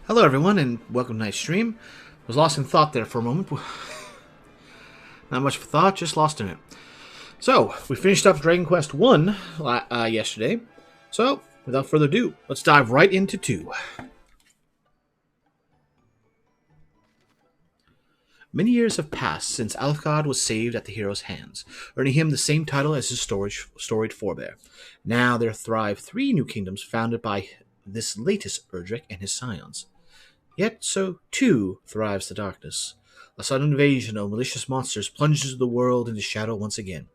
Hello, everyone, and welcome to tonight's stream. Was lost in thought there for a moment. Not much of thought, just lost in it. So, we finished up Dragon Quest 1 yesterday. So, without further ado, let's dive right into 2. Many years have passed since Alfgard was saved at the hero's hands, earning him the same title as his storied forebear. Now there thrive 3 new kingdoms founded by this latest Erdrick and his scions. Yet so, too, thrives the darkness. A sudden invasion of malicious monsters plunges the world into shadow once again.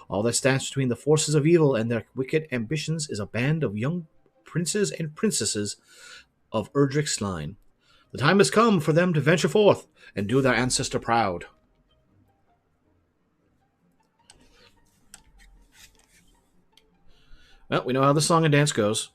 All that stands between the forces of evil and their wicked ambitions is a band of young princes and princesses of Erdrick's line. The time has come for them to venture forth and do their ancestor proud. Well, we know how the song and dance goes.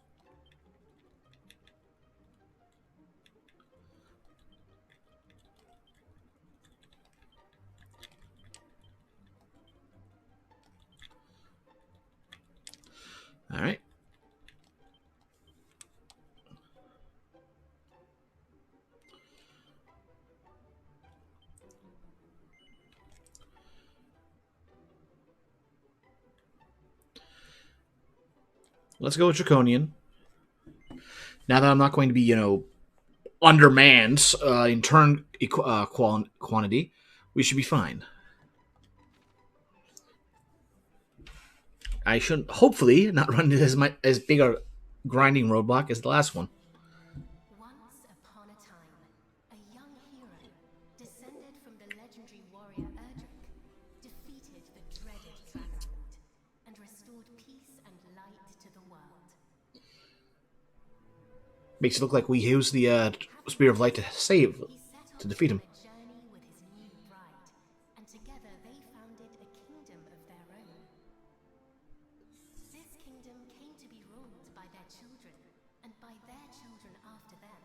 All right. Let's go with Draconian. Now that I'm not going to be, undermanned in turn quantity, we should be fine. I shouldn't, hopefully, not run into as big a grinding roadblock as the last one. Once upon a time, a young hero, descended from the legendary warrior Erdrick, defeated the dreaded Dragonlord and restored peace and light to the world. Makes it look like we used the Spear of Light to defeat him. Journey with his new bride, and together they founded a kingdom of their own. This kingdom came to be ruled by their children, and by their children after them.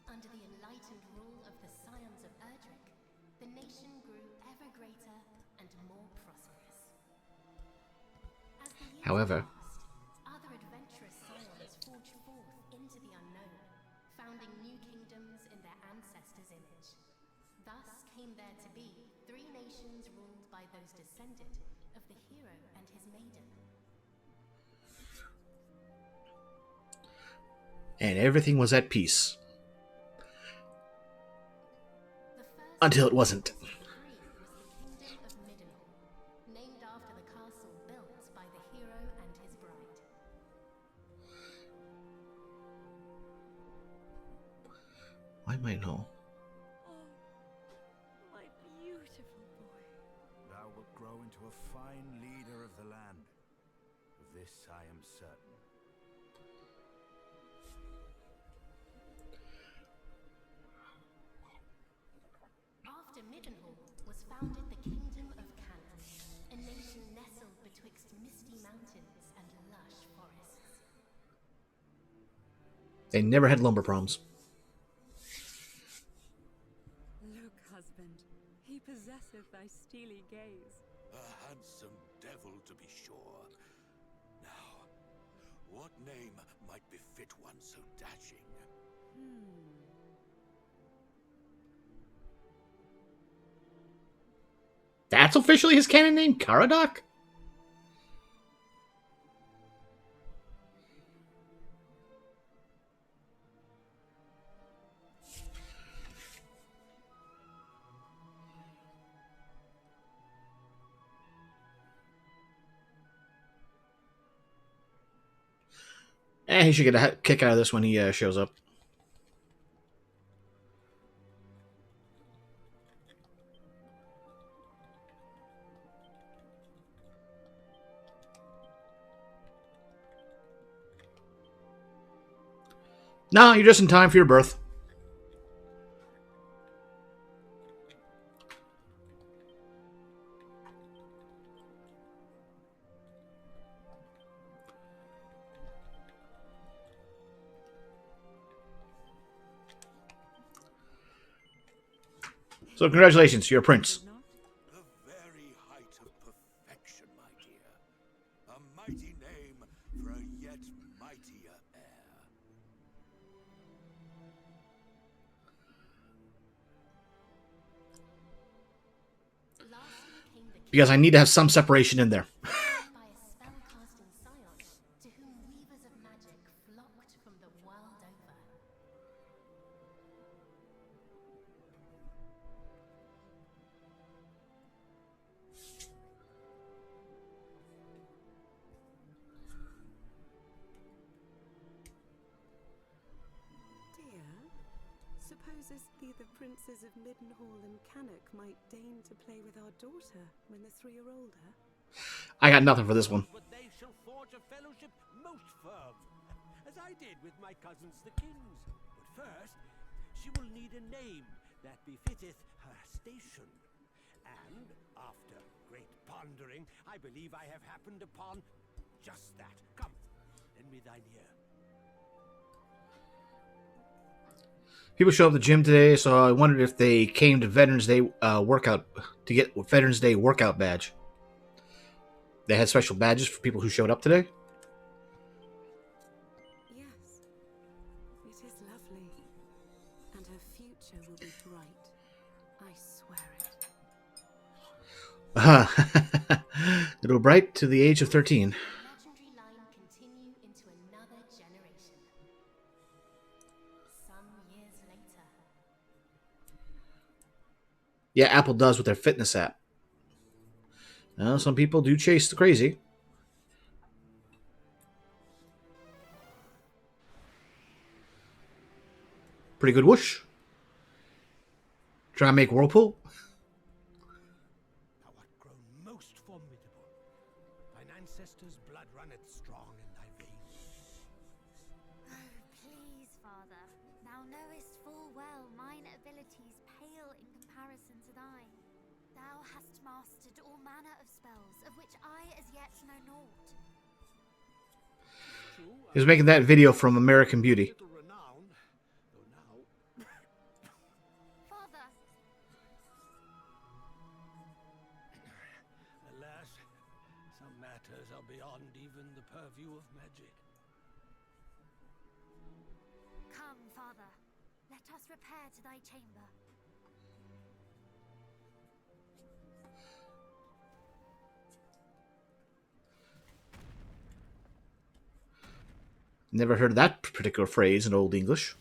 Under the enlightened rule of the scions of Erdrick, the nation grew ever greater and more prosperous. As the years However, passed, other adventurous scions forged forth into the unknown, founding new kingdoms in their ancestors' image. Thus came there to be 3 nations ruled by those descended of the hero and his maiden. and everything was at peace. The first Until it wasn't. of the 3 was the kingdom of Middenhall, named after the castle built by the hero and his bride. Why am I no? Oh, my beautiful boy. Thou wilt grow into a fine leader of the land. Of this I am certain. After Middenhall was founded the kingdom of Canaan, a nation nestled betwixt misty mountains and lush forests. They never had lumber problems. Look, husband, he possesseth thy steely gaze. A handsome devil, to be sure. Now, what name might befit one so dashing? That's officially his canon name, Caradoc? He should get a kick out of this when he shows up. No, you're just in time for your birth. So congratulations, you're a prince. The very height of perfection, my dear. A mighty name for a yet mightier heir. Because I need to have some separation in there. By a spell-casting scion to whom weavers of magic flocked from the world over. Dear, supposes the princes of Middenhall and Cannock might deign to play with our daughter when the three are older? I got nothing for this one. But they shall forge a fellowship most firm, as I did with my cousins the kings. But first, she will need a name that befitteth her station. And after great pondering, I believe I have happened upon just that. Come, lend me thine ear. People show up at the gym today, so I wondered if they came to Veterans Day workout to get Veterans Day workout badge. They had special badges for people who showed up today. Yes, it is lovely, and her future will be bright. I swear it. It'll bright to the age of 13. The legendary line continue into another generation. Some years later. Yeah, Apple does with their fitness app. Now, some people do chase the crazy. Pretty good whoosh. Try and make Whirlpool. Thou art grown most formidable. Thine ancestors' blood runneth strong in thy veins. Oh, please, Father. Thou knowest full well mine abilities pale in comparison to thine. Thou hast mastered all manner of spells, of which I as yet know naught. He was making that video from American Beauty. Little renown, though now Father! alas, some matters are beyond even the purview of magic. Come, Father. Let us repair to thy chamber. Never heard that particular phrase in Old English.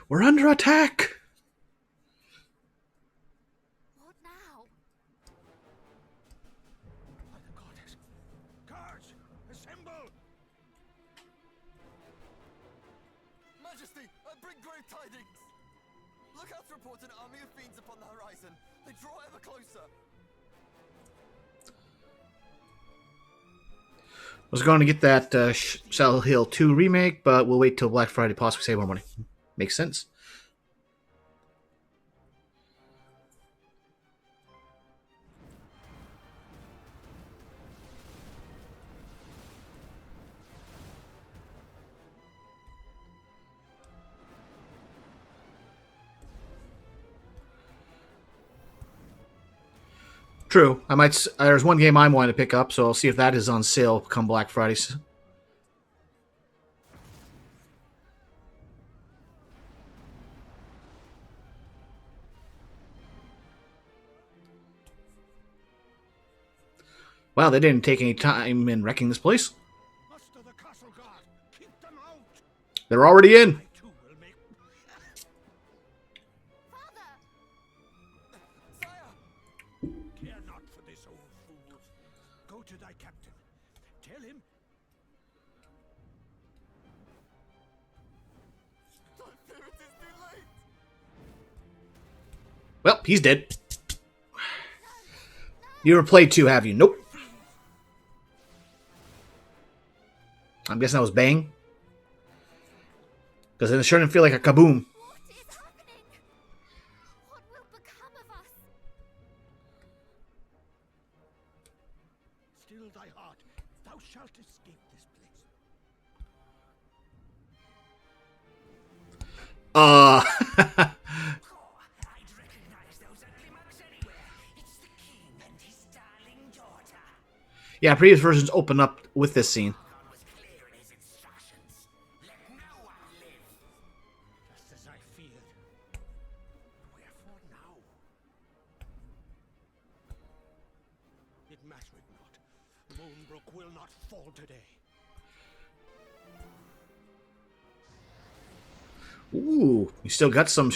We're under attack! What now? By the goddess, guards, assemble! Majesty, I bring grave tidings! Lookouts report an army of fiends upon the horizon. They draw ever closer. I was going to get that Silent Hill 2 remake, but we'll wait till Black Friday, possibly save more money. Makes sense. True. I might. There's one game I'm wanting to pick up, so I'll see if that is on sale come Black Friday. Wow, they didn't take any time in wrecking this place. Muster the castle guard, keep them out! They're already in. I too will make... Father! Sire! Care not for this old fool. Go to thy captain. Tell him I fear it is too late! Well, he's dead. You ever played 2, have you? Nope. I'm guessing that was bang. Because it sure didn't feel like a kaboom. What is happening? What will become of us? still thy heart. Thou shalt escape this place. I'd recognize those ugly mugs anywhere. It's the king and his darling daughter. Yeah, previous versions open up with this scene. God was clear in his instructions. Let no one live. Just as I feared. Wherefore now? fall today. Ooh, you still got some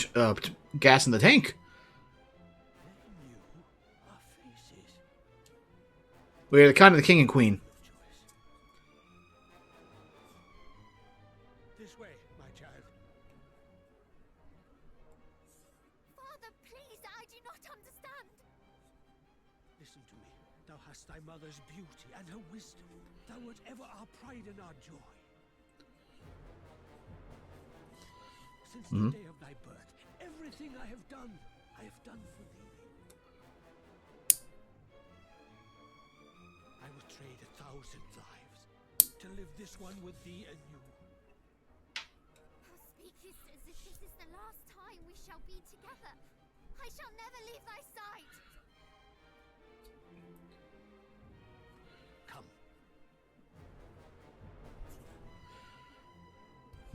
gas in the tank. They knew our faces. We're the kind of the king and queen. This way, my child. Father, please, I do not understand. Listen to me. Thou hast thy mother's beauty and her wisdom. Thou wert ever our pride and our joy. Since the day of thy birth, everything I have done for thee. I would trade 1,000 lives to live this one with thee anew. Thou speakest as if this is the last time we shall be together. I shall never leave thy side.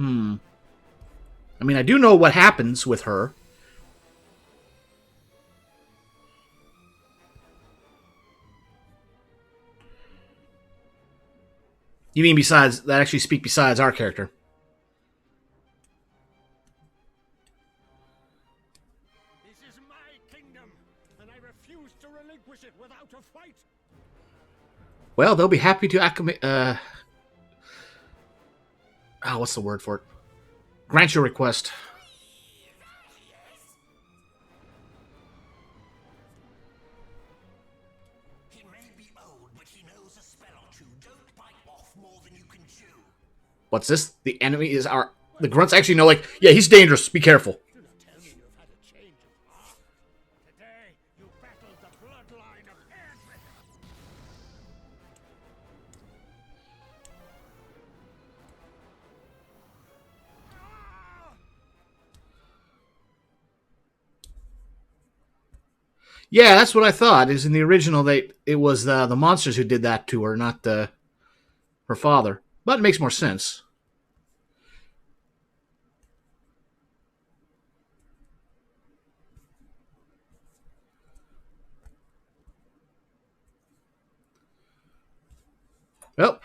Come. I mean, I do know what happens with her. You mean besides that? Actually, speak besides our character. This is my kingdom, and I refuse to relinquish it without a fight. Well, they'll be happy to acclimate. What's the word for it? Grant your request. He may be old, but he knows a spell or two. Don't bite off more than you can chew. What's this? The enemy is our... The grunts actually know, like, yeah, he's dangerous. Be careful. Do not tell me you've had a change of heart. Today, you battled the bloodline of Erdrick. Yeah, that's what I thought. Is in the original, it was the monsters who did that to her, not her father. But it makes more sense. Well,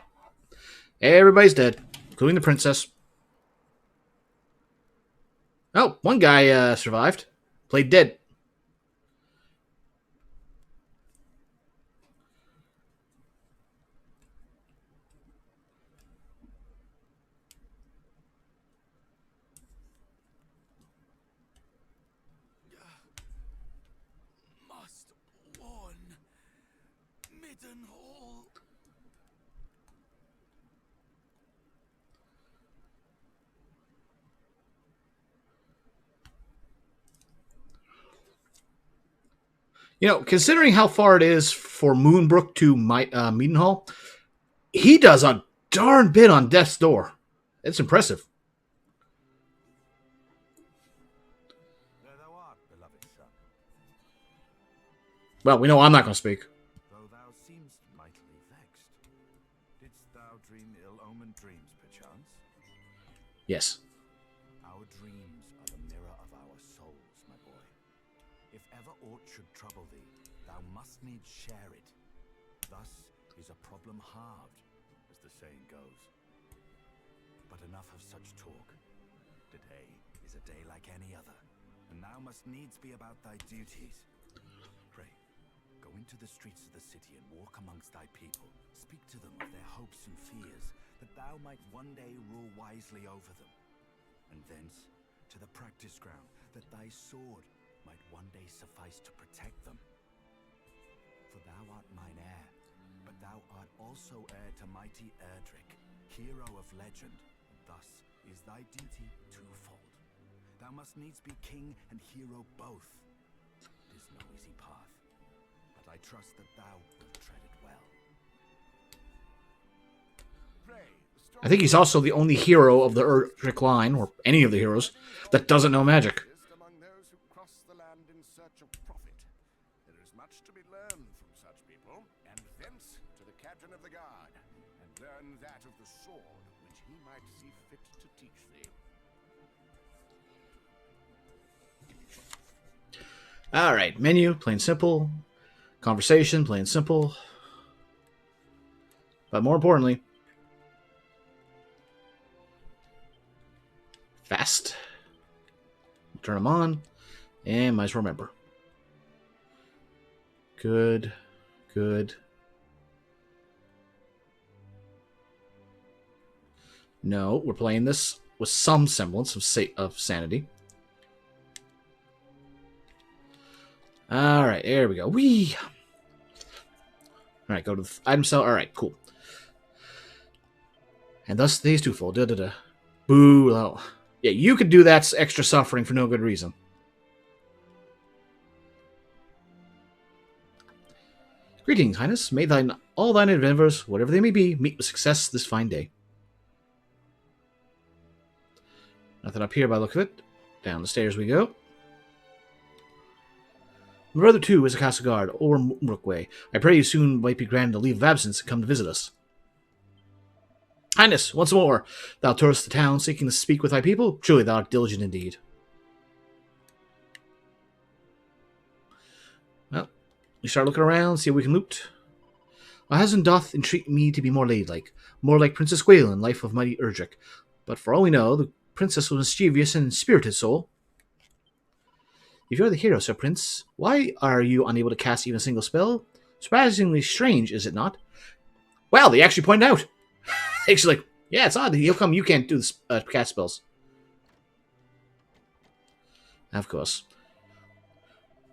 everybody's dead, including the princess. Oh, one guy survived. Played dead. Must warn Midden Hall. You know, considering how far it is for Moonbrook to Meadenhall, he does a darn bit on Death's Door. It's impressive. There thou art, beloved son. Well, we know I'm not going to speak. Though thou seemst mightily vexed. Didst thou dream ill-omened dreams, perchance? Yes. Our dreams are the mirror of our souls, my boy. If ever aught should trouble thee, thou must needs share it. Thus is a problem halved, as the saying goes. But enough of such talk. Today is a day like any other, and thou must needs be about thy duties. Pray, go into the streets of the city and walk amongst thy people. Speak to them of their hopes and fears, that thou might one day rule wisely over them. And thence to the practice ground, that thy sword might one day suffice to protect them. For thou art mine heir, but thou art also heir to mighty Erdrick, hero of legend. Thus is thy duty twofold. Thou must needs be king and hero both. It is no easy path, but I trust that thou wilt tread it well. I think he's also the only hero of the Erdrick line, or any of the heroes, that doesn't know magic. Among those who cross the land in search of profit. There is much to be learned from such people, and thence to the captain of the guard, and learn that of the sword which he might see fit to teach thee. Alright, menu, plain simple. Conversation, plain simple. But more importantly, fast. Turn them on. And might as well remember. Good. Good. No, we're playing this with some semblance of sanity. Alright, there we go. Whee! Alright, go to the item cell. Alright, cool. And thus today's twofold. Da-da-da. Boo. Well, yeah, you could do that extra suffering for no good reason. Greetings, Highness. May all thine endeavors, whatever they may be, meet with success this fine day. Nothing up here by the look of it. Down the stairs we go. My brother, too, is a castle guard over Murkway. I pray you soon might be granted a leave of absence and come to visit us. Highness, once more, thou tourest the town seeking to speak with thy people? Truly thou art diligent indeed. Well, we start looking around, see what we can loot. My husband doth entreat me to be more ladylike, more like Princess Gwaelin, life of mighty Erdrick. But for all we know, the princess was a mischievous and spirited soul. If you're the hero, Sir Prince, why are you unable to cast even a single spell? Surprisingly strange, is it not? Well, they actually point out. Actually, like, yeah, it's odd. How come you can't do this, cast spells? Of course.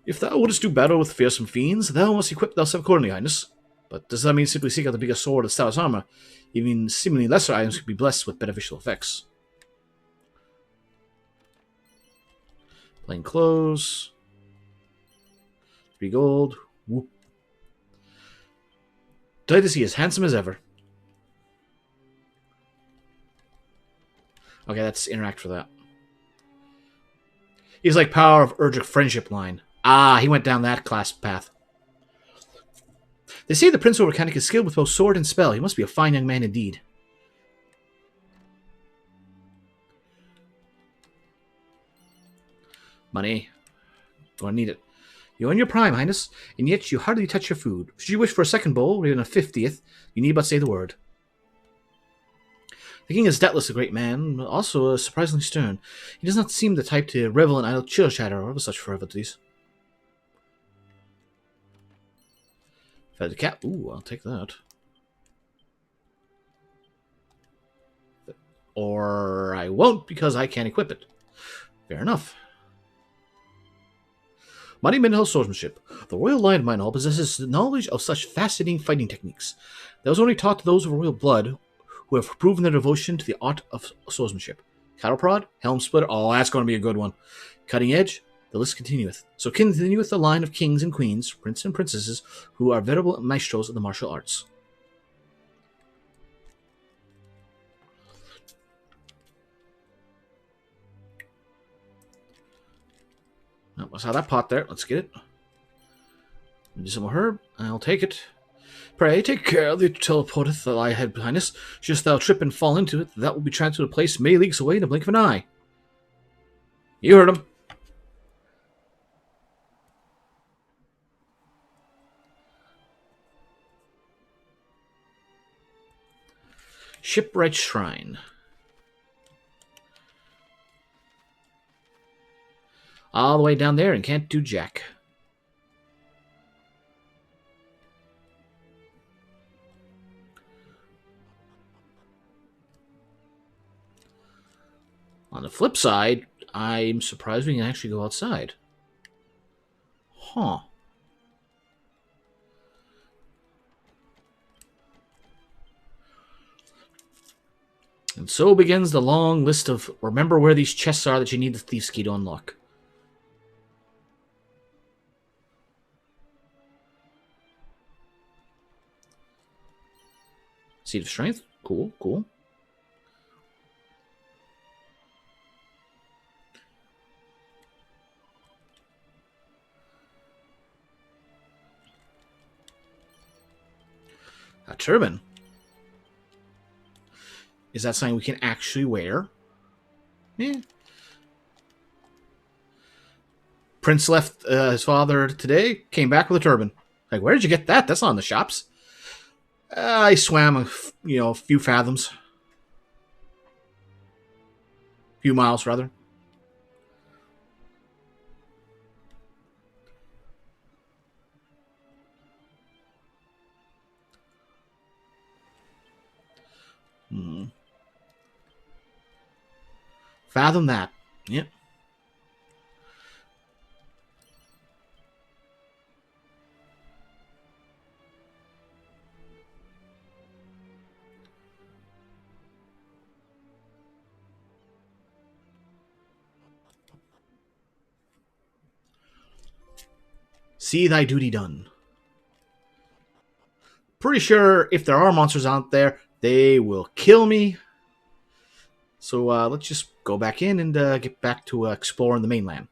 If thou wouldst do battle with fearsome fiends, thou must equip thyself accordingly, Highness. But does that mean simply seek out the biggest sword or the stoutest armor? Even seemingly lesser items could be blessed with beneficial effects. Plain clothes. 3 gold. Whoop. Delight to see as handsome as ever. Okay, let's interact for that. He's like power of Erdrick friendship line. Ah, he went down that class path. They say the Prince of Mechanic is skilled with both sword and spell. He must be a fine young man indeed. Money. Gonna need it. You're in your prime, Highness, and yet you hardly touch your food. Should you wish for a second bowl, or even a 50th, you need but say the word. The king is doubtless a great man, but also surprisingly stern. He does not seem the type to revel in idle chill-chatter or such frivolities. Feathered cap. Ooh, I'll take that. Or I won't, because I can't equip it. Fair enough. Mighty Mendenhall swordsmanship. The Royal Lion Mendenhall possesses knowledge of such fascinating fighting techniques that was only taught to those of royal blood who have proven their devotion to the art of swordsmanship. Cattle prod, helm splitter. Oh, that's going to be a good one. Cutting edge. The list continueth. So continueth the line of kings and queens, princes and princesses, who are venerable maestros of the martial arts. I saw that pot there. Let's get it. Medicinal herb. I'll take it. Pray, take care of the teleporteth that I had, Highness. Just thou trip and fall into it, that will be transferred to a place many leagues away in the blink of an eye. You heard him. Shipwright Shrine. All the way down there and can't do jack. On the flip side, I'm surprised we can actually go outside. Huh. And so begins the long list of remember where these chests are that you need the Thieves' Key to unlock. Seed of Strength. Cool, cool. A turban. Is that something we can actually wear? Yeah. Prince left his father today, came back with a turban. Like, where did you get that? That's not in the shops. I swam a few fathoms. Few miles, rather. Hmm. Fathom that. Yep. See thy duty done. Pretty sure if there are monsters out there, they will kill me. So let's just go back in and get back to exploring the mainland.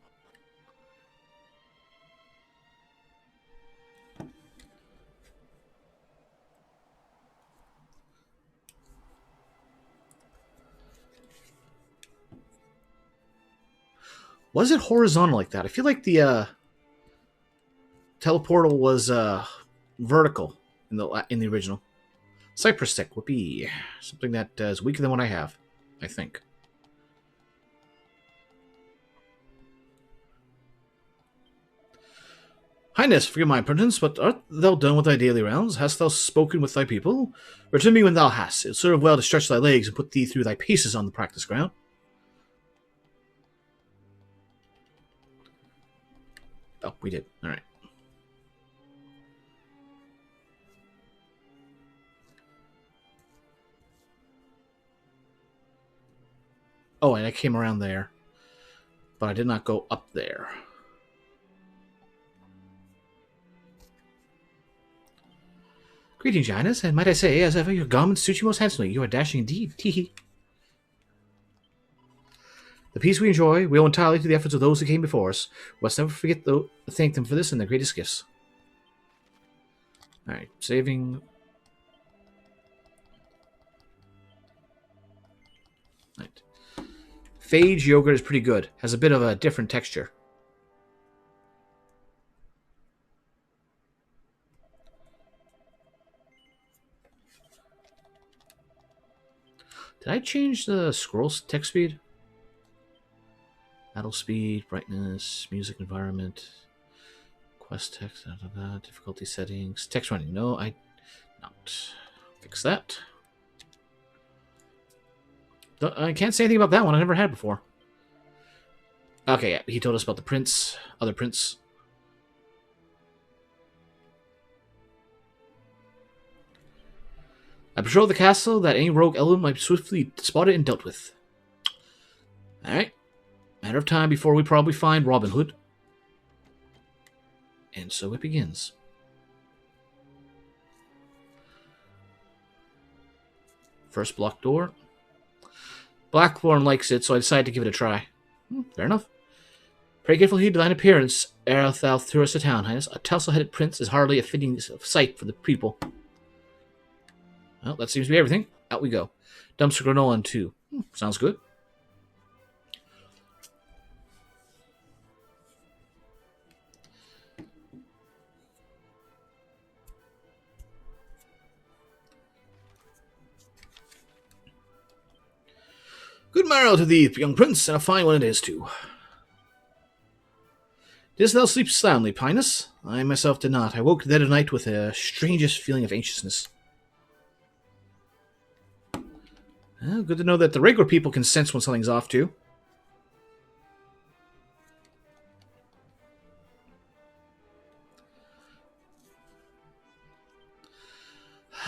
Was it horizontal like that? I feel like the teleportal was vertical in the original. Cypress stick would be something that is weaker than what I have, I think. Highness, forgive my impertinence, but art thou done with thy daily rounds? Hast thou spoken with thy people? Return me when thou hast. It serve well to stretch thy legs and put thee through thy paces on the practice ground. Oh, we did. All right. Oh, and I came around there, but I did not go up there. Greetings, your highness, and might I say, as ever, your garments suit you most handsomely. You are dashing indeed. Tee-hee. The peace we enjoy, we owe entirely to the efforts of those who came before us. We must never forget to thank them for this and their greatest gifts. Alright, saving. Right. Phage yogurt is pretty good. Has a bit of a different texture. Did I change the scroll text speed? Battle speed, brightness, music environment, quest text, difficulty settings, text running. No, I not. Fix that. I can't say anything about that one. I never had before. Okay, yeah, he told us about the prince, other prince. I patrol the castle that any rogue element might be swiftly spotted and dealt with. Alright. Matter of time before we probably find Robin Hood. And so it begins. First block door. Blackthorn likes it, so I decided to give it a try. Fair enough. Pray grateful heed to thine appearance, ere thou throughout the town, highness. A tousle-headed prince is hardly a fitting sight for the people. Well, that seems to be everything. Out we go. Dumpster granola and 2. Sounds good. Good morrow to thee, young prince, and a fine one it is, too. Didst thou sleep soundly, Pinus? I myself did not. I woke dead of night with the strangest feeling of anxiousness. Well, good to know that the regular people can sense when something's off, too.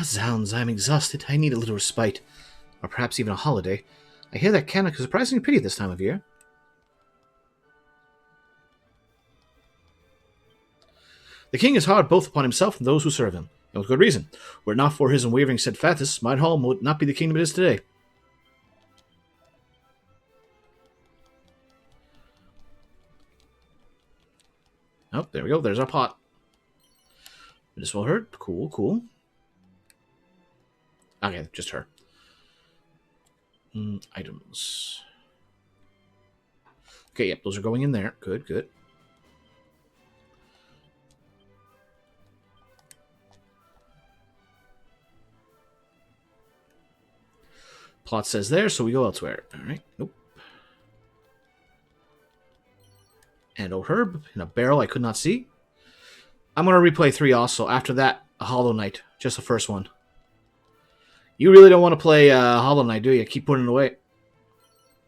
Zounds, I am exhausted. I need a little respite. Or perhaps even a holiday. I hear that Cannock is surprisingly pretty this time of year. The king is hard both upon himself and those who serve him, and with good reason. Were it not for his unwavering steadfastness, Mindhall would not be the kingdom it is today. Oh, there we go. There's our pot. This will hurt. Cool, cool. Okay, just her. Items. Okay, yep, those are going in there. Good, good. Plot says there, so we go elsewhere. Alright, nope. And old herb in a barrel I could not see. I'm going to replay 3 also. After that, a Hollow Knight. Just the first one. You really don't want to play Hollow Knight, do you? Keep putting it away.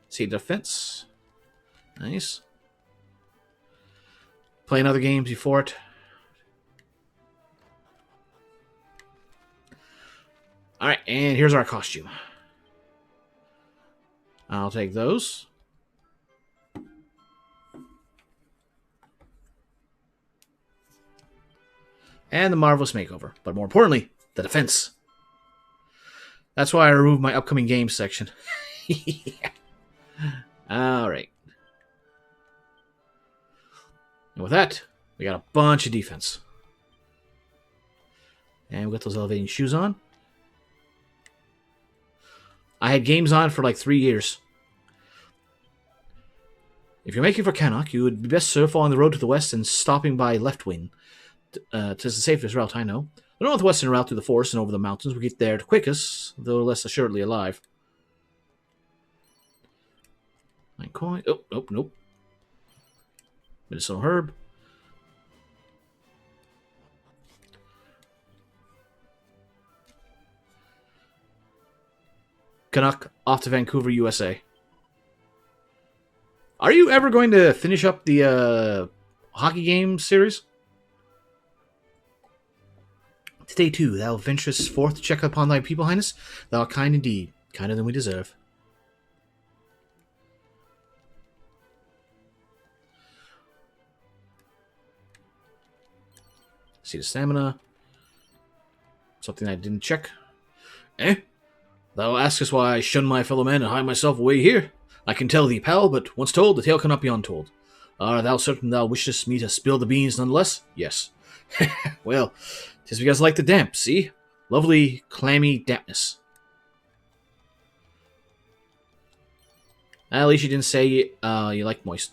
See, defense. Nice. Playing other games before it. Alright, and here's our costume. I'll take those. And the Marvelous Makeover. But more importantly, the defense. That's why I removed my upcoming games section. Alright. And with that, we got a bunch of defense. And we got those elevating shoes on. I had games on for like 3 years. If you're making for Cannock, you would be best served following the road to the west and stopping by Left Wing. 'Tis the safest route, I know. The northwestern route through the forest and over the mountains will get there the quickest, though less assuredly alive. 9 coin. Oh, nope, nope. Medicinal herb. Canuck off to Vancouver, USA. Are you ever going to finish up the hockey game series? Today, too, thou venturest forth to check upon thy people, Highness. Thou art kind indeed, kinder than we deserve. See the stamina. Something I didn't check. Eh? Thou askest why I shun my fellow men and hide myself away here? I can tell thee, pal, but once told, the tale cannot be untold. Art thou certain thou wishest me to spill the beans nonetheless? Yes. Well, 'tis because I like the damp, see? Lovely, clammy dampness. At least you didn't say you like moist.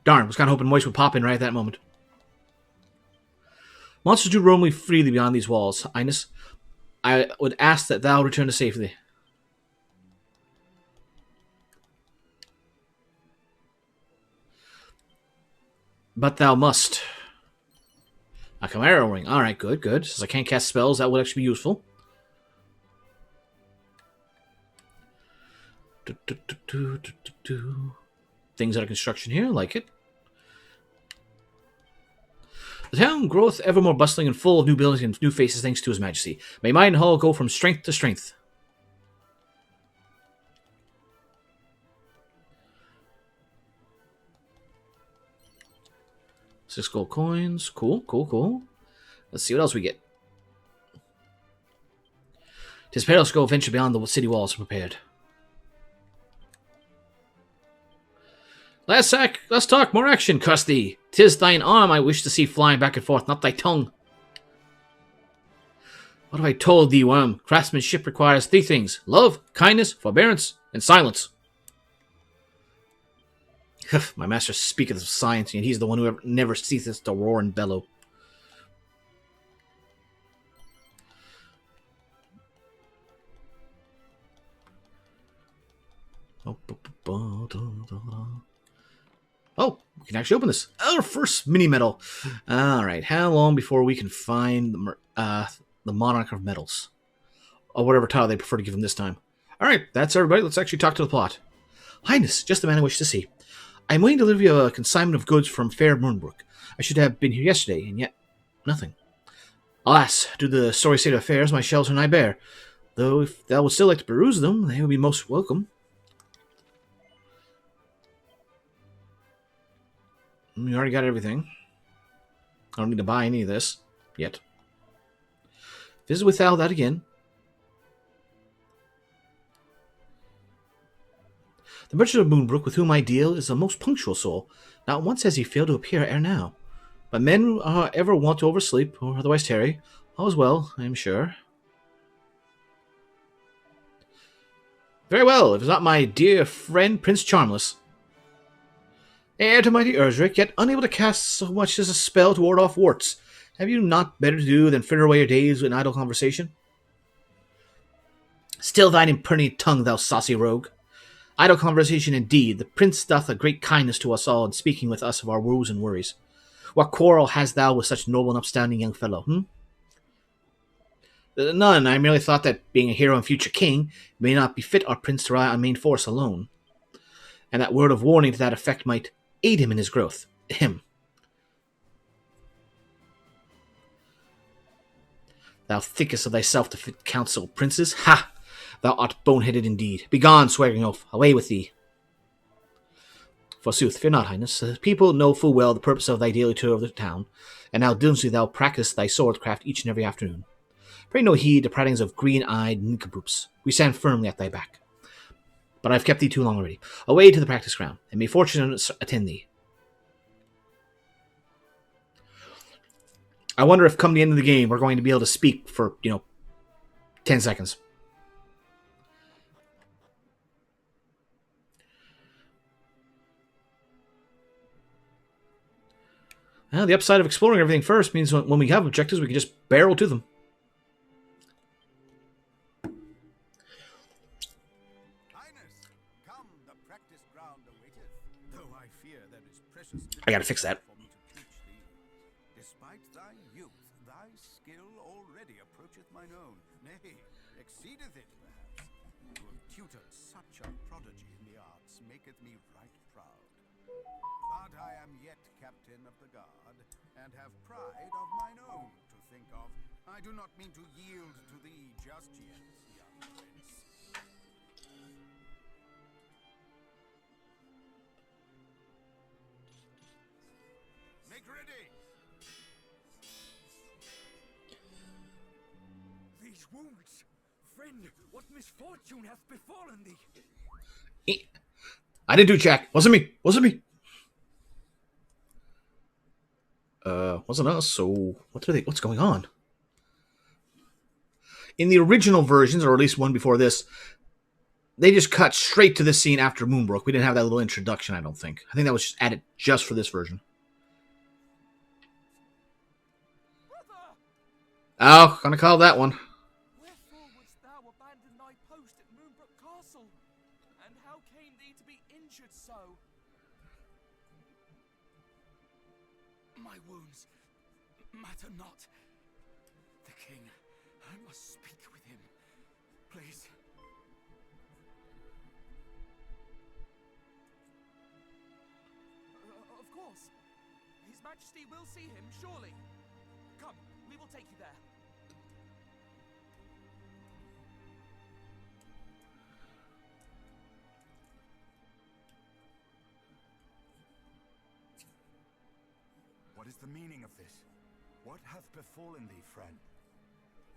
Darn, was kind of hoping moist would pop in right at that moment. Monsters do roam freely beyond these walls, Highness. I would ask that thou return to safety. But thou must. A Chimera ring. Alright, good, good. Since I can't cast spells, that would actually be useful. Things out of construction here, like it. The town groweth ever more bustling and full of new buildings and new faces thanks to His Majesty. May mine hall go from strength to strength. Six gold coins. Cool, cool, cool. Let's see what else we get. 'Tis perilous to go venture beyond the city walls prepared. Last sack, let's talk, more action, cuss thee. 'Tis thine arm I wish to see flying back and forth, not thy tongue. What have I told thee, worm? Craftsmanship requires 3 things: love, kindness, forbearance, and silence. My master speaketh of science, and he's the one who never ceaseth to roar and bellow. Oh, we can actually open this. Our first mini medal. Alright, how long before we can find the Monarch of Metals? Or whatever title they prefer to give him this time. Alright, that's everybody. Let's actually talk to the plot. Highness, just the man I wish to see. I am waiting to deliver you a consignment of goods from Fair Moonbrook. I should have been here yesterday, and yet nothing. Alas, due to the sorry state of affairs, my shelves are nigh bare. Though if thou would still like to peruse them, they would be most welcome. We already got everything. I don't need to buy any of this yet. Visit without that again. The merchant of Moonbrook with whom I deal is a most punctual soul. Not once has he failed to appear ere now. But men are ever wont to oversleep, or otherwise tarry. All is well, I am sure. Very well, if it's not my dear friend Prince Charmless. Heir to mighty Erdrick, yet unable to cast so much as a spell to ward off warts. Have you not better to do than fritter away your days with idle conversation? Still thine impertinent tongue, thou saucy rogue. Idle conversation indeed. The prince doth a great kindness to us all in speaking with us of our woes and worries. What quarrel hast thou with such noble and upstanding young fellow, None. I merely thought that, being a hero and future king, it may not befit our prince to rely on main force alone, and that word of warning to that effect might aid him in his growth. Him. Thou thinkest of thyself to fit counsel, princes? Ha! Thou art boneheaded indeed. Begone, swearing oaf. Away with thee. Forsooth, fear not, highness. The people know full well the purpose of thy daily tour of the town, and how diligently thou practisest thy swordcraft each and every afternoon. Pray no heed to prattlings of green-eyed nincompoops. We stand firmly at thy back. But I have kept thee too long already. Away to the practice ground, and may fortune attend thee. I wonder if come the end of the game we're going to be able to speak for, 10 seconds. Well, the upside of exploring everything first means when we have objectives, we can just barrel to them. Highness, come, the practice ground awaiteth. Though I fear there is precious I gotta fix that. for me to teach thee. Despite thy youth, thy skill already approacheth mine own. Nay, exceedeth it, perhaps. To have tutored such a prodigy in the arts maketh me right proud. But I am yet captain of the guard, and have pride of mine own to think of. I do not mean to yield to thee just yet, young prince. Make ready! These wounds! Friend, what misfortune hath befallen thee? I didn't do it, Jack. Wasn't me. Wasn't us, so what's going on? In the original versions, or at least one before this, they just cut straight to this scene after Moonbrook. We didn't have that little introduction, I don't think. I think that was just added just for this version. Oh, gonna call that one. Wherefore wouldst thou abandon thy post at Moonbrook Castle? And how came thee to be injured so? My wounds matter not. The king, I must speak with him. Please. Of course. His Majesty will see him, surely. Come, we will take you there. What is the meaning of this? What hath befallen thee, friend?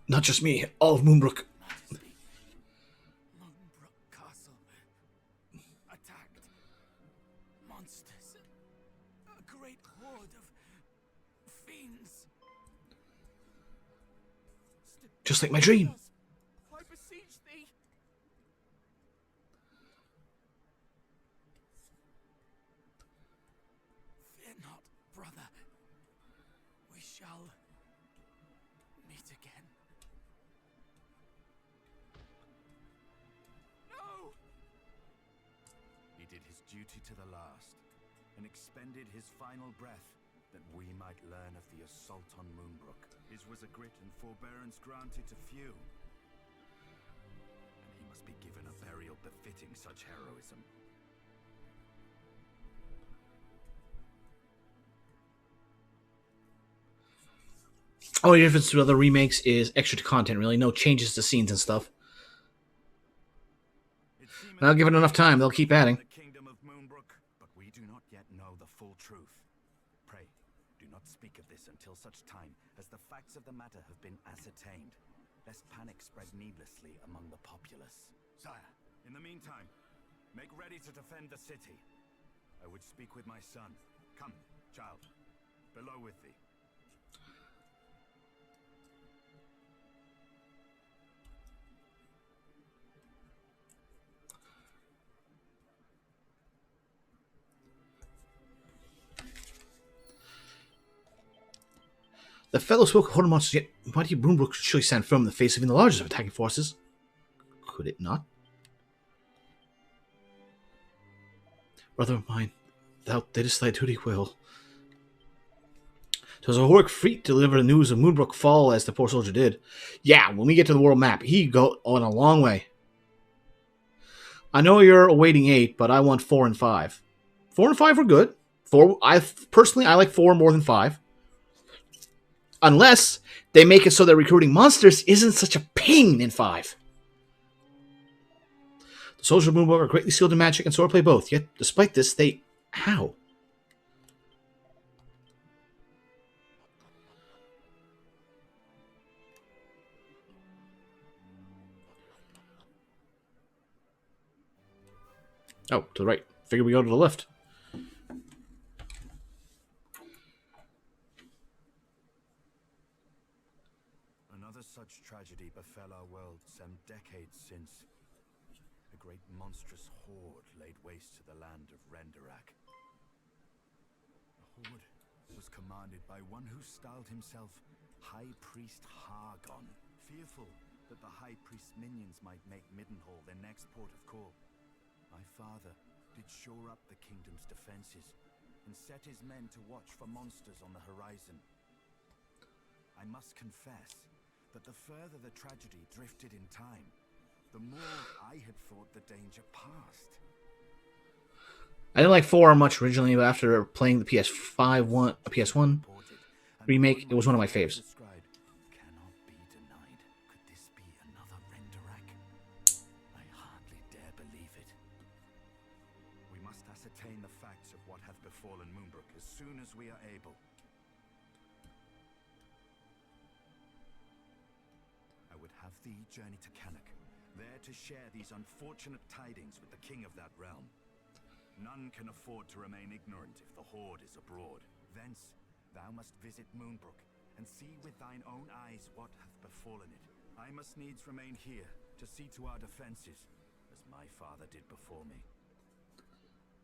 Not just me, all of Moonbrook. Majesty, Moonbrook Castle. Attacked. Monsters. A great horde of fiends. Just like my dream. I beseech thee. Fear not, brother. We shall meet again. No! He did his duty to the last, and expended his final breath, that we might learn of the assault on Moonbrook. His was a grit and forbearance granted to few, and he must be given a burial befitting such heroism. Only difference to other remakes is extra content, really. No changes to scenes and stuff. And I'll give it enough time. They'll keep adding. The kingdom of Moonbrook, but we do not yet know the full truth. Pray, do not speak of this until such time as the facts of the matter have been ascertained, lest panic spread needlessly among the populace. Sire, in the meantime, make ready to defend the city. I would speak with my son. Come, child, below with thee. The fellow spoke of horned monsters, yet mighty Moonbrook should surely stand firm in the face of even the largest of attacking forces. Could it not? Brother of mine, thou didst thy duty well. 'Twas a heroic feat to deliver the news of Moonbrook fall as the poor soldier did. Yeah, when we get to the world map, he go on a long way. I know you're awaiting 8, but I want 4 and 5. 4 and 5 were good. I like 4 more than 5. Unless they make it so that recruiting monsters isn't such a pain in 5. The soldiers of Moonbrook are greatly skilled in magic and swordplay both, yet despite this, they... How? Oh, to the right. Figure we go to the left. Another such tragedy befell our world some decades since. A great monstrous horde laid waste to the land of Renderak. The horde was commanded by one who styled himself High Priest Hargon, fearful that the High Priest's minions might make Middenhall their next port of call. My father did shore up the kingdom's defenses and set his men to watch for monsters on the horizon. I must confess that the further the tragedy drifted in time, the more I had thought the danger passed. I didn't like 4 much originally, but after playing the PS1 remake, it was one of my faves. Cannot be denied. Could this be another Renderak? I hardly dare believe it. We must ascertain the facts of what hath befallen Moonbrook as soon as we are able. I would have thee journey to Cannock, there to share these unfortunate tidings with the king of that realm. None can afford to remain ignorant if the horde is abroad. Thence, thou must visit Moonbrook, and see with thine own eyes what hath befallen it. I must needs remain here, to see to our defences, as my father did before me.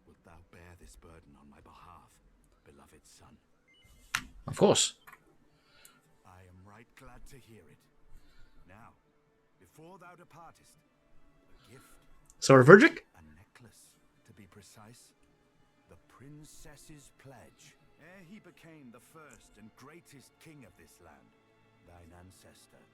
Wilt thou bear this burden on my behalf, beloved son? Of course. I am right glad to hear it. Now, before thou departest, a gift. Sword of Vergic? A necklace, to be precise. The princess's pledge. Ere he became the first and greatest king of this land, thine ancestor,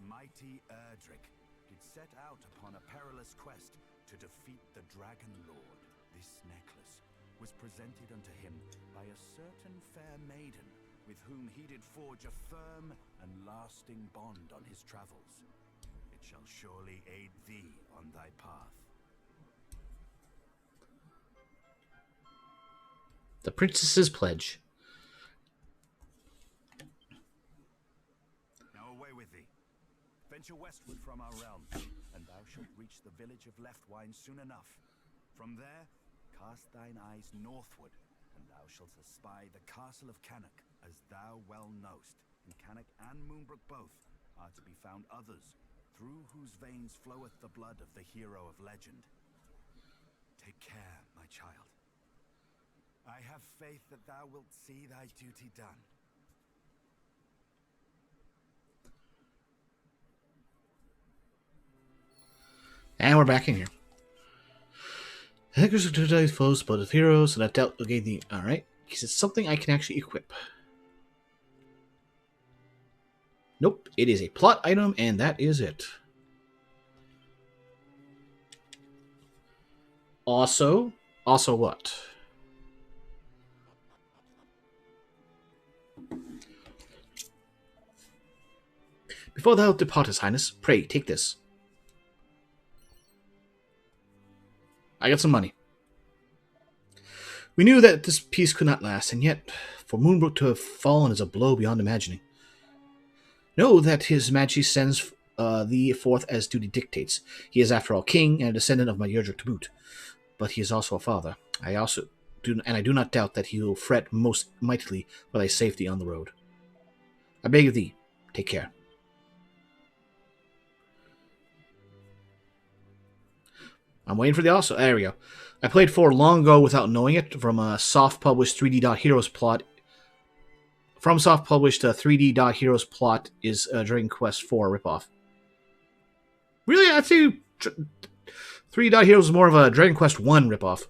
mighty Erdrick, did set out upon a perilous quest to defeat the Dragon Lord. This necklace was presented unto him by a certain fair maiden, with whom he did forge a firm and lasting bond on his travels. It shall surely aid thee on thy path. The Princess's Pledge. Now away with thee. Venture westward from our realm, and thou shalt reach the village of Leftwine soon enough. From there, cast thine eyes northward, and thou shalt espy the castle of Cannock. As thou well knowst, in Cannock and Moonbrook both are to be found others, through whose veins floweth the blood of the hero of legend. Take care, my child. I have faith that thou wilt see thy duty done. And we're back in here. The hackers of today's foes, but of heroes, and I doubt will gain the. Alright. Because it's something I can actually equip. Nope, it is a plot item, and that is it. Also what? Before thou depart, His Highness, pray take this. I got some money. We knew that this peace could not last, and yet, for Moonbrook to have fallen is a blow beyond imagining. Know that His Majesty sends thee forth as duty dictates. He is, after all, king and a descendant of my Erdrick to boot, but he is also a father. I do not doubt that he will fret most mightily for thy safety on the road. I beg of thee, take care. I'm waiting for the also. There we go. I played 4 long ago without knowing it from a soft-published 3D.Heroes plot FromSoft published a 3D Dot Heroes plot is a Dragon Quest IV ripoff. Really? I'd say 3D Dot Heroes is more of a Dragon Quest 1 ripoff.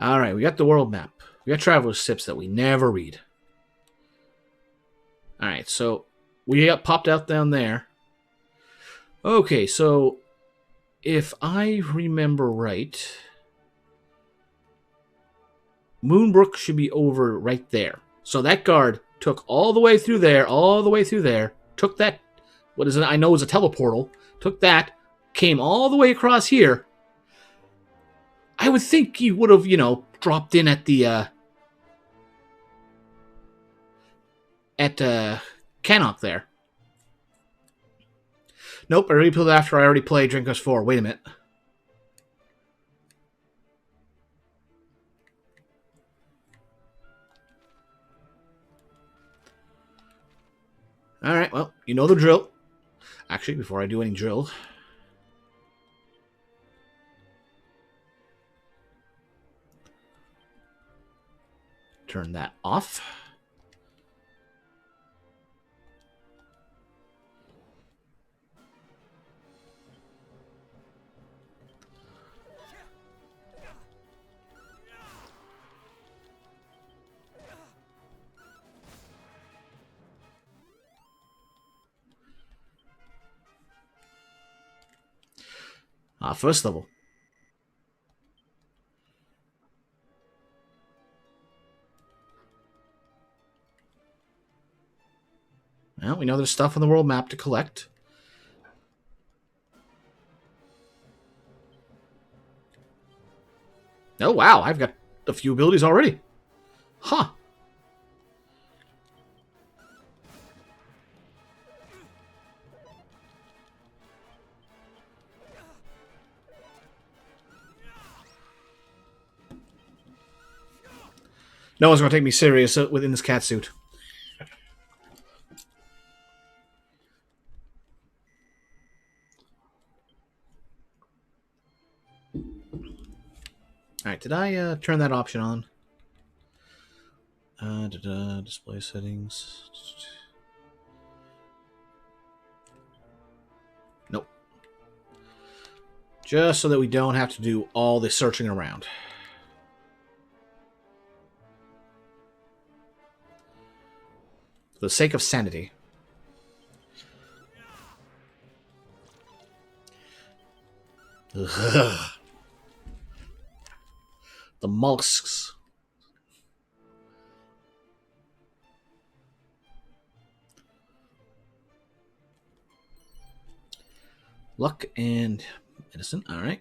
Alright, we got the world map. We got Traveler's Sips that we never read. Alright, so we got popped out down there. Okay, so if I remember right, Moonbrook should be over right there. So that guard took all the way through there, took that, what is it? I know it's a teleportal, took that, came all the way across here. I would think he would have, dropped in at the, Cannock there. Nope, I replayed after I already played Dragon Quest IV. Wait a minute. Alright, well, you know the drill. Actually, before I do any drill, turn that off. First level. Well, we know there's stuff on the world map to collect. Oh, wow, I've got a few abilities already. Huh. No one's going to take me serious within this catsuit. Alright, did I turn that option on? Display settings. Nope. Just so that we don't have to do all this searching around. For the sake of sanity. Ugh. The mollusks. Luck and medicine. All right.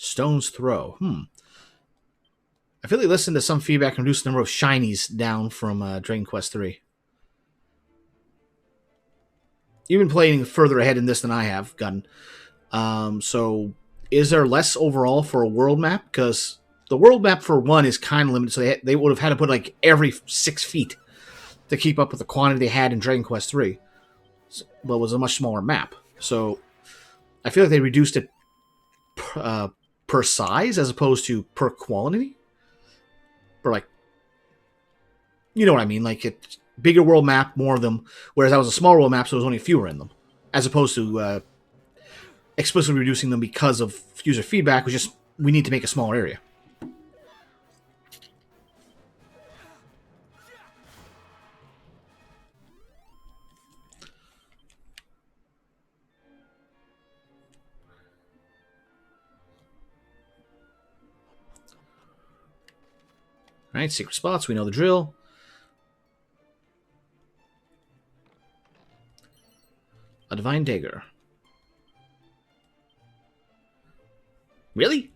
Stone's Throw. I feel like I listened to some feedback and reduced the number of shinies down from Dragon Quest III. You've been playing further ahead in this than I have, Gun. So, is there less overall for a world map? Because the world map for 1 is kind of limited, so they would have had to put like every 6 feet to keep up with the quantity they had in Dragon Quest III. But it was a much smaller map. So, I feel like they reduced it per size as opposed to per quality. Or like, you know what I mean? Like, it's bigger world map, more of them. Whereas that was a small world map, so there was only fewer in them. As opposed to explicitly reducing them because of user feedback, which just, we need to make a smaller area. Alright, secret spots, we know the drill. A Divine Dagger. Really?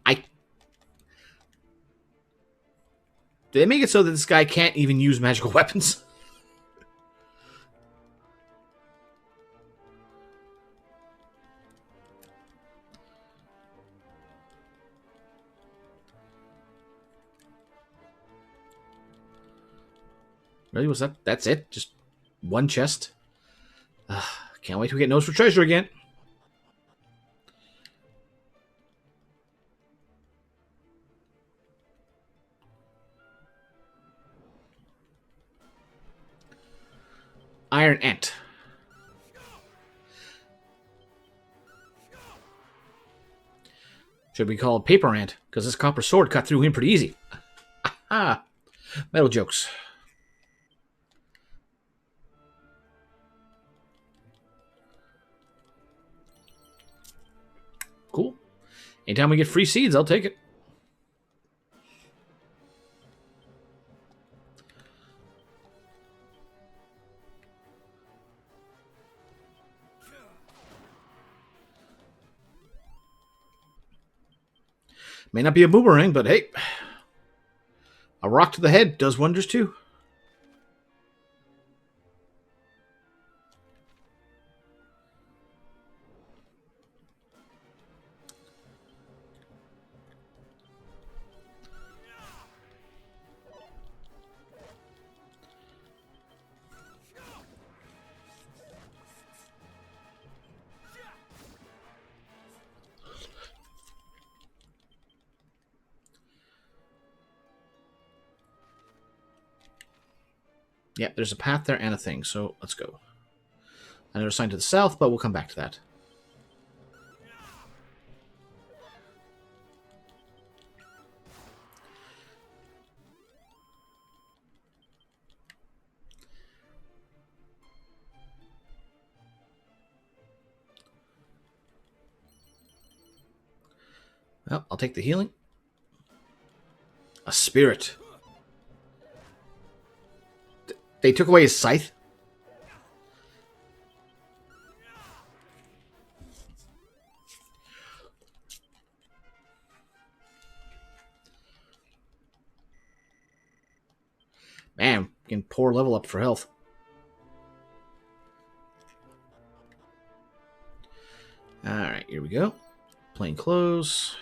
Did they make it so that this guy can't even use magical weapons? Really? Was that? That's it? Just one chest? Can't wait till we get Nose for Treasure again. Iron Ant. Should we call it Paper Ant? Because this copper sword cut through him pretty easy. Ah, metal jokes. Cool. Anytime we get free seeds, I'll take it. May not be a boomerang, but hey, a rock to the head does wonders too. Yeah, there's a path there and a thing, so let's go. I know there's a sign to the south, but we'll come back to that. Well, I'll take the healing. A spirit. They took away his scythe? Man, getting poor level up for health. Alright, here we go. Plain clothes.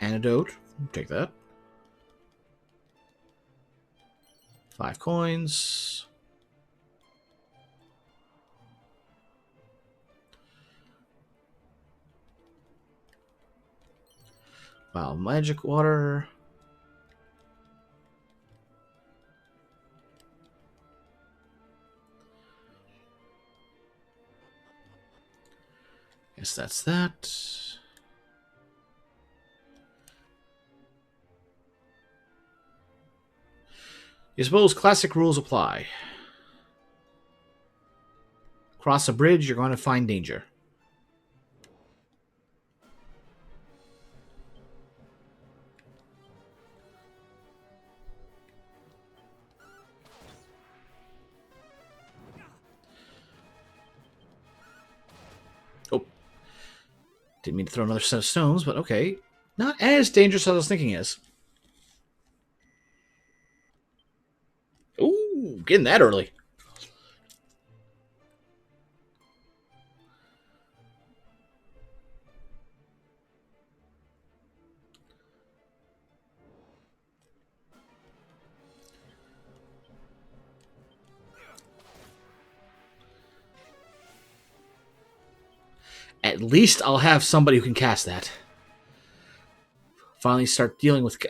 Antidote. Take that. 5 coins. Wow, magic water. Guess that's that. You suppose classic rules apply. Cross a bridge, you're going to find danger. Oh. Didn't mean to throw another set of stones, but okay. Not as dangerous as I was thinking it is. Ooh, getting that early. At least I'll have somebody who can cast that. Finally start dealing with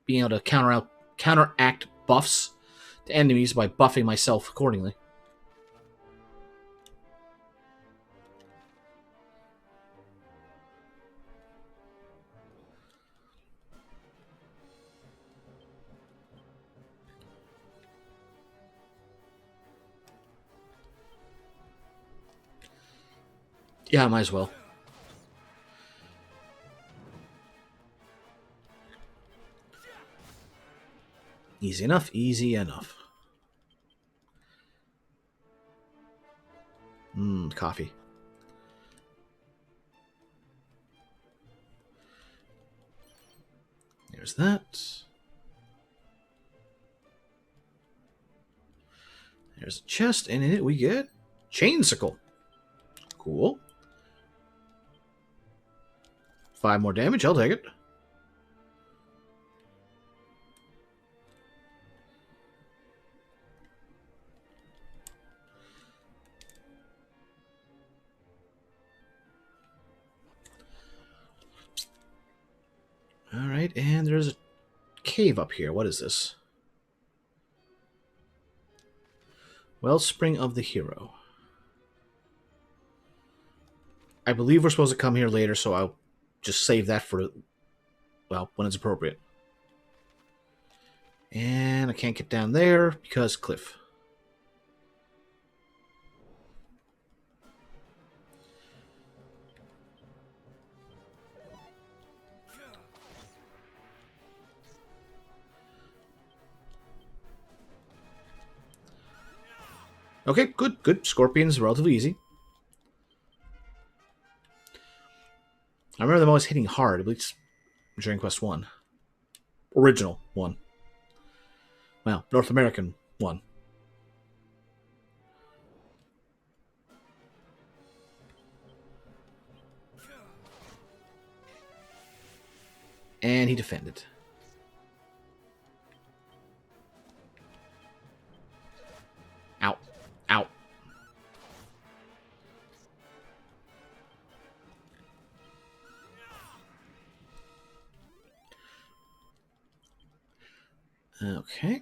being able to counteract buffs to enemies by buffing myself accordingly. Yeah, might as well. Easy enough, easy enough. Coffee. There's that. There's a chest, and in it we get Chainsicle. Cool. 5 more damage, I'll take it. Alright, and there's a cave up here. What is this? Wellspring of the Hero. I believe we're supposed to come here later, so I'll just save that for, well, when it's appropriate. And I can't get down there because cliff. Okay, good, good. Scorpion's relatively easy. I remember them always hitting hard, at least during Quest 1. Original 1. Well, North American 1. And he defended. Ow. Ow. Okay.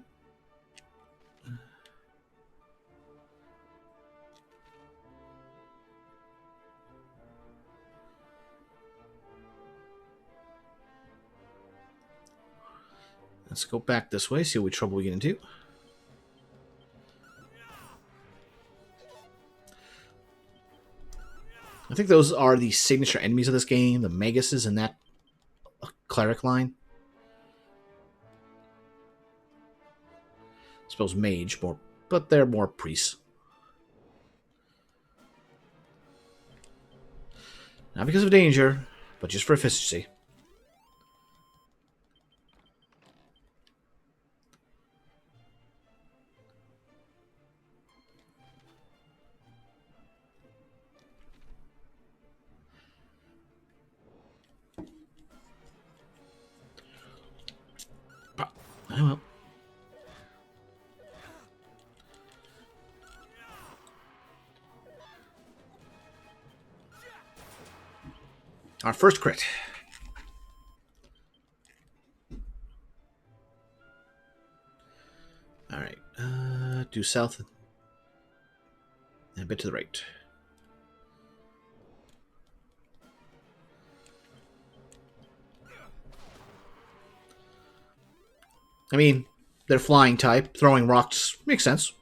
Let's go back this way, see what trouble we get into. I think those are the signature enemies of this game, the Maguses and that cleric line. I suppose mage more, but they're more priests. Not because of danger, but just for efficiency. Oh well. Our first crit. Alright. Due south. And a bit to the right. I mean, they're flying type. Throwing rocks makes sense.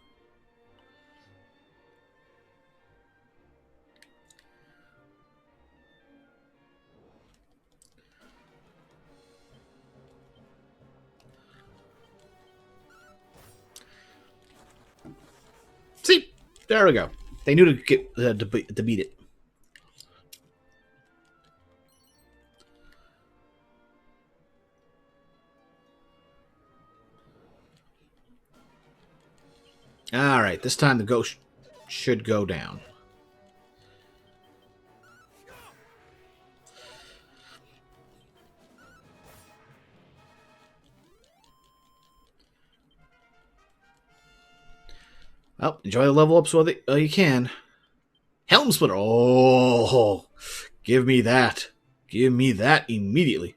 See? There we go. They knew to get to beat it. Alright, this time the ghost should go down. Well, enjoy the level ups while you can. Helm Splitter. Oh, give me that. Give me that immediately.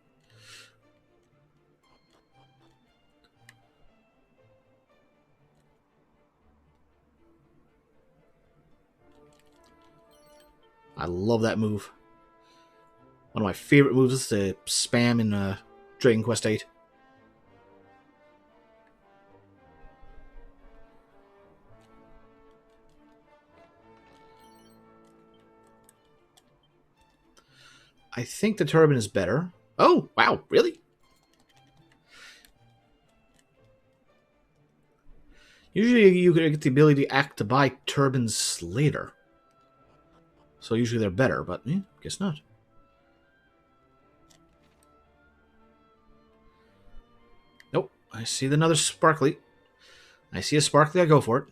I love that move. One of my favorite moves is to spam in Dragon Quest VIII. I think the turban is better. Oh, wow, really? Usually you get the ability to buy turbans later. So usually they're better, but guess not. I see another sparkly. I see a sparkly, I go for it.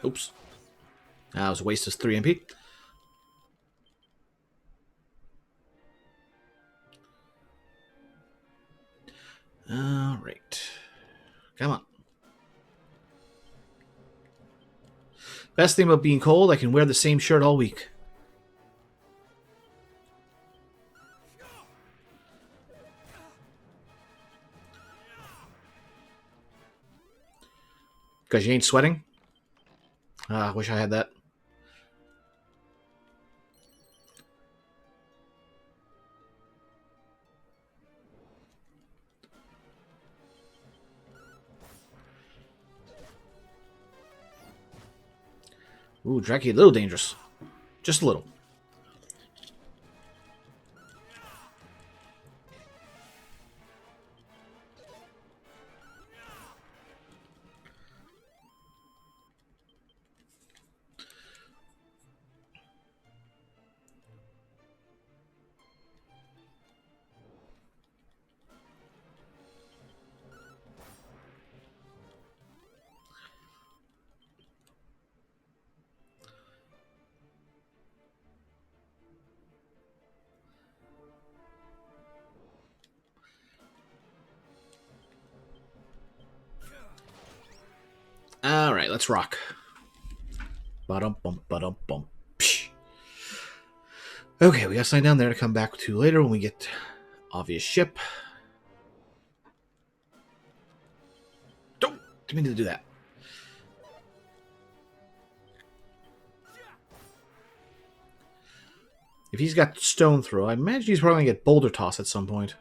Oops. That was a waste of 3 MP. Alright. Come on. Best thing about being cold, I can wear the same shirt all week. Because you ain't sweating? I wish I had that. Ooh, Draki, a little dangerous. Just a little. Alright, let's rock. Ba-dum-bum, ba-dum-bum. Psh. Okay, we got something down there to come back to later when we get obvious ship. Didn't mean to do that. If he's got stone throw, I imagine he's probably going to get boulder toss at some point.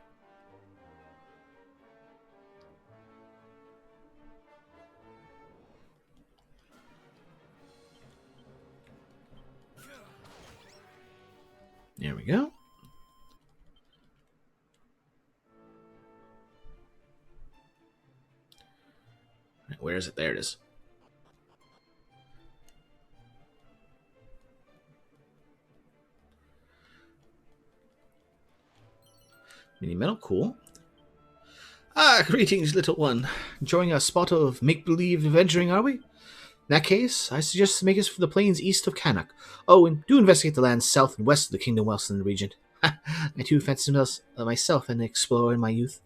There we go. Where is it? There it is. Mini metal, cool. Ah, greetings, little one. Enjoying a spot of make-believe adventuring, are we? In that case, I suggest to make us for the plains east of Canuck. Oh, and do investigate the lands south and west of the Kingdom Westland region. I too fancy myself an explorer in my youth.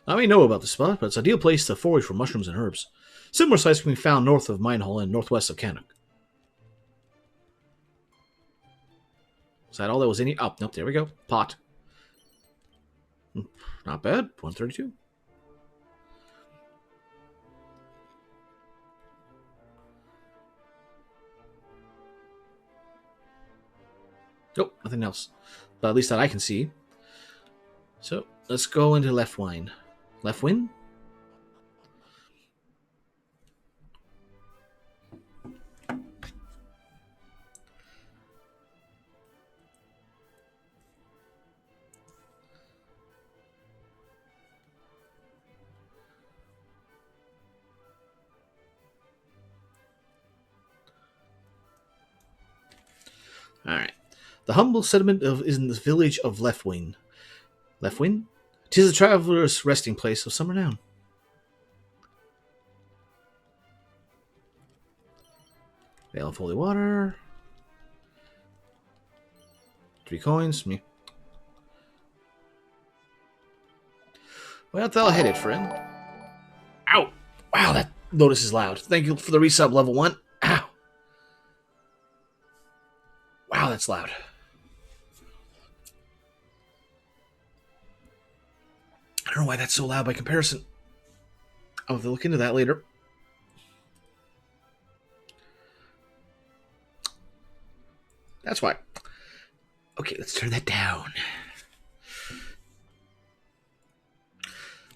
I may know about the spot, but it's an ideal place to forage for mushrooms and herbs. Similar sites can be found north of Minehall and northwest of Canuck. Is that all that was in here? Oh, nope, there we go. Pot. Not bad. 132. Nope, nothing else. But at least that I can see. So, let's go into left wine. Left win? Alright. The humble settlement is in the village of Leftwyn. Leftwyn? 'Tis a traveller's resting place of some renown. Veil of holy water. 3 coins. Me. Well, thou headed, friend. Ow! Wow, that notice is loud. Thank you for the resub, level 1. Ow! Wow, that's loud. I don't know why that's so loud by comparison. I'll have to look into that later. That's why. Okay, let's turn that down.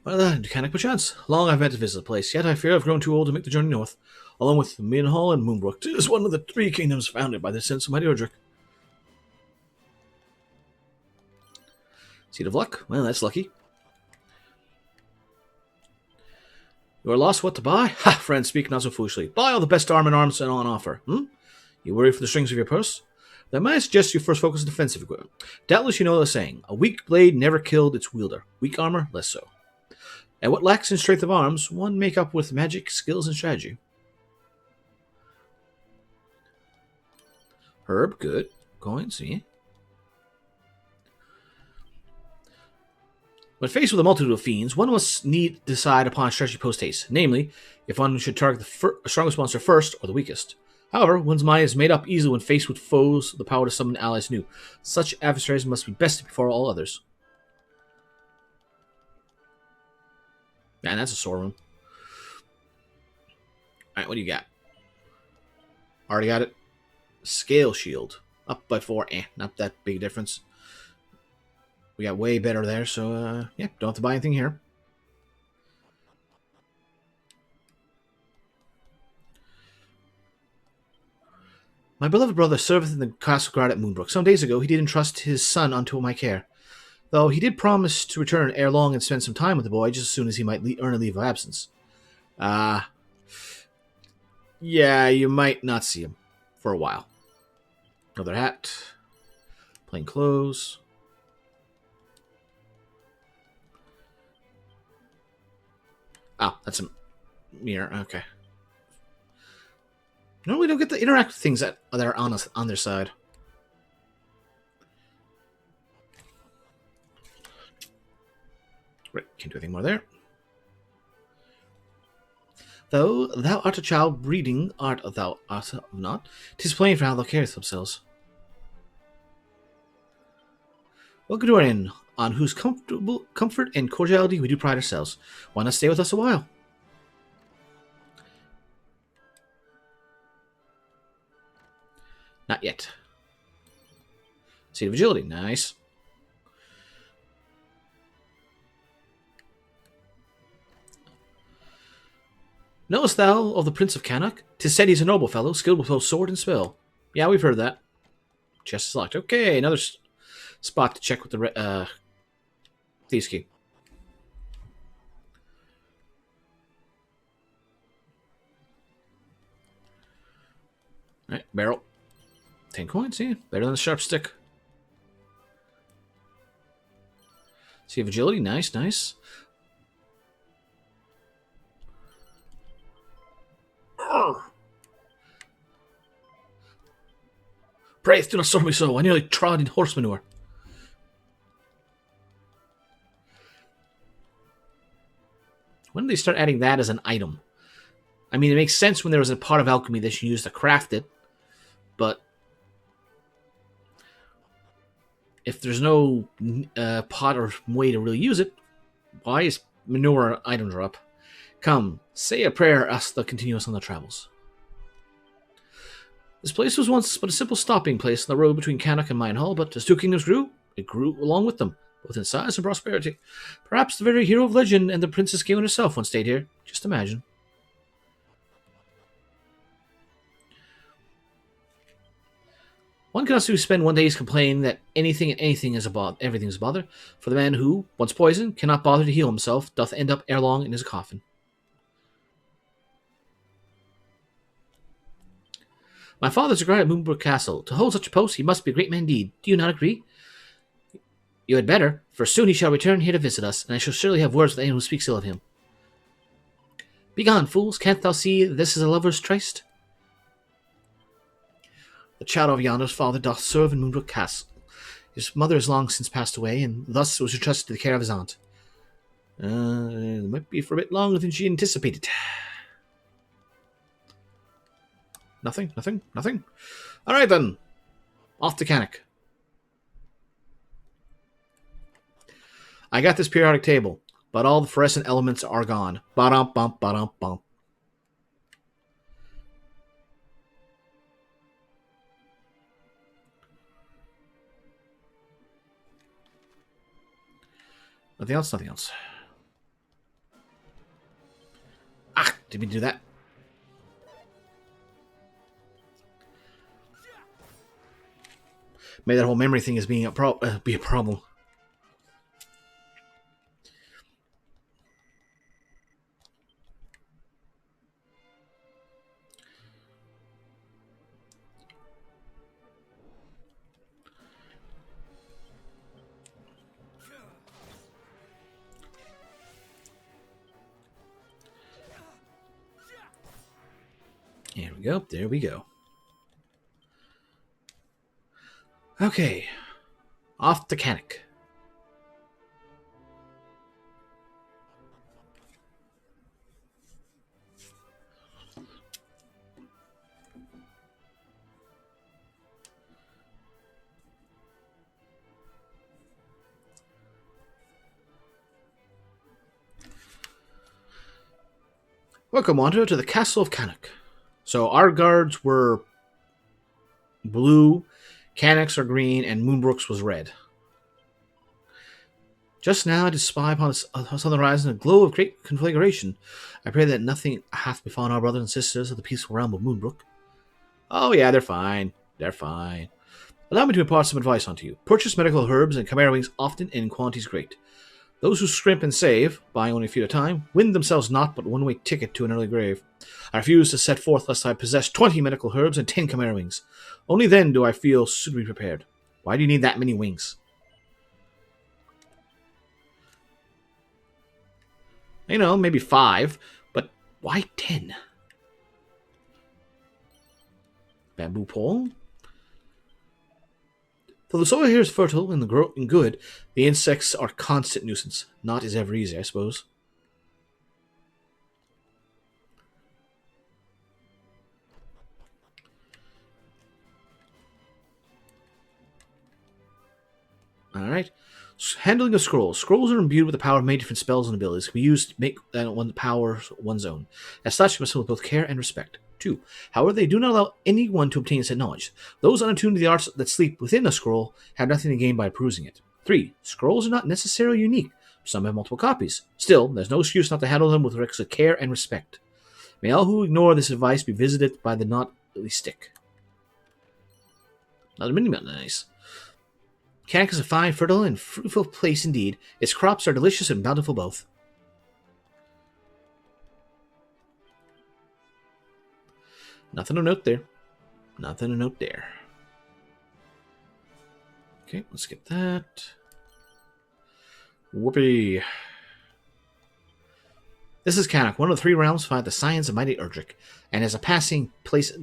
Well then, Canuck perchance. Long I've meant to visit the place, yet I fear I've grown too old to make the journey north. Along with Minhall and Moonbrook, 'tis one of the 3 kingdoms founded by the sons of mighty Erdrick. Seed of luck? Well, that's lucky. You are lost what to buy? Ha, friend, speak not so foolishly. Buy all the best arm and arms on offer. You worry for the strings of your purse? Then might I suggest you first focus on defensive equipment. Doubtless you know the saying, a weak blade never killed its wielder. Weak armor, less so. And what lacks in strength of arms, one make up with magic, skills, and strategy. Herb, good. Coins, see. When faced with a multitude of fiends, one must need to decide upon a strategy post-haste, namely, if one should target the strongest monster first or the weakest. However, one's mind is made up easily when faced with foes with the power to summon allies new. Such adversaries must be bested before all others. Man, that's a sore room. Alright, what do you got? Already got it. Scale shield. Up by 4. Not that big a difference. We got way better there, so, yeah, don't have to buy anything here. My beloved brother serveth in the castle guard at Moonbrook. Some days ago he did entrust his son unto my care, though he did promise to return ere long and spend some time with the boy just as soon as he might earn a leave of absence. Yeah, you might not see him for a while. Another hat. Plain clothes. Oh, that's a mirror. Okay. No, we don't get to interact with things that are on us on their side. Right, can't do anything more there. Though thou art a child breeding, art thou art not? 'Tis plain for how thou carest themselves. Welcome to our inn, on whose comfort and cordiality we do pride ourselves. Why not stay with us a while? Not yet. Seat of agility, nice. Knowest thou of the Prince of Cannock? 'Tis said he's a noble fellow, skilled with both sword and spell. Yeah, we've heard that. Chest is locked. Okay, another spot to check with the Thieves' Key. Alright, barrel. 10 coins, yeah. Better than the sharp stick. See of agility, nice, nice. Pray, do not storm me so. I nearly trod in horse manure. When did they start adding that as an item? I mean, it makes sense when there was a part of alchemy that you used to craft it, but if there's no pot or way to really use it, why is manure an item drop? Come, say a prayer, us they'll continue us on their travels. This place was once but a simple stopping place on the road between Cannock and Minehull, but as two kingdoms grew, it grew along with them, both in size and prosperity. Perhaps the very hero of legend and the Princess Galen herself once stayed here. Just imagine. One cannot spend one day's complaining that anything and anything is everything is a bother, for the man who, once poisoned, cannot bother to heal himself, doth end up ere long in his coffin. My father's a guard at Moonbrook Castle. To hold such a post, he must be a great man indeed. Do you not agree? You had better, for soon he shall return here to visit us, and I shall surely have words with anyone who speaks ill of him. Begone, fools! Canst thou see this is a lover's tryst? The child of yonder's father doth serve in Moonbrook Castle. His mother is long since passed away, and thus was entrusted to the care of his aunt. It might be for a bit longer than she anticipated. Nothing. Alright then. Off to Cannock. I got this periodic table, but all the fluorescent elements are gone. Ba-dum-bump, ba-dum-bump. Nothing else. Ah, did we do that? Maybe that whole memory thing is being be a problem. There we go. There we go. Okay. Off to Canuck. Welcome, Wanderer, to the Castle of Canuck. So our guards were blue, Canucks are green, and Moonbrook's was red. Just now I did spy upon the southern horizon a glow of great conflagration. I pray that nothing hath befallen our brothers and sisters of the peaceful realm of Moonbrook. Oh yeah, they're fine. They're fine. Allow me to impart some advice unto you. Purchase medical herbs and chimera wings often and in quantities great. Those who scrimp and save, buying only a few at a time, win themselves not but one-way ticket to an early grave. I refuse to set forth lest I possess 20 medical herbs and 10 chimera wings. Only then do I feel suitably prepared. Why do you need that many wings? You know, maybe 5, but why 10? Bamboo pole? Though the soil here is fertile and good, the insects are constant nuisance. Not is ever easy, I suppose. Alright. Handling of scrolls. Scrolls are imbued with the power of many different spells and abilities. Can be used to make one power one's own. As such, must with both care and respect. 2. However, they do not allow anyone to obtain said knowledge. Those unattuned to the arts that sleep within a scroll have nothing to gain by perusing it. 3. Scrolls are not necessarily unique. Some have multiple copies. Still, there's no excuse not to handle them with requisite care and respect. May all who ignore this advice be visited by the knotly stick. Another mini-melt, nice. Canuck is a fine, fertile, and fruitful place indeed. Its crops are delicious and bountiful both. Nothing to note there. Nothing to note there. Okay, let's get that. Whoopee. This is Canuck, one of the 3 realms find the scions of mighty Erdrick, and is a passing place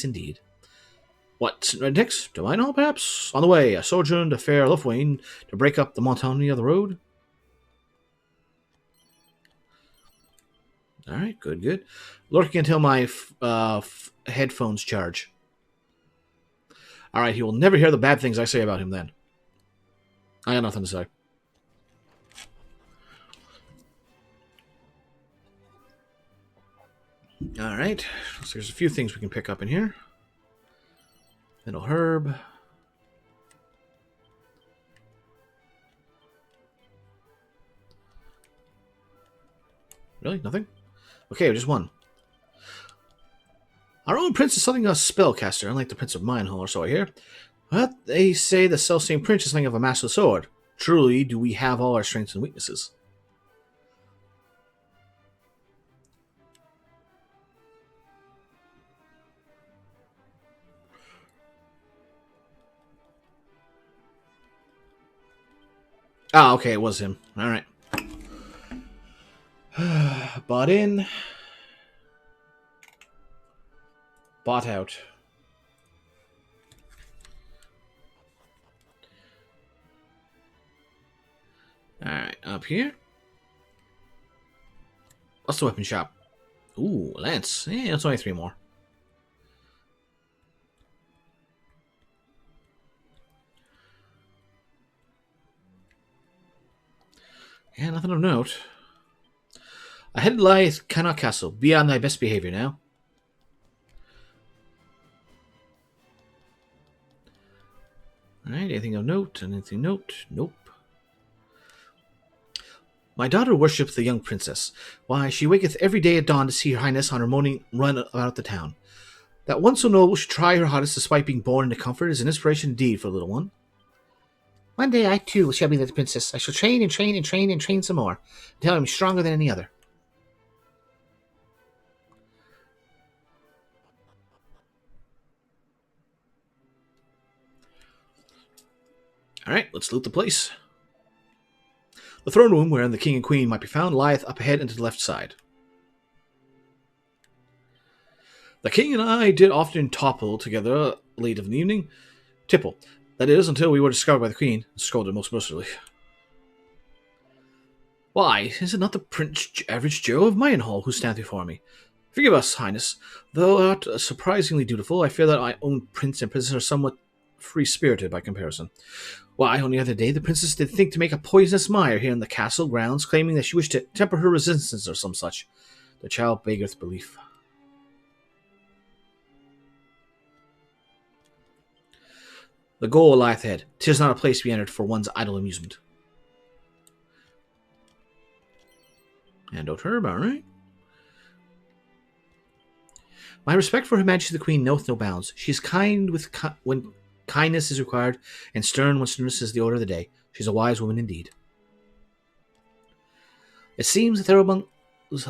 indeed. What next? Do I know, perhaps? On the way, a sojourn to fair Lufwayne to break up the monotony of the road. Alright, good, good. Lurking until my headphones charge. Alright, he will never hear the bad things I say about him then. I got nothing to say. Alright, so there's a few things we can pick up in here. Middle herb. Really? Nothing? Okay, just one. Our own prince is something of a spellcaster, unlike the Prince of Minehall, or so I hear. But they say the self-same prince is something of a master sword. Truly, do we have all our strengths and weaknesses? Ah, okay, it was him. Alright. Bought in. Bought out. Alright, up here. What's the weapon shop? Ooh, lance. Yeah, it's only 3 more. Yeah, nothing of note. Ahead lieth Canuck Castle. Be on thy best behavior now. Alright, anything of note? Anything note? Nope. My daughter worships the young princess. Why, she waketh every day at dawn to see her highness on her morning run about the town. That one so noble should try her hottest despite being born into comfort is an inspiration indeed for a little one. One day I too shall be the princess. I shall train and train and train and train some more, until I'm stronger than any other. Alright, let's loot the place. The throne room, wherein the king and queen might be found, lieth up ahead and to the left side. The king and I did often topple together late of an evening. Tipple. That is, until we were discovered by the queen and scolded most mercilessly. Why, is it not the Prince Average Joe of Mayenhall who stands before me? Forgive us, Highness. Though not surprisingly dutiful, I fear that my own prince and princess are somewhat free-spirited by comparison. Why, on the other day, the princess did think to make a poisonous mire here in the castle grounds, claiming that she wished to temper her resistance or some such. The child beggeth belief. The goal lieth ahead. 'Tis not a place to be entered for one's idle amusement. And out herb, alright. My respect for Her Majesty the Queen knoweth no bounds. She is kind when kindness is required, and stern when sternness is the order of the day. She is a wise woman indeed. It seems that there are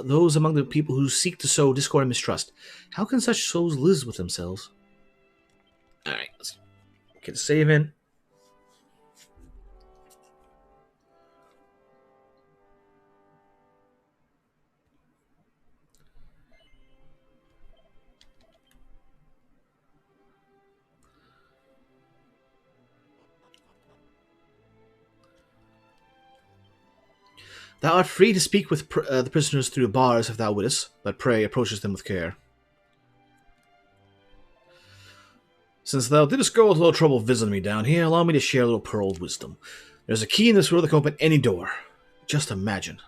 those among the people who seek to sow discord and mistrust. How can such souls live with themselves? Alright, let's get a save in. Thou art free to speak with the prisoners through the bars if thou wouldest, but pray approach them with care. Since thou didst go to a little trouble visiting me down here, allow me to share a little pearl of wisdom. There's a key in this world that can open any door. Just imagine.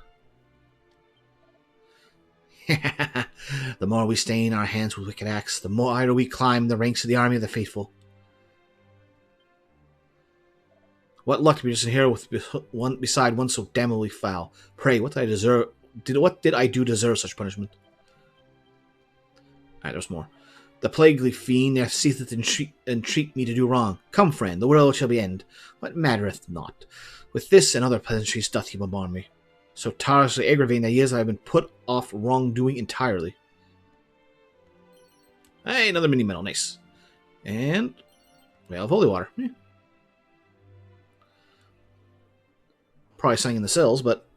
The more we stain our hands with wicked acts, the more higher we climb the ranks of the army of the faithful. What luck to be just in here with one beside one so damnably foul. Pray, what did I deserve? What did I do to deserve such punishment? Alright, there's more. The plaguely fiend that seetheth entreat me to do wrong. Come, friend, the world shall be end. What mattereth not? With this and other pleasantries doth he bombard me. So tirelessly aggravating that he is, I have been put off wrongdoing entirely. Hey, another mini medal, nice. And we have holy water. Yeah. Probably something in the cells, but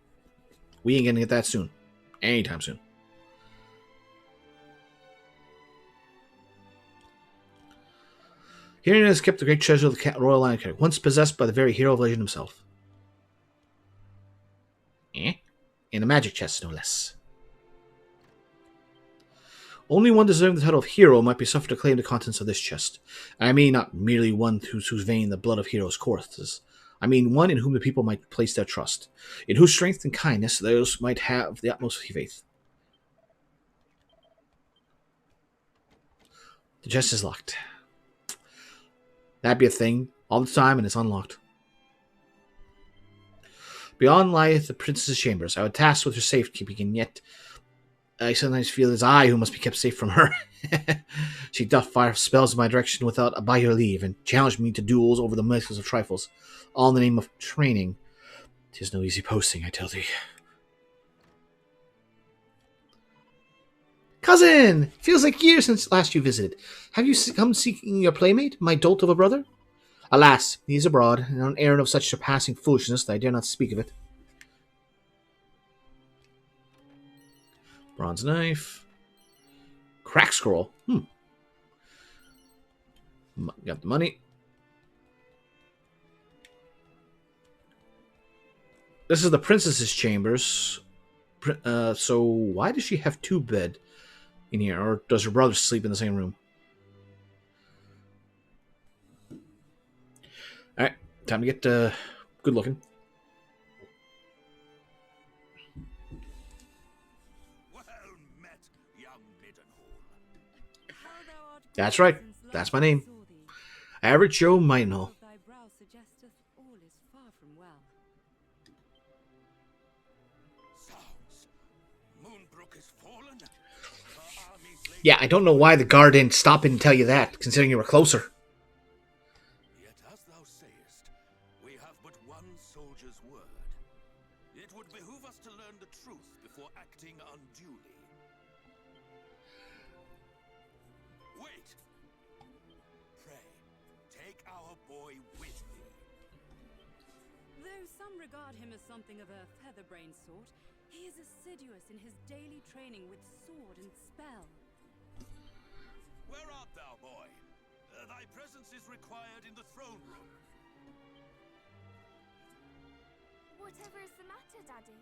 we ain't gonna get that soon. Anytime soon. Herein is kept the great treasure of the royal line, once possessed by the very hero of legend himself. In a magic chest, no less. Only one deserving the title of hero might be suffered to claim the contents of this chest. And I mean not merely one whose vein the blood of heroes courses. I mean one in whom the people might place their trust, in whose strength and kindness those might have the utmost faith. The chest is locked. That'd be a thing all the time, and it's unlocked. Beyond lieth the princess's chambers. I would task with her safekeeping, and yet I sometimes feel it is I who must be kept safe from her. She doth fire spells in my direction without by her leave, and challenge me to duels over the merits of trifles, all in the name of training. 'Tis no easy posting, I tell thee. Cousin! Feels like years since last you visited. Have you come seeking your playmate, my dolt of a brother? Alas, he is abroad, and on an errand of such surpassing foolishness that I dare not speak of it. Bronze knife. Crack scroll. Got the money. This is the princess's chambers. So why does she have two beds in here? Or does her brother sleep in the same room? Alright, time to get good looking. Well met, young Middenhall. That's right. That's my name. Average Joe Mayenhall. Thy brow suggesteth all is far from well. Zounds, Moonbrook has fallen. Her armies lay Yeah, I don't know why the guard didn't stop in and tell you that, considering you were closer. Yet as thou sayest, we have but one soldier's word. It would behoove us to learn the truth before acting unduly. Wait! Pray, take our boy with thee. Though some regard him as something of a featherbrained sort, he is assiduous in his daily training with sword and spell. thy presence is required in the throne room. Whatever is the matter, Daddy?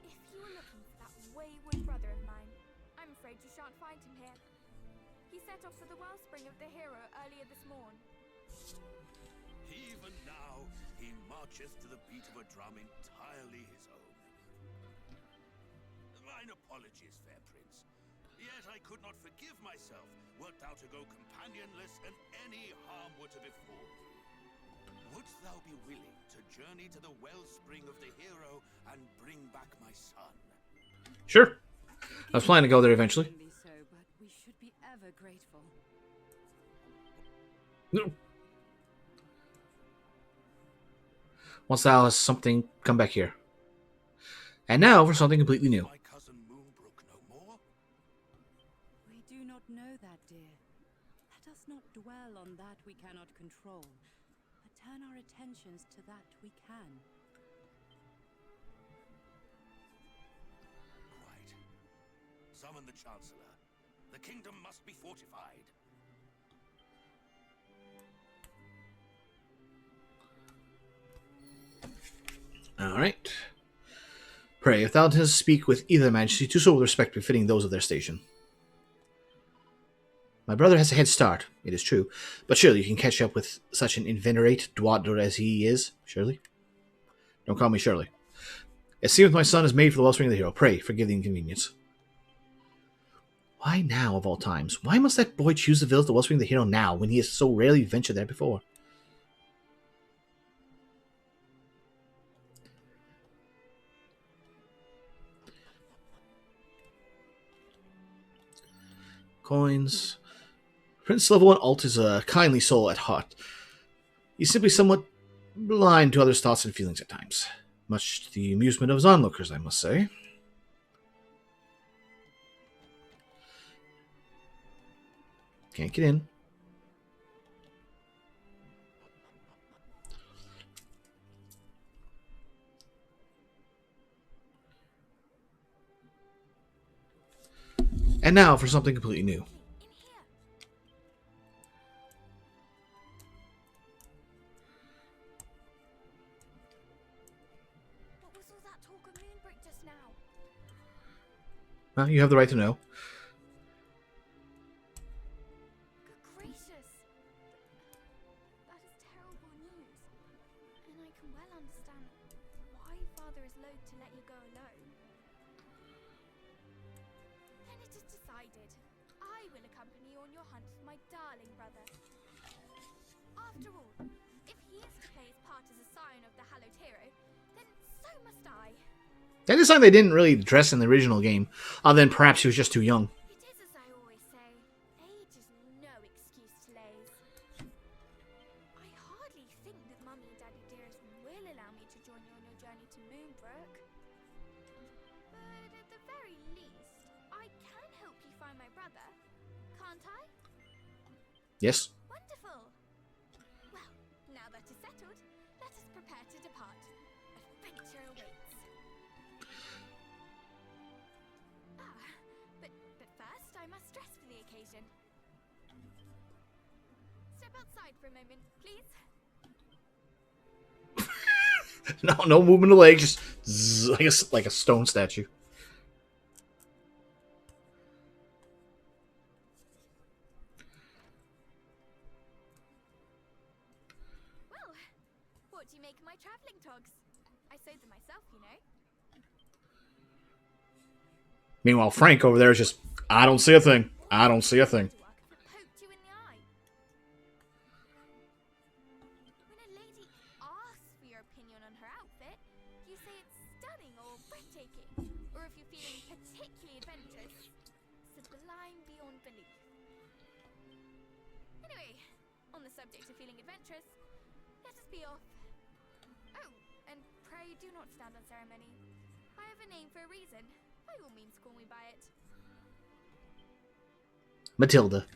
If you were looking for that wayward brother of mine, I'm afraid you shan't find him here. He set off for the wellspring of the hero earlier this morn. Even now, he marcheth to the beat of a drum entirely his own. Mine apologies, fair prince. Yet I could not forgive myself wert thou to go companionless and any harm were to befall thee. Wouldst thou be willing to journey to the wellspring of the hero and bring back my son? Sure. I was planning to go there eventually. So, but we should be ever grateful. No. Once thou hast something, come back here. And now for something completely new. My cousin Moonbrook no more? We do not know that, dear. Let us not dwell on that we cannot control, but turn our attentions to that we can. Quite. Summon the Chancellor. The kingdom must be fortified. Alright. Pray, if thou dost speak with either majesty, do so with respect befitting those of their station. My brother has a head start, it is true, but surely you can catch up with such an inveterate dwaddler as he is, surely? Don't call me Shirley. It seemeth my son is made for the wellspring of the hero. Pray, forgive the inconvenience. Why now, of all times? Why must that boy choose to visit the wellspring of the hero now, when he has so rarely ventured there before? Coins. Prince Level 1 Alt is a kindly soul at heart. He's simply somewhat blind to others' thoughts and feelings at times. Much to the amusement of his onlookers, I must say. Can't get in. And now for something completely new. What was all that talk of Moonbrook just now? Well, you have the right to know. Good gracious! That is terrible news. And I can well understand why Father is loath to let you go alone. Then it is decided. I will accompany you on your hunt for my darling brother. After all, if he is to play his part as a scion of the hallowed hero, then so must I. That is something they didn't really address in the original game, other than perhaps he was just too young. It is as I always say, age is no excuse to laze. I hardly think that Mummy and Daddy Dearest will allow me to join you on your journey to Moonbrook. But at the very least, I can help you find my brother, can't I? Yes? Wonderful! Well, now that is settled, let us prepare to depart. Adventure awaits. But first, I must dress for the occasion. Step outside for a moment, please. No movement of legs, just zzz, like a stone statue. Well, what do you make of my travelling togs? I sewed them myself, you know. Meanwhile, Frank over there is just, I don't see a thing. I don't see a thing. To work if it poked you in the eye. When a lady asks for your opinion on her outfit, you say it's stunning or breathtaking. Or if you're feeling particularly adventurous, sublime beyond belief. Anyway, on the subject of feeling adventurous, let us be off. Oh, and pray do not stand on ceremony. I have a name for a reason. By all means, call me by it. Matilda.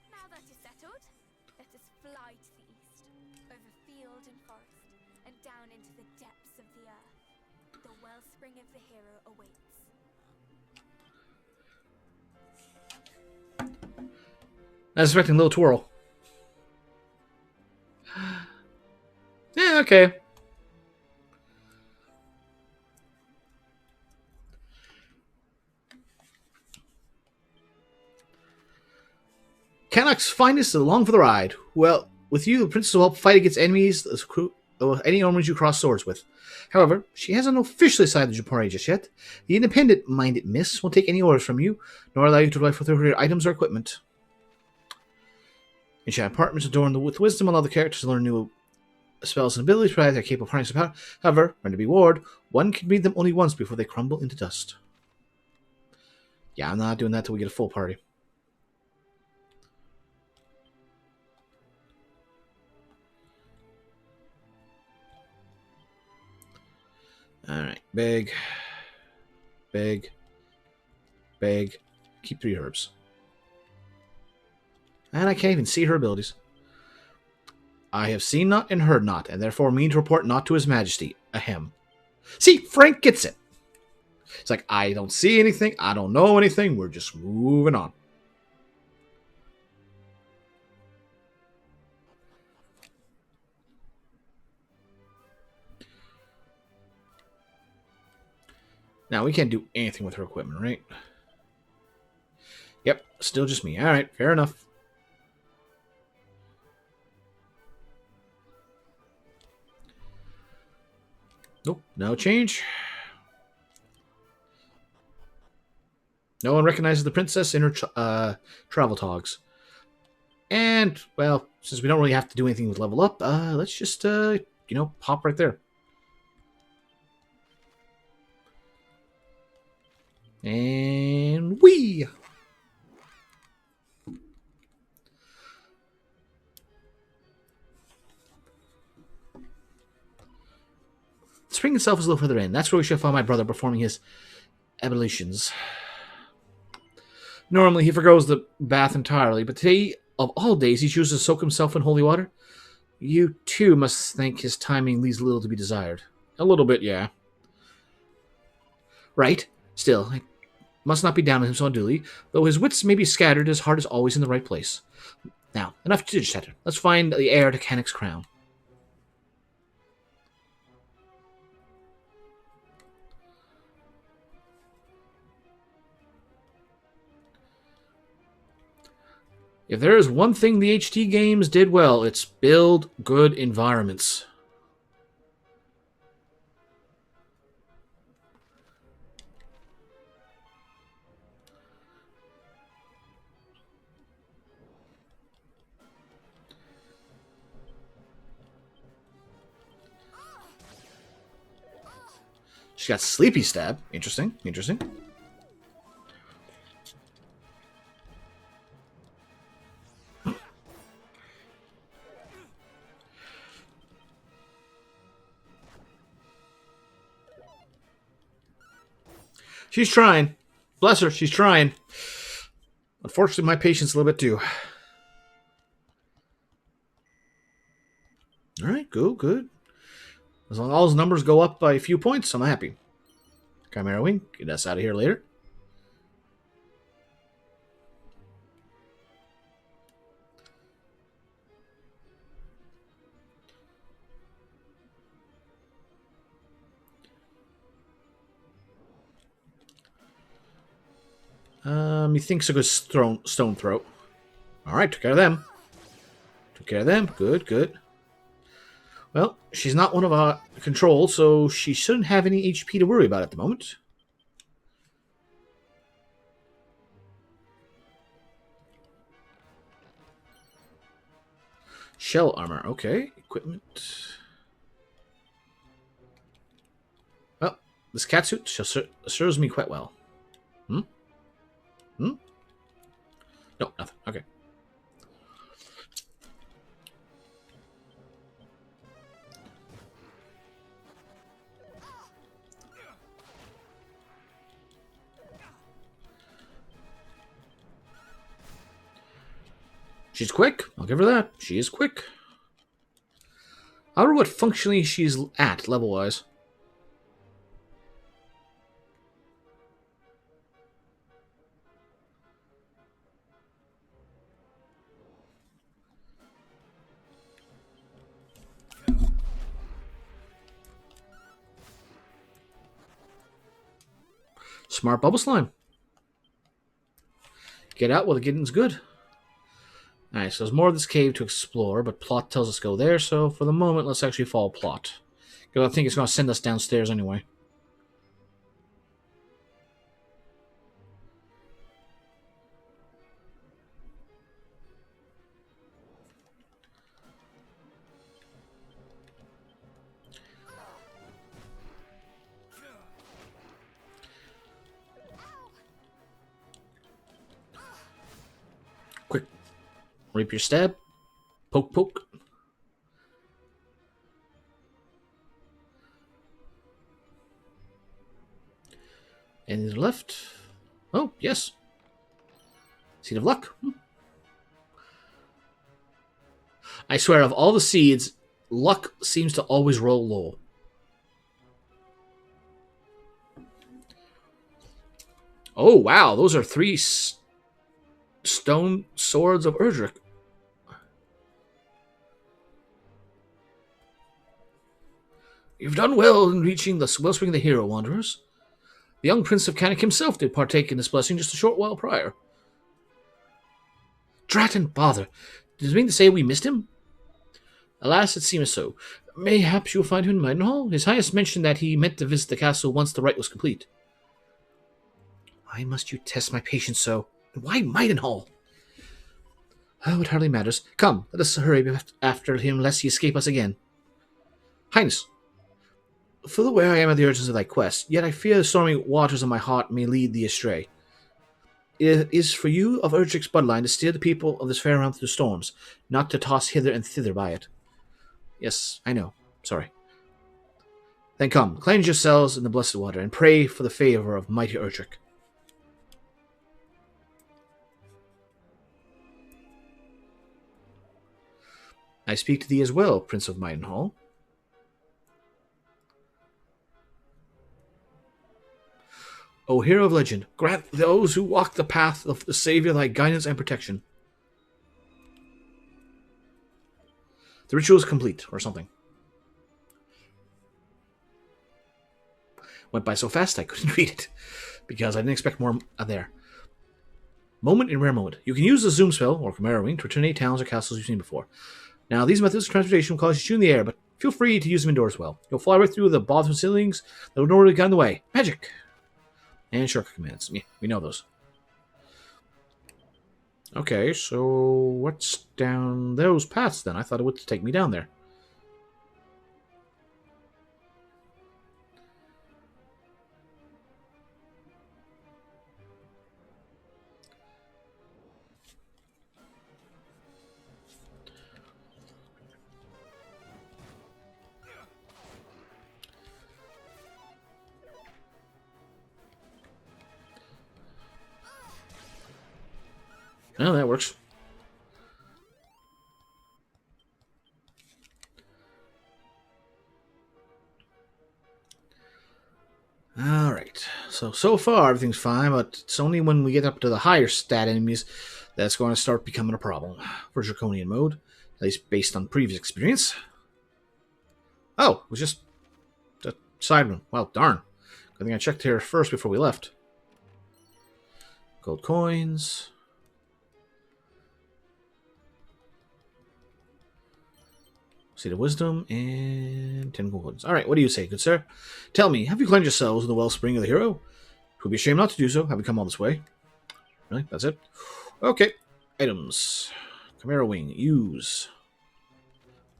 Now that is settled, let us fly to the east, over field and forest, and down into the depths of the earth. The wellspring of the hero awaits. I was expecting a little twirl. Yeah, okay. Cannock's finest is along for the ride. Well, with you, the princess will help fight against enemies, any enemies you cross swords with. However, she hasn't officially signed the Japari just yet. The independent-minded miss won't take any orders from you, nor allow you to rifle through her items or equipment. Enchant apartments adorned with wisdom allow the characters to learn new spells and abilities, provided they're capable of harnessing power. However, when to be warned, one can read them only once before they crumble into dust. Yeah, I'm not doing that till we get a full party. Alright, big. Keep 3 herbs. And I can't even see her abilities. I have seen not and heard not, and therefore mean to report not to his majesty. Ahem. See, Frank gets it. It's like, I don't see anything, I don't know anything, we're just moving on. Now, we can't do anything with her equipment, right? Yep, still just me. Alright, fair enough. Nope, no change. No one recognizes the princess in her travel togs. And, well, since we don't really have to do anything with level up, let's just, pop right there. And whee! The spring itself is a little further in. That's where we should find my brother performing his ablutions. Normally, he forgoes the bath entirely, but today, of all days, he chooses to soak himself in holy water. You, too, must think his timing leaves little to be desired. A little bit, yeah. Right. Still, I must not be down on him so unduly, though his wits may be scattered, his heart is always in the right place. Now, enough to chatter. Let's find the heir to Cannock's crown. If there is one thing the HD games did well, it's build good environments. She got Sleepy Stab. Interesting. She's trying. Bless her, she's trying. Unfortunately, my patience a little bit too. Alright, good. As long as all those numbers go up by a few points, I'm happy. Chimera Wing, get us out of here later. Methinks a good stone throw. Alright, took care of them. Good. Well, she's not one of our control, so she shouldn't have any HP to worry about at the moment. Shell armor, okay. Equipment. Well, this catsuit serves me quite well. No, nothing. Okay. She's quick. I'll give her that. She is quick. I wonder what functionally she's at, level-wise. Smart bubble slime. Get out while the getting's good. Alright, so there's more of this cave to explore, but plot tells us to go there, so for the moment, let's actually follow plot. Because I think it's going to send us downstairs anyway. Quick. Rapier stab. Poke, poke. And to the left. Oh, yes. Seed of luck. I swear, of all the seeds, luck seems to always roll low. Oh, wow. Those are 3 stone swords of Erdrick. You've done well in reaching the wellspring of the hero, Wanderers. The young Prince of Canik himself did partake in this blessing just a short while prior. Drat and bother. Does it mean to say we missed him? Alas, it seems so. Mayhaps you'll find him in Maidenhall? His Highness mentioned that he meant to visit the castle once the rite was complete. Why must you test my patience so? And why Maidenhall? Oh, it hardly matters. Come, let us hurry after him lest he escape us again. Highness, full aware I am of the urgency of thy quest, yet I fear the stormy waters of my heart may lead thee astray. It is for you of Erdrick's bloodline to steer the people of this fair realm through storms, not to toss hither and thither by it. Yes, I know. Sorry. Then come, cleanse yourselves in the blessed water, and pray for the favor of mighty Erdrick. I speak to thee as well, Prince of Maidenhall. O hero of legend, grant those who walk the path of the Savior thy guidance and protection. The ritual is complete, or something. Went by so fast I couldn't read it, because I didn't expect more there. Moment in rare moment. You can use the zoom spell, or Chimera Wing, to return any towns or castles you've seen before. Now, these methods of transportation will cause you to shoot in the air, but feel free to use them indoors as well. You'll fly right through the bothersome ceilings that would normally get in the way. Magic! And shortcut commands. Yeah, we know those. Okay, so what's down those paths then? I thought it would take me down there. Oh, that works. Alright, so far everything's fine, but it's only when we get up to the higher stat enemies that's going to start becoming a problem for Draconian mode, at least based on previous experience. Oh, it was just a side room. Well, darn. I think I checked here first before we left. Gold coins. Seed of Wisdom, and 10 gold coins. Alright, what do you say, good sir? Tell me, have you cleansed yourselves in the wellspring of the hero? It would be a shame not to do so, having come all this way. Really? That's it? Okay. Items. Chimera Wing. Use.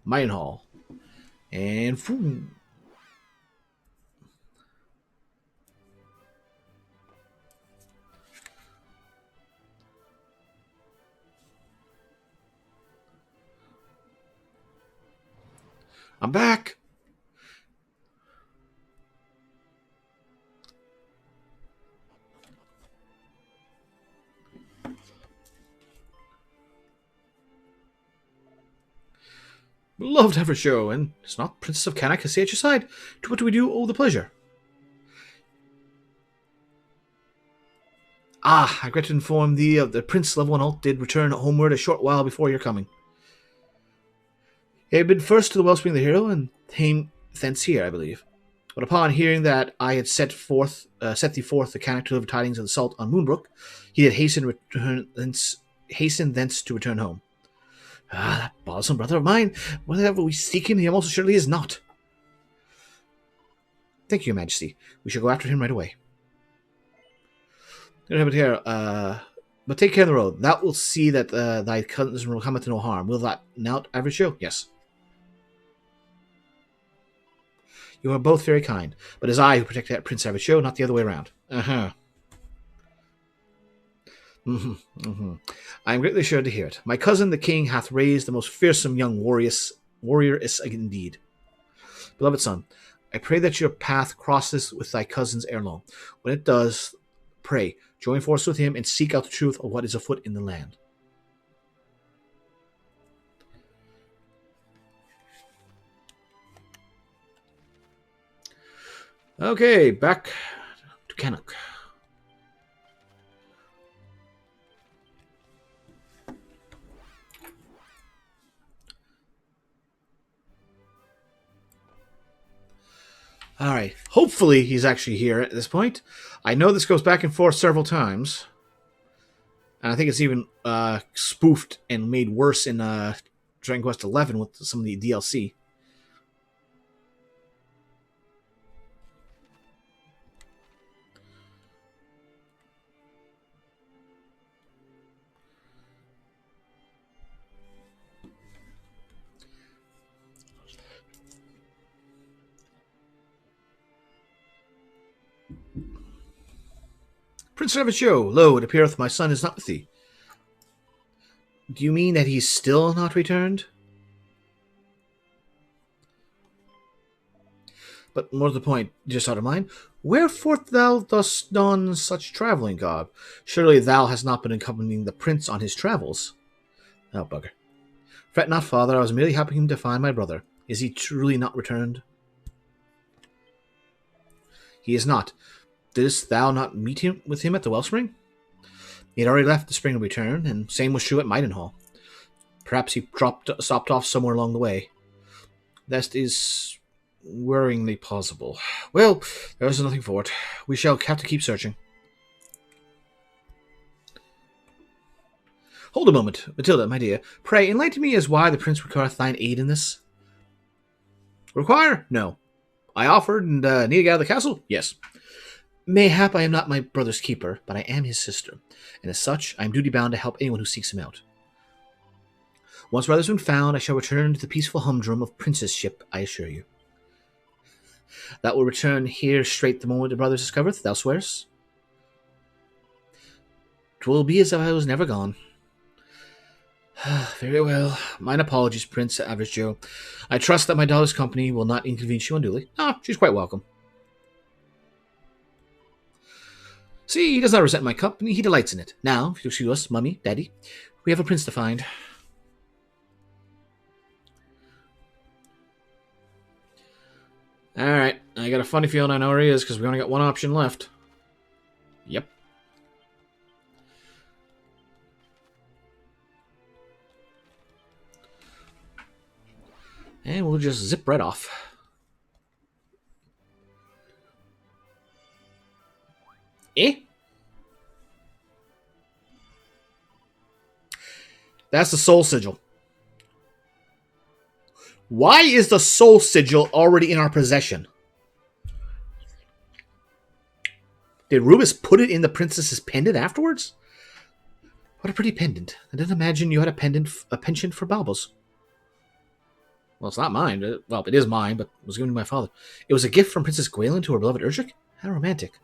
Maidenhall. And boom. I'm back. Beloved ever show, and it's not Princess of Canik to stay at your side. To what do we do owe the pleasure? Ah, I regret to inform thee of the Prince Levelnault did return homeward a short while before your coming. He had been first to the wellspring of the hero, and came thence here, I believe. But upon hearing that I had set thee forth the Canuck to deliver tidings of the assault on Moonbrook, he did hasten thence to return home. Ah, that bothersome brother of mine, whenever we seek him, he almost assuredly is not. Thank you, Your Majesty. We shall go after him right away. But take care of the road. Thou wilt see that thy cousins will come to no harm. Will that not, average show? Yes. You are both very kind, but it is I who protect that Prince Avishio, not the other way around. I am greatly assured to hear it. My cousin the king hath raised the most fearsome young warrior is indeed. Beloved son, I pray that your path crosses with thy cousin's ere long. When it does, pray, join forces with him and seek out the truth of what is afoot in the land. Okay, back to Canuck. Alright, hopefully he's actually here at this point. I know this goes back and forth several times. And I think it's even spoofed and made worse in Dragon Quest XI with some of the DLC. Prince Avishio, lo, it appeareth my son is not with thee. Do you mean that he's still not returned? But more to the point, dear son of mine, wherefore thou dost don such travelling garb? Surely thou hast not been accompanying the prince on his travels. Oh, bugger. Fret not, father, I was merely helping him to find my brother. Is he truly not returned? He is not. Didst thou not meet with him at the wellspring? He had already left the spring and returned, and same was true at Maidenhall. Perhaps he stopped off somewhere along the way. That is worryingly possible. Well, there is nothing for it. We shall have to keep searching. Hold a moment, Matilda, my dear. Pray, enlighten me as why the prince requireth thine aid in this. Require? No. I offered and need to get out of the castle? Yes. Mayhap I am not my brother's keeper, but I am his sister, and as such I am duty-bound to help anyone who seeks him out. Once brother's been found, I shall return to the peaceful humdrum of princessship, I assure you. That will return here straight the moment the brothers discovereth, thou swearest? 'Twill be as if I was never gone. Very well. Mine apologies, Prince Avishio. I trust that my daughter's company will not inconvenience you unduly. Ah, she's quite welcome. See, he does not resent my company, he delights in it. Now, if you'll excuse us, Mummy, Daddy, we have a prince to find. Alright, I got a funny feeling I know where he is, because we only got one option left. Yep. And we'll just zip right off. Eh? That's the soul sigil. Why is the soul sigil already in our possession? Did Rubus put it in the princess's pendant afterwards? What a pretty pendant. I didn't imagine you had a penchant for baubles. Well, it's not mine. Well, it is mine, but it was given to my father. It was a gift from Princess Gwaelin to her beloved Erdrick? How romantic.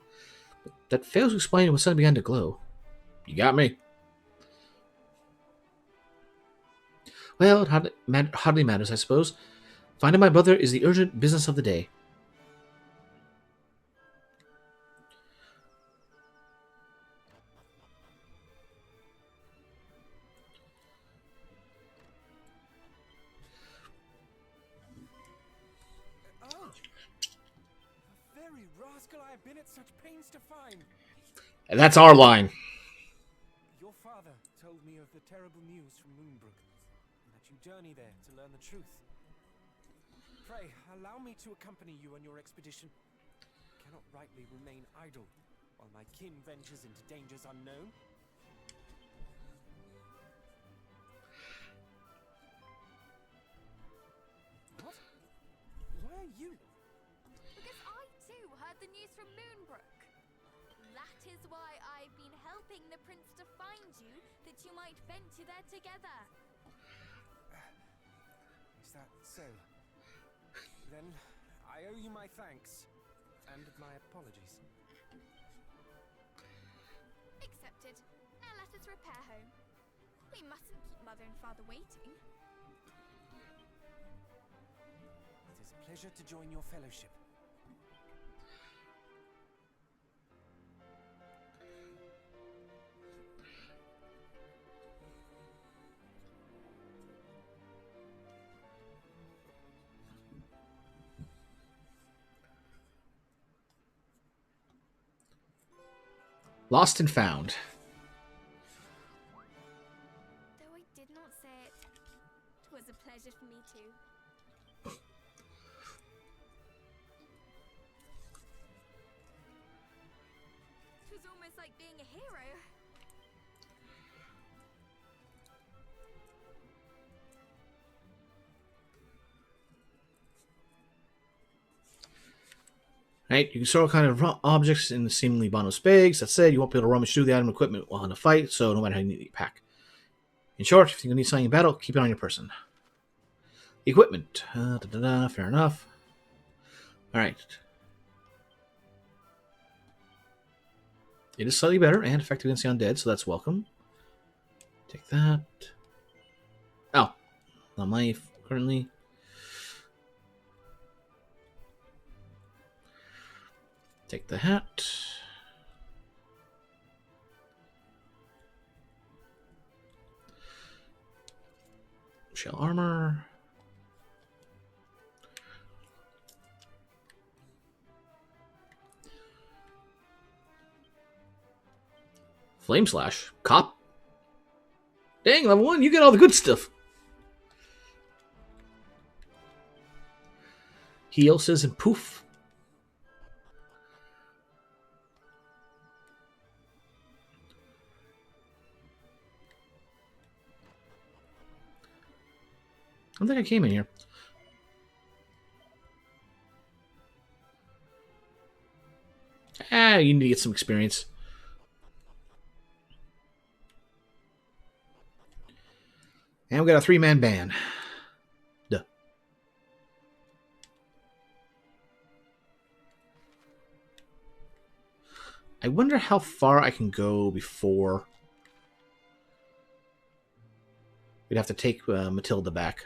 But that fails to explain when suddenly began to glow. You got me. Well, it hardly matters, I suppose. Finding my brother is the urgent business of the day. Oh! The very rascal I have been at such pains to find. And that's our line. Your father told me of the terrible news from Moonbrook, and that you journey there to learn the truth. Pray, allow me to accompany you on your expedition. I cannot rightly remain idle while my kin ventures into dangers unknown. What? Why are you? Because I too heard the news from Moonbrook. That is why I've been helping the prince to find you, that you might venture there together. Is that so? Then I owe you my thanks and my apologies. Accepted. Now let us repair home. We mustn't keep Mother and Father waiting. It is a pleasure to join your fellowship. Lost and Found. Though I did not say it, it was a pleasure for me too. It was almost like being a hero. Right, you can store all kind of objects in the seemingly bottomless bags. That said, you won't be able to rummage through the item equipment while in a fight, so no matter how you need to pack. In short, if you need something in battle, keep it on your person. Equipment. Fair enough. Alright. It is slightly better and effective against the undead, so that's welcome. Take that. Oh. Not my currently. Take the hat. Shell armor. Flame slash. Cop. Dang, level 1, you get all the good stuff. Heal says and poof. I don't think I came in here. You need to get some experience. And we got a 3-man band. Duh. I wonder how far I can go before we'd have to take Matilda back.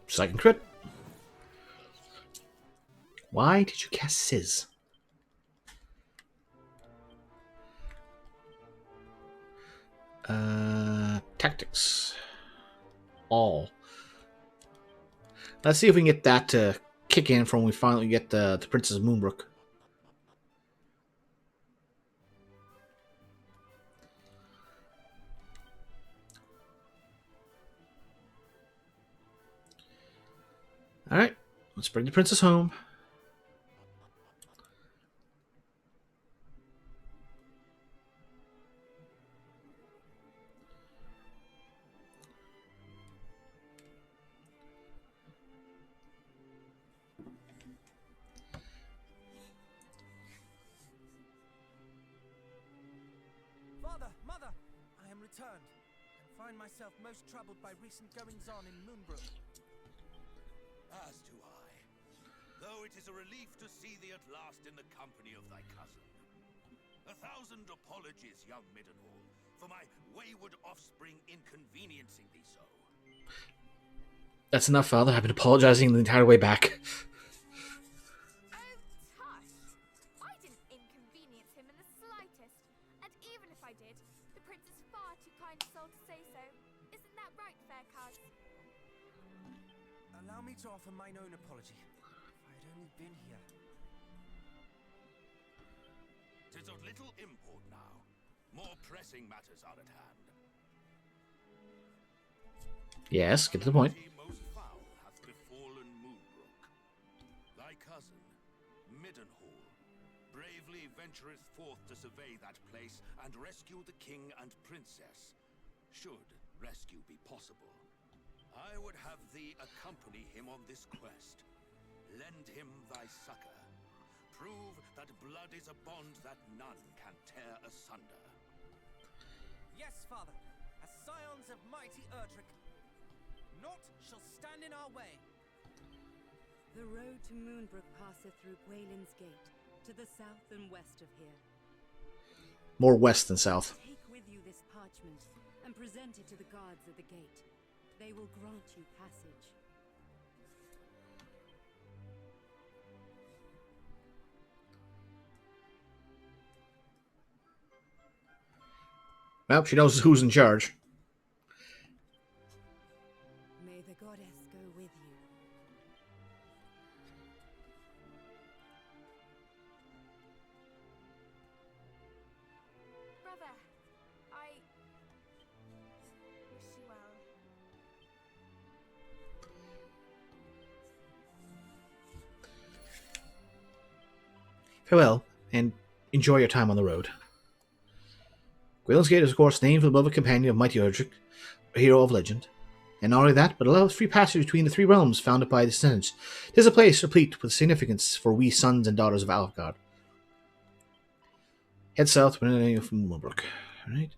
Second crit. Why did you cast Sizz? Tactics. All. Let's see if we can get that to kick in from when we finally get the Princess Moonbrook. Alright, let's bring the princess home. Father, Mother, I am returned and find myself most troubled by recent goings-on in Moonbrook. As do I. Though it is a relief to see thee at last in the company of thy cousin. 1,000 apologies, young Middenhall, for my wayward offspring inconveniencing thee so. That's enough, Father. I've been apologizing the entire way back. Oh, tush! I didn't Allow me to offer mine own apology. If I had only been here. 'Tis of little import now. More pressing matters are at hand. Yes, get to the point. Calamity most foul hath befallen Moonbrook. Thy cousin, Middenhall, bravely ventureth forth to survey that place and rescue the king and princess, should rescue be possible. I would have thee accompany him on this quest. Lend him thy succor. Prove that blood is a bond that none can tear asunder. Yes, father. As scions of mighty Erdrick, naught shall stand in our way. The road to Moonbrook passeth through Gwaelin's Gate, to the south and west of here. More west than south. Take with you this parchment and present it to the guards at the gate. They will grant you passage. Well, she knows who's in charge. May the goddess go with you. Brother, I wish you well. Farewell, and enjoy your time on the road. Gwaelin's Gate is, of course, named for the beloved companion of mighty Erdrick, a hero of legend. And not only that, but allows free passage between the three realms founded by his descendants. It is a place replete with significance for we sons and daughters of Alfgard. Head south from Moonbrook. Right.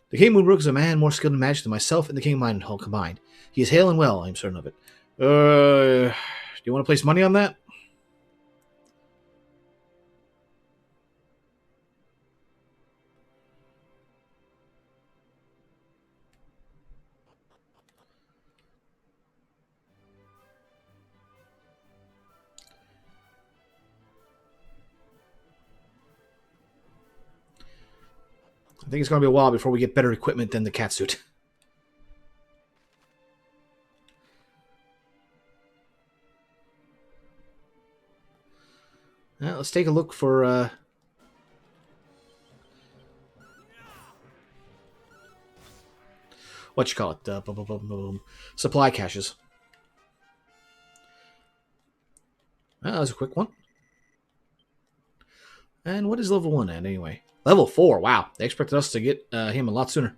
The King of Moonbrook is a man more skilled in magic than myself and the King of Midenhall combined. He is hale and well, I am certain of it. Do you want to place money on that? I think it's going to be a while before we get better equipment than the catsuit. Now, let's take a look for... what you call it? Supply caches. That was a quick one. And what is level 1 at, anyway? Level 4, wow. They expected us to get him a lot sooner.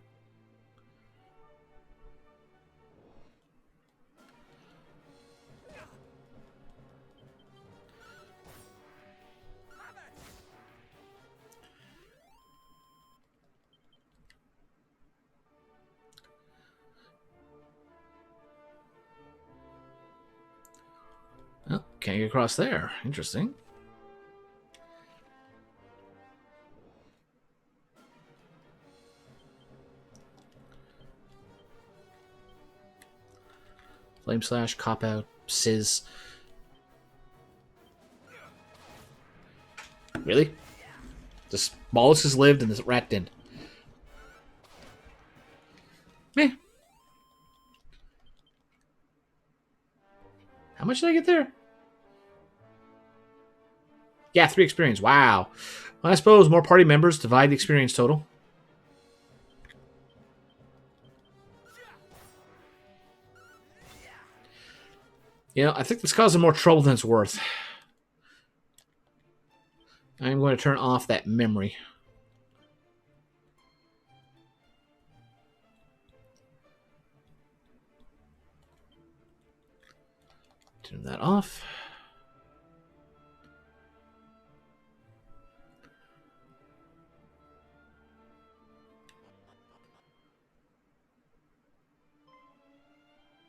Oh, can't get across there. Interesting. Flame Slash, Cop Out, Sizz. Really? The smallest has lived and this rat didn't. Meh. How much did I get there? Yeah, 3 experience. Wow. Well, I suppose more party members divide the experience total. You know, I think this causes more trouble than it's worth. I'm going to turn off that memory. Turn that off.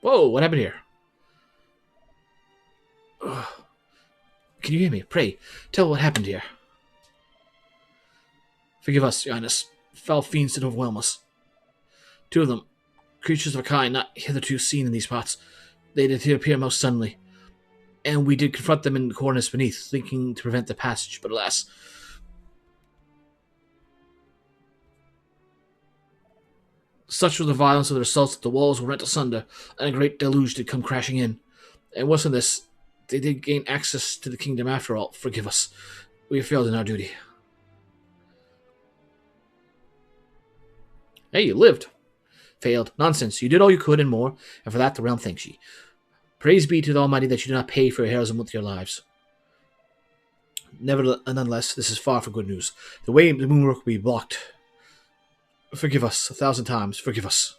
Whoa, what happened here? Ugh. Can you hear me? Pray, tell what happened here. Forgive us, Your Highness. Foul fiends did overwhelm us. 2 of them, creatures of a kind not hitherto seen in these parts. They did appear most suddenly, and we did confront them in the corners beneath, thinking to prevent the passage, but alas. Such was the violence of their assaults that the walls were rent asunder, and a great deluge did come crashing in. And wasn't this... They did gain access to the kingdom after all. Forgive us. We have failed in our duty. Hey, you lived. Failed. Nonsense. You did all you could and more, and for that the realm thanks ye. Praise be to the Almighty that you do not pay for your heroism with your lives. Nonetheless, this is far from good news. The way the moonwork will be blocked. Forgive us 1,000 times. Forgive us.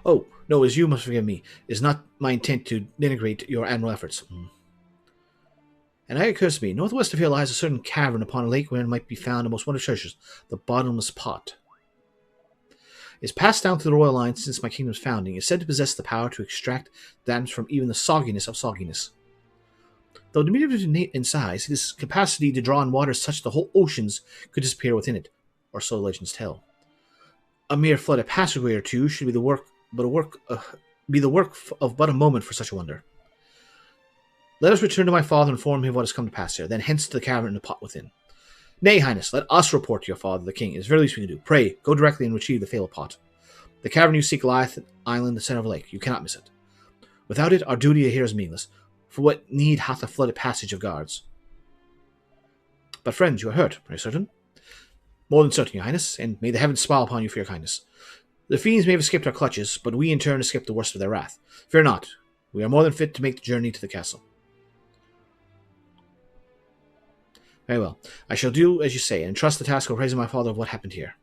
Oh, no, as you must forgive me. It is not my intent to denigrate your admirable efforts. And it occurs to me, northwest of here lies a certain cavern upon a lake wherein might be found the most wonderful treasures, the bottomless pot. It is passed down through the royal line since my kingdom's founding. It is said to possess the power to extract damage from even the sogginess of sogginess. Though diminutive in size, its capacity to draw in water such the whole oceans could disappear within it, or so legends tell. A mere flooded passageway or two should be the work of but a moment for such a wonder. Let us return to my father and inform him of what has come to pass here, then hence to the cavern and the pot within. Nay, Highness, let us report to your father, the king. It is very least we can do. Pray, go directly and retrieve the fabled pot. The cavern you seek lieth at island, the center of a lake. You cannot miss it. Without it, our duty here is meaningless. For what need hath a flooded passage of guards? But friends, you are hurt, are you certain? More than certain, your highness, and may the heavens smile upon you for your kindness. The fiends may have escaped our clutches, but we in turn escaped the worst of their wrath. Fear not, we are more than fit to make the journey to the castle. Very well. I shall do as you say, and trust the task of praising my father of what happened here.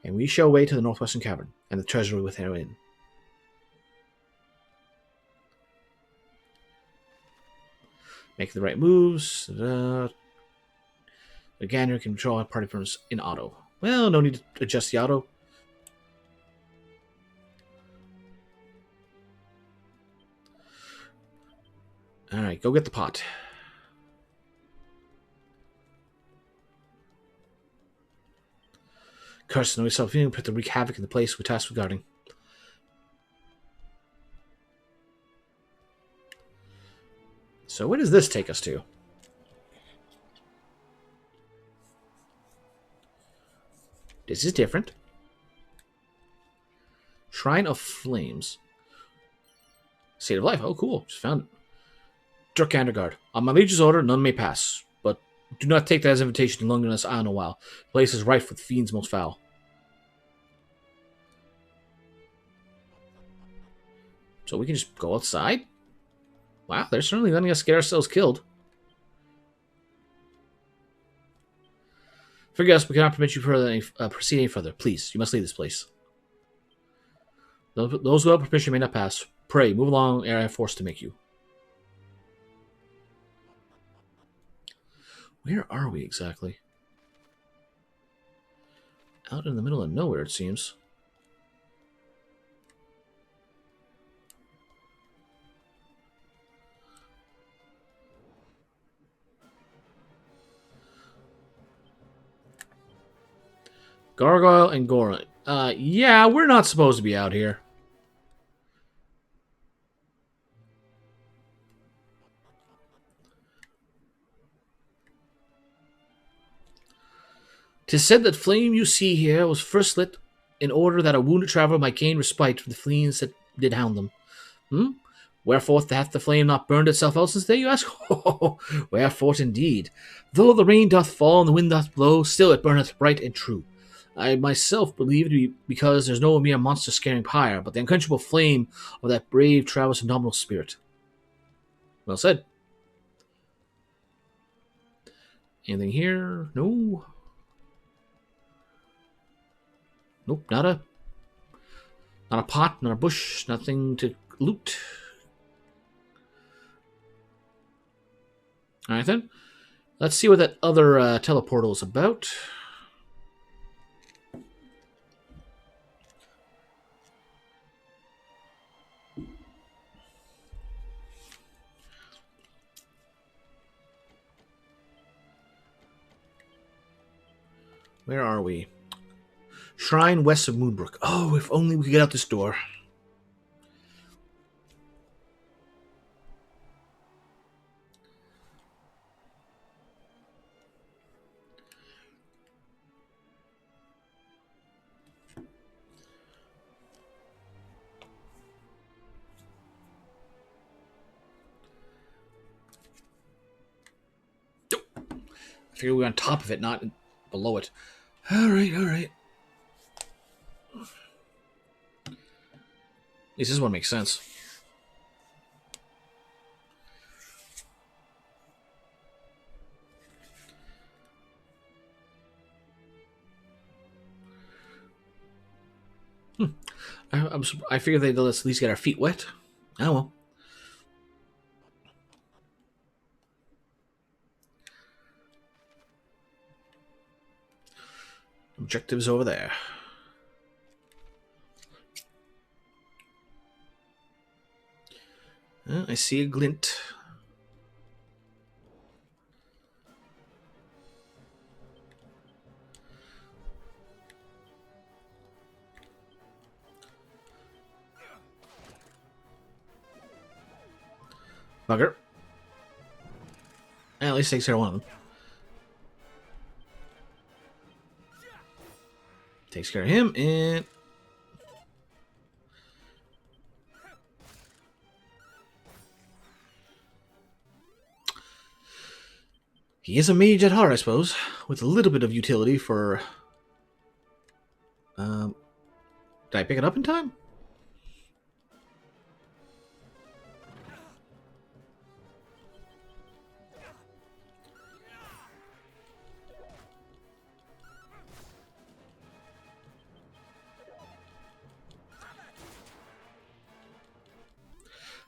And we shall away to the northwestern cavern, and the treasury within. Make the right moves. Again, you can control party members in auto. Well, no need to adjust the auto. Alright, go get the pot. Curse, no self-feeling, put to wreak havoc in the place we're tasked with guarding. So where does this take us to? This is different. Shrine of Flames. State of Life. Oh, cool. Just found it. Durkandergard. On my liege's order, none may pass. But do not take that as an invitation to linger in this island a while. The place is rife with fiends most foul. So we can just go outside? Wow, they're certainly letting us get ourselves killed. Forgive us, we cannot permit you proceed any further. Please, you must leave this place. Those without permission may not pass. Pray, move along ere I am forced to make you. Where are we exactly? Out in the middle of nowhere, it seems. Gargoyle and Goron. Yeah, we're not supposed to be out here. Tis said that flame you see here was first lit in order that a wounded traveler might gain respite from the fiends that did hound them. Wherefore hath the flame not burned itself out since day, you ask? Wherefore indeed. Though the rain doth fall and the wind doth blow, still it burneth bright and true. I myself believe it to be because there's no mere monster scaring pyre, but the unquenchable flame of that brave traveler's indomitable spirit. Well said. Anything here? No. Nope, not a pot, not a bush, nothing to loot. Alright then. Let's see what that other teleportal is about. Where are we? Shrine west of Moonbrook. Oh, if only we could get out this door. figure we're on top of it, not below it. Alright, alright. At least this one makes sense. I figured they'd let us at least get our feet wet. Oh well. Objectives over there. I see a glint. Bugger. At least takes care of one of them. Takes care of him, and... he is a mage at heart, I suppose, with a little bit of utility for... did I pick it up in time?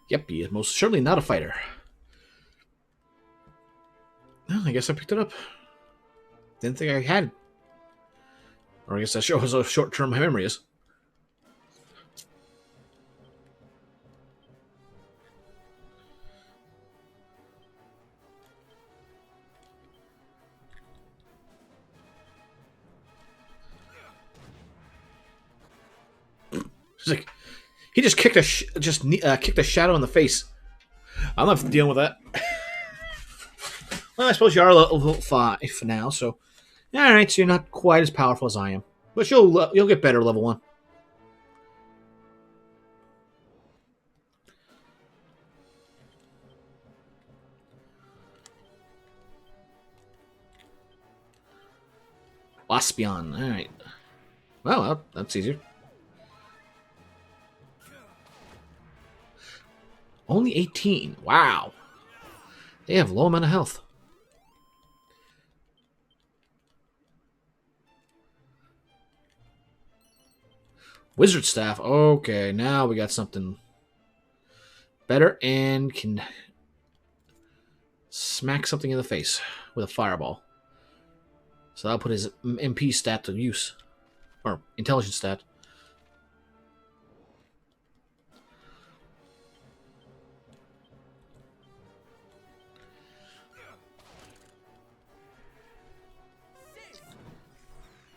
Yep, he is most certainly not a fighter. Well, I guess I picked it up. Didn't think I had. Or I guess that shows how short-term my memory is. It's like he just kicked kicked a shadow in the face. I'm not dealing with that. Well, I suppose you are level 5 now, so all right. So you're not quite as powerful as I am, but you'll get better level 1. Waspion. All right. Well, that's easier. Only 18. Wow. They have low amount of health. Wizard staff. Okay, now we got something better and can smack something in the face with a fireball. So that'll put his MP stat to use. Or intelligence stat.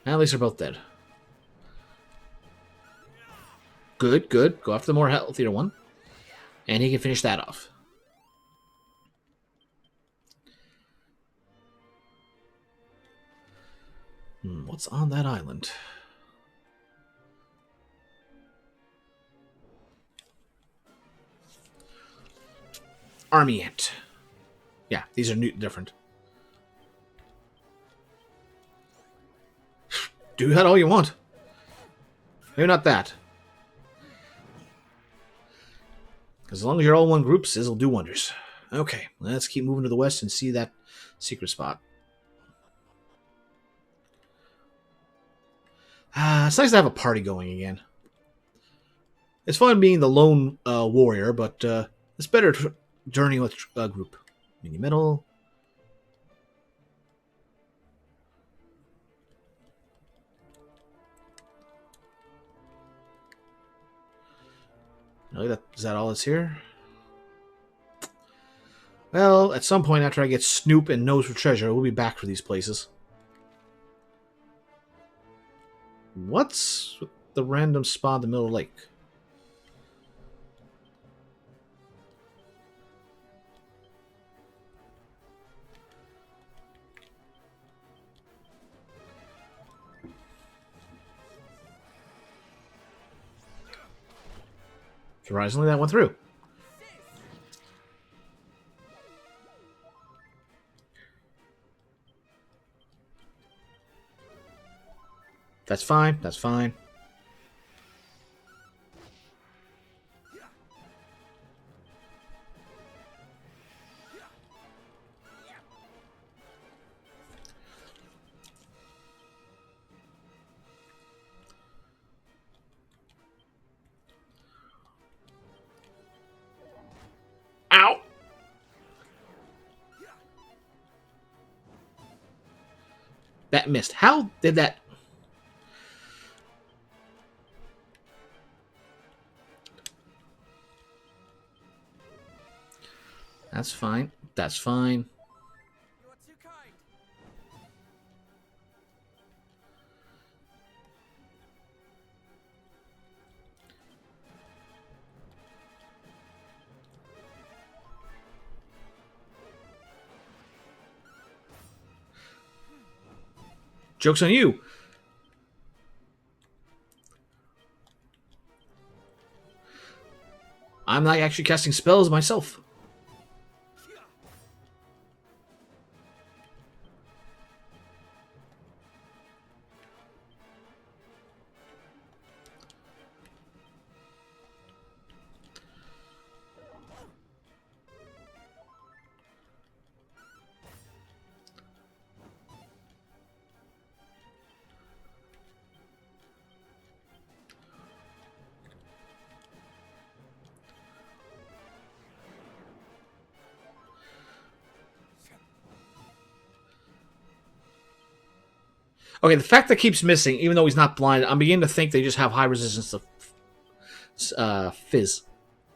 At least they're both dead. Good, good. Go after the more healthier one. And he can finish that off. What's on that island? Army ant. Yeah, these are different. Do that all you want. Maybe not that. As long as you're all one group, Sizz will do wonders. Okay, let's keep moving to the west and see that secret spot. It's nice to have a party going again. It's fun being the lone warrior, but it's better journeying with a group. Mini metal. Really, is that all that's here? Well, at some point after I get Snoop and Nose for Treasure, we'll be back for these places. What's the random spot in the middle of the lake? Surprisingly, that went through. That's fine. That's fine. Ow! That missed. How did that... That's fine. That's fine. You are too kind. Joke's on you. I'm not actually casting spells myself. Okay, the fact that keeps missing, even though he's not blind, I'm beginning to think they just have high resistance to fizz.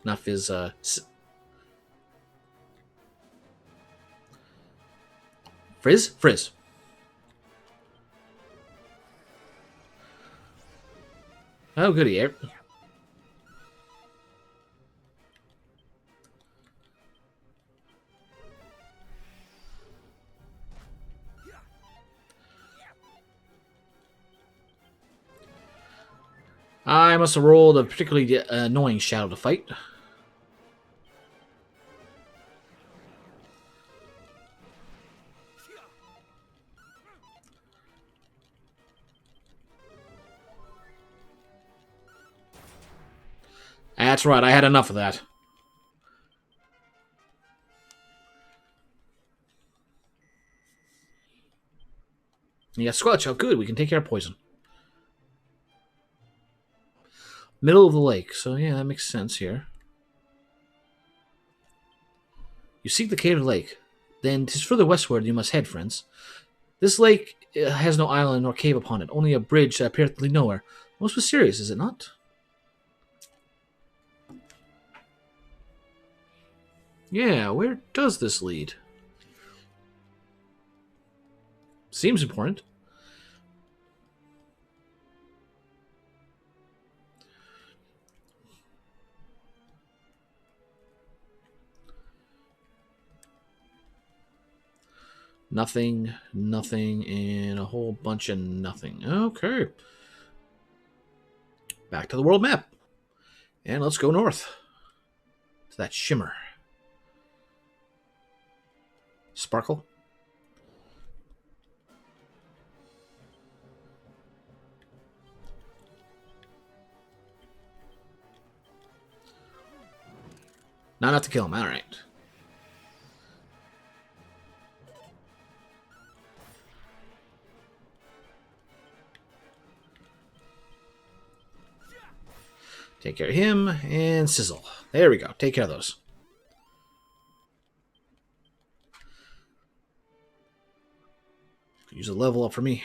Not fizz, frizz? Frizz. Oh, goody. I must have rolled a particularly annoying shadow to fight. That's right, I had enough of that. You got Squelch. Oh, good. We can take care of poison. Middle of the lake. So, yeah, that makes sense here. You seek the cave of the lake. Then 'tis further westward you must head, friends. This lake has no island nor cave upon it, only a bridge that appeareth to lead nowhere. Most mysterious, is it not? Yeah, where does this lead? Seems important. Nothing, nothing, and a whole bunch of nothing. Okay. Back to the world map. And let's go north. To that shimmer. Sparkle. Not enough to kill him. Alright. Take care of him and sizzle. There we go. Take care of those. Use a level up for me.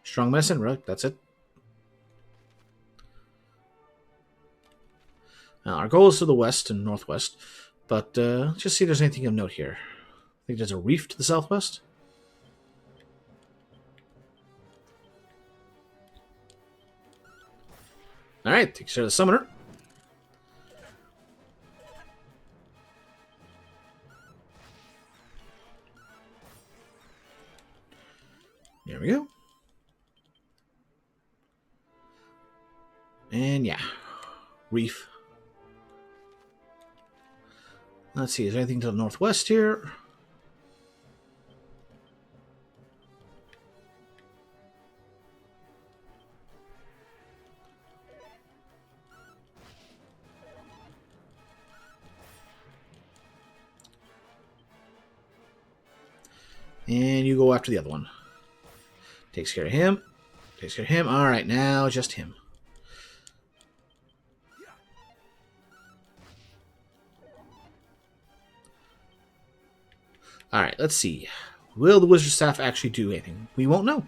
Strong medicine, right? That's it. Now, our goal is to the west and northwest, but let's just see if there's anything of note here. I think there's a reef to the southwest. Alright, take care of the summoner. There we go. And yeah, reef. Let's see, is there anything to the northwest here? And you go after the other one. Takes care of him. Takes care of him. Alright, now just him. Alright, let's see. Will the Wizard Staff actually do anything? We won't know.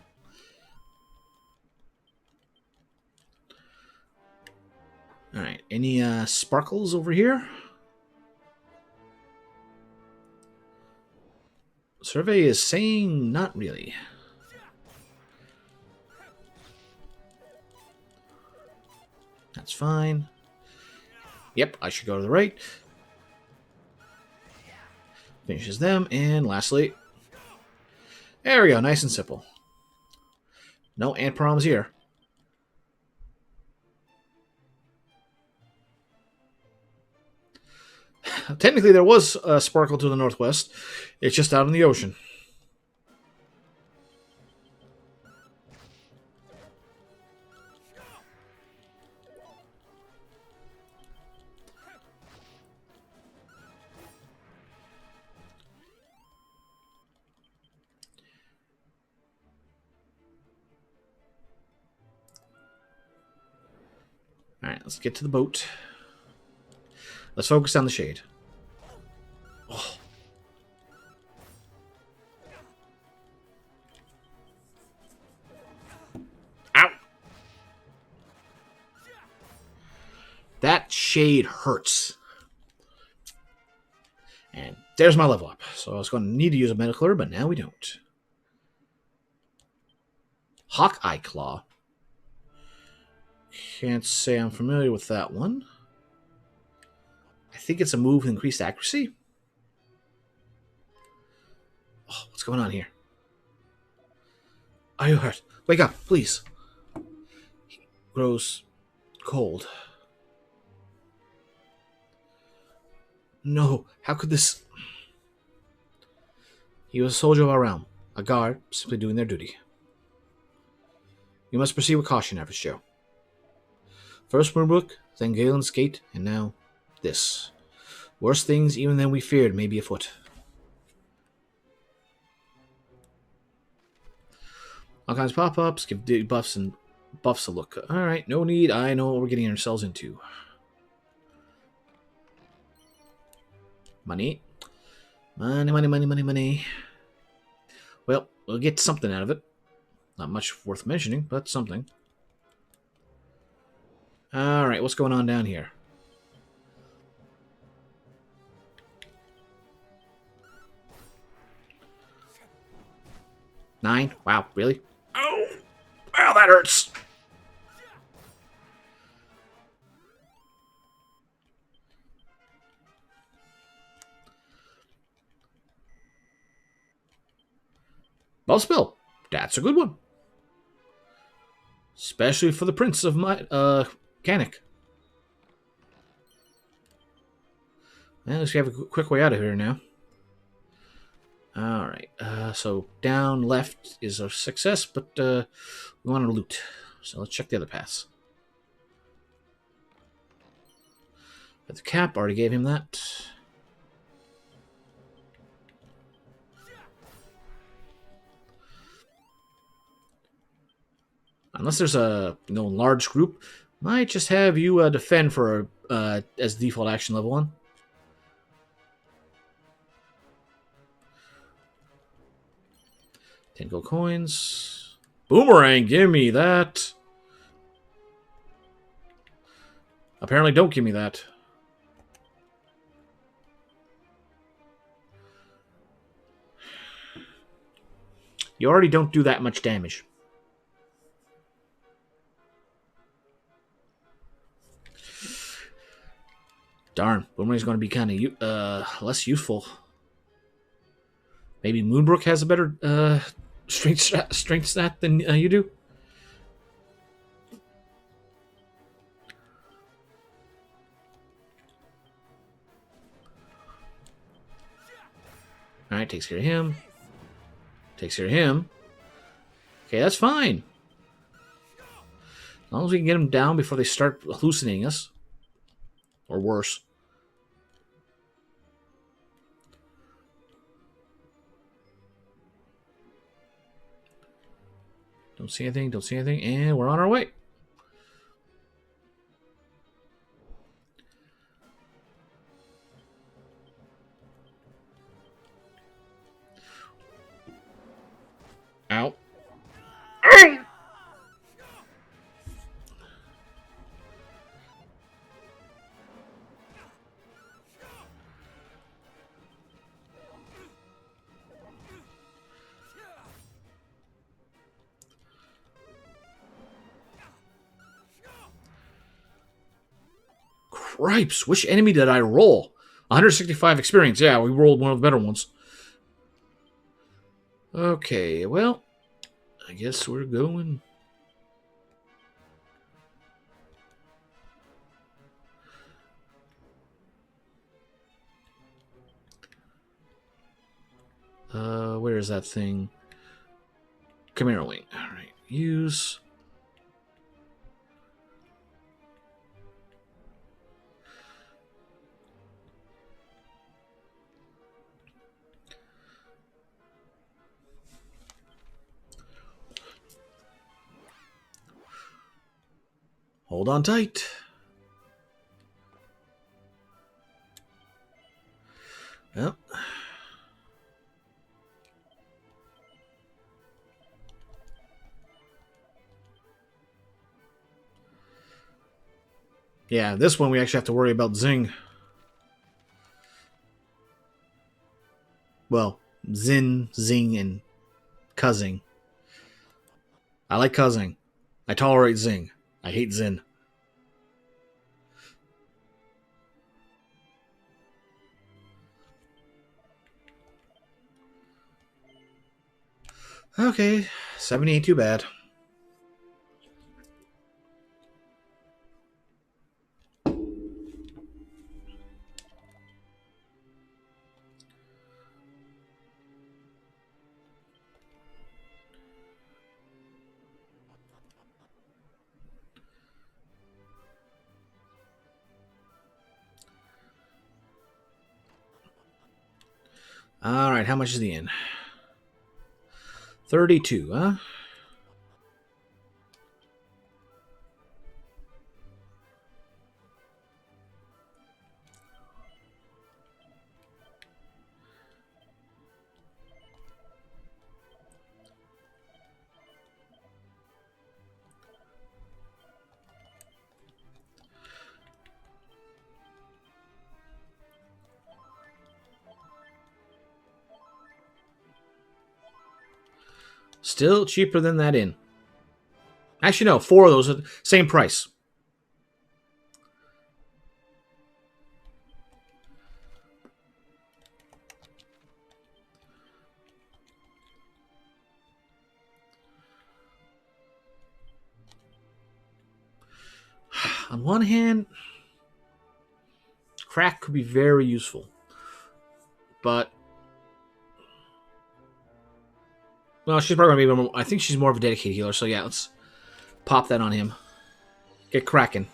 Alright, any sparkles over here? Survey is saying not really. That's fine. Yep, I should go to the right. Finishes them, and lastly... There we go, nice and simple. No ant problems here. Technically, there was a sparkle to the northwest. It's just out in the ocean. Alright, let's get to the boat. Let's focus on the shade. Oh. Ow! That shade hurts. And there's my level up. So I was going to need to use a Metaclear, but now we don't. Hawkeye Claw. Can't say I'm familiar with that one. I think it's a move with increased accuracy. Oh, what's going on here? Are you hurt? Wake up, please. He grows cold. No, how could this... He was a soldier of our realm, a guard, simply doing their duty. You must proceed with caution, Average Joe. First Moonbrook, then Galen's Gate, and now this. Worse things even than we feared may be afoot. All kinds of pop-ups, give debuffs and buffs a look. Alright, no need, I know what we're getting ourselves into. Money. Money, money, money, money, money. Well, we'll get something out of it. Not much worth mentioning, but something. Alright, what's going on down here? Nine? Wow, really? Oh! Wow, that hurts! Ball Spill. That's a good one. Especially for the Prince of my Canik. Well, let's have a quick way out of here now. Alright, so down left is a success, but we want to loot. So let's check the other paths. But the cap, already gave him that. Unless there's a large group, might just have you defend for as default action level 1. $10 gold coins. Boomerang, give me that. Apparently don't give me that. You already don't do that much damage. Darn, Boomerang's going to be kind of less useful. Maybe Moonbrook has a better strength stat than you do. Alright, takes care of him. Takes care of him. Okay, that's fine. As long as we can get them down before they start hallucinating us. Or worse. Don't see anything, don't see anything, and we're on our way. Ow. Cripes, which enemy did I roll? 165 experience. Yeah, we rolled one of the better ones. Okay, well, I guess we're going. Where is that thing? Chimera Wing. Alright, use. Hold on tight. Well. Yeah, this one we actually have to worry about Zing. Well, Zin, Zing, and Cuzzing. I like Cuzzing. I tolerate Zing. I hate Zin. Okay, 70 ain't too bad. Alright, how much is the inn? 32, huh? Still cheaper than that inn. Actually, no, 4 of those are the same price. On one hand, crack could be very useful. But well, she's probably gonna be. I think she's more of a dedicated healer. So yeah, let's pop that on him. Get cracking.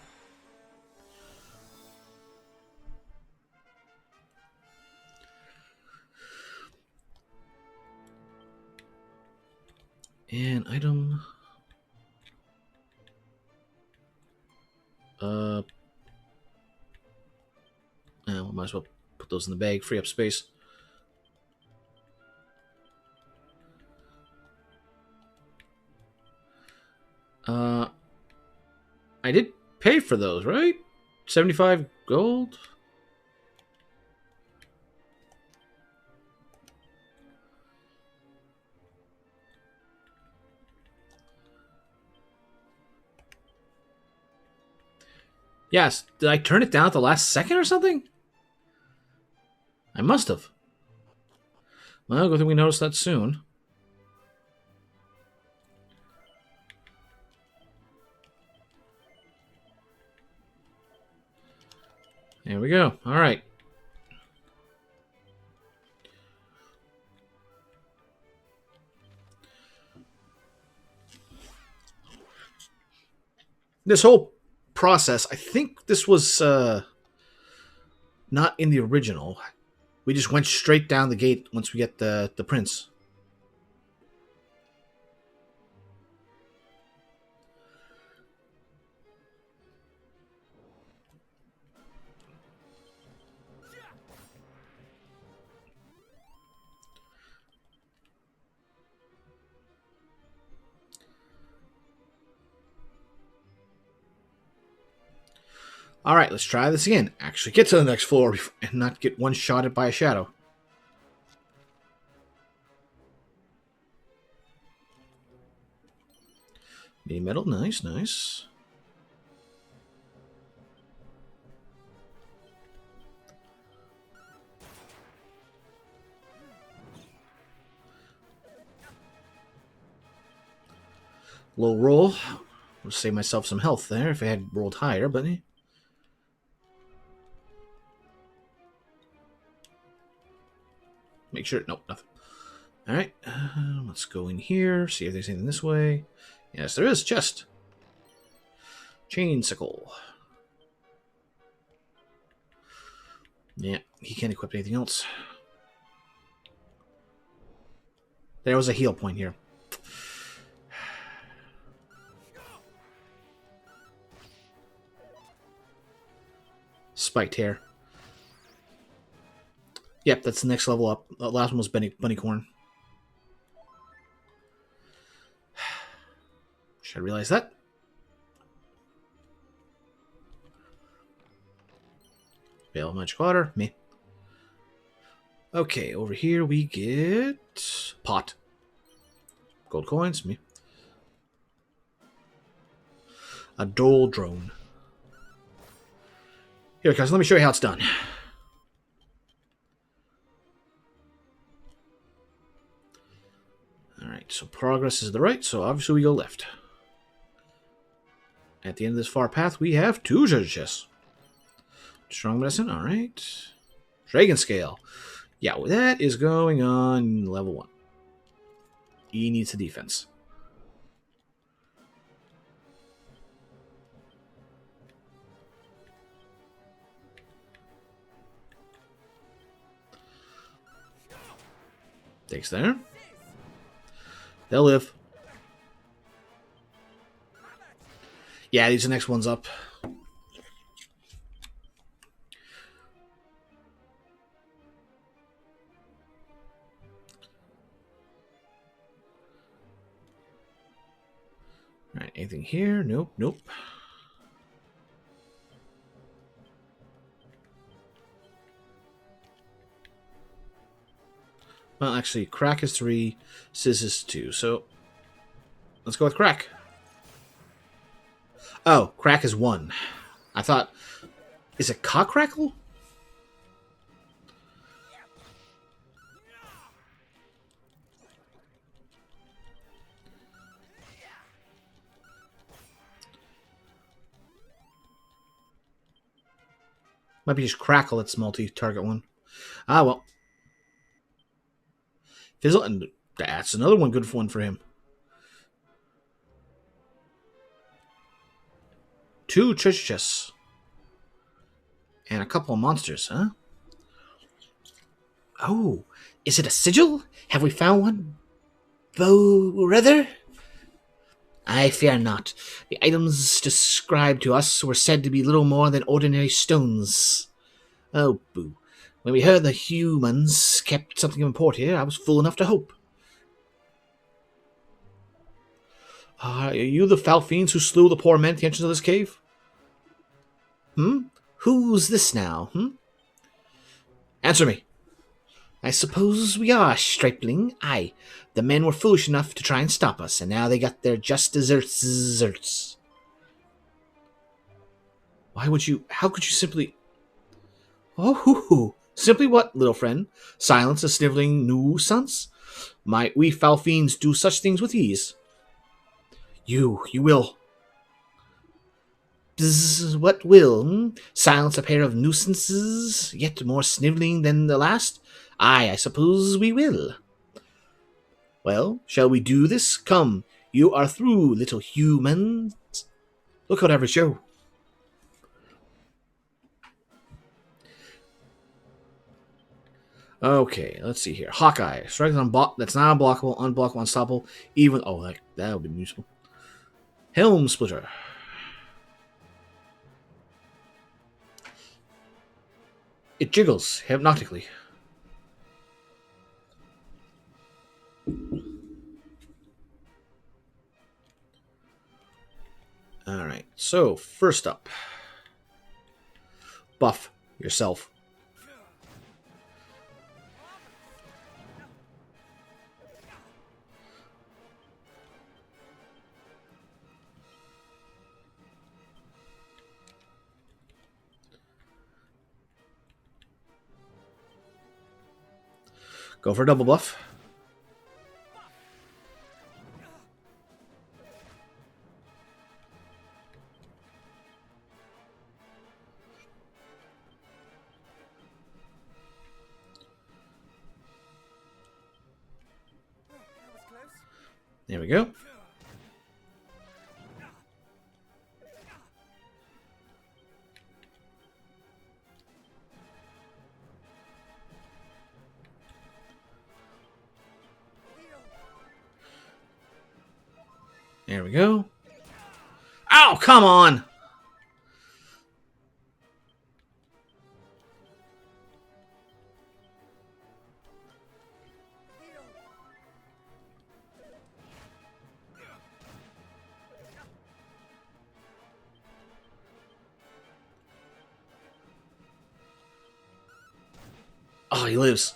And item. We might as well put those in the bag. Free up space. I did pay for those, right? 75 gold? Yes. Did I turn it down at the last second or something? I must have. Well, good thing we noticed that soon. There we go. All right. This whole process, I think this was not in the original. We just went straight down the gate once we get the prince. Alright, let's try this again. Actually get to the next floor and not get one-shotted by a shadow. Mini metal, nice, nice. Low roll. I'll save myself some health there if I had rolled higher, but... Make sure... Nope, nothing. Alright, let's go in here, see if there's anything this way. Yes, there is. Chest. Chain sickle. Yeah, he can't equip anything else. There was a heal point here. Spiked hair. Yep, that's the next level up. The last one was bunny corn. Should I realize that? Bale of magic water. Me. Okay, over here we get... pot. Gold coins. Me. A dole drone. Here, guys, let me show you how it's done. Alright, so progress is the right, so obviously we go left. At the end of this far path, we have 2 treasure chests. Strong medicine, alright. Dragon scale. Yeah, well, that is going on level 1. E needs the defense. Takes there. They'll live. Yeah, these are the next ones up. Alright, anything here? Nope, nope. Well, actually, crack is 3, sizz is 2, so let's go with crack. Oh, crack is 1. I thought... Is it cock crackle? Might be just crackle, it's multi-target one. Ah, well. Fizzle, and that's another one good one for him. 2 treasure chests. And a couple of monsters, huh? Oh, is it a sigil? Have we found one? Brother? I fear not. The items described to us were said to be little more than ordinary stones. Oh, boo. When we heard the humans kept something of import here, I was fool enough to hope. Are you the foul fiends who slew the poor men at the entrance of this cave? Who's this now, Answer me. I suppose we are, stripling. Aye, the men were foolish enough to try and stop us, and now they got their just deserts. Why would you... How could you simply... Oh, simply what, little friend? Silence a sniveling nuisance? Might we foul fiends do such things with ease? You will... What will? Silence a pair of nuisances, yet more sniveling than the last? Aye, I suppose we will. Well, shall we do this? Come, you are through, little humans. Look out, average Joe. Okay, let's see here. Hawkeye. Strike that's not unblockable, unstoppable, even... Oh, that would be useful. Helm Splitter. It jiggles hypnotically. Alright, so first up. buff yourself. Go for a double buff. There we go. There we go. Ow, come on! Oh, he lives.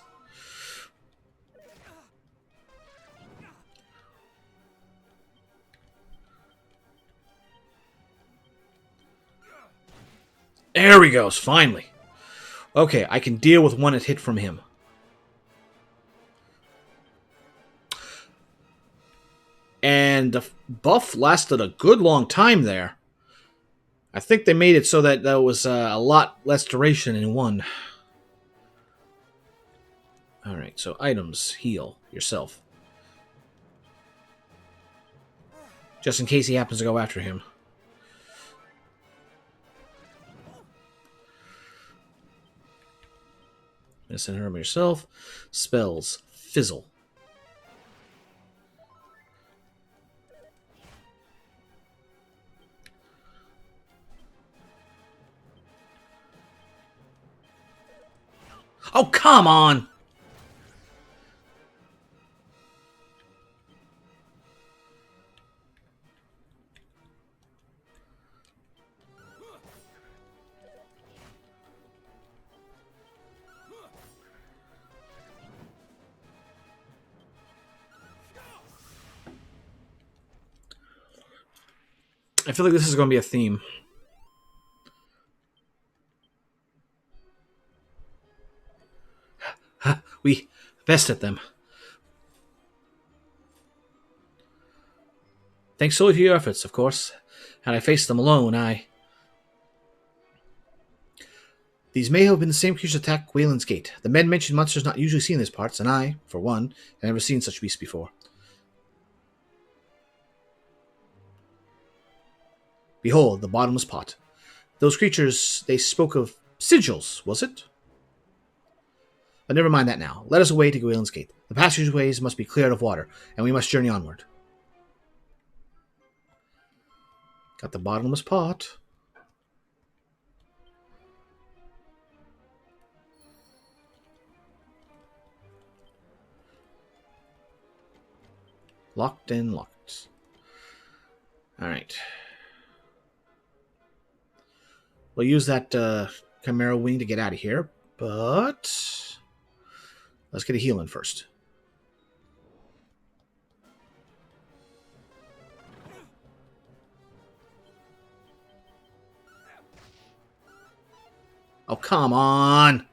There he goes, finally. Okay, I can deal with one hit from him. And the buff lasted a good long time there. I think they made it so that there was a lot less duration in one. Alright, so items, heal yourself. Just in case he happens to go after him. Medicine herb yourself. Spells, fizzle. Oh, come on! I feel like this is going to be a theme. We bested them. Thanks solely to your efforts, of course. Had I faced them alone, These may have been the same creatures that attacked Wayland's Gate. The men mentioned monsters not usually seen in these parts, and I, for one, have never seen such beasts before. Behold, the bottomless pot. Those creatures, they spoke of sigils, was it? But never mind that now. Let us away to Wayland's Gate. The passageways must be cleared of water, and we must journey onward. Got the bottomless pot. Locked and locked. Alright. We'll use that Chimera Wing to get out of here, but let's get a healing first. Oh, come on!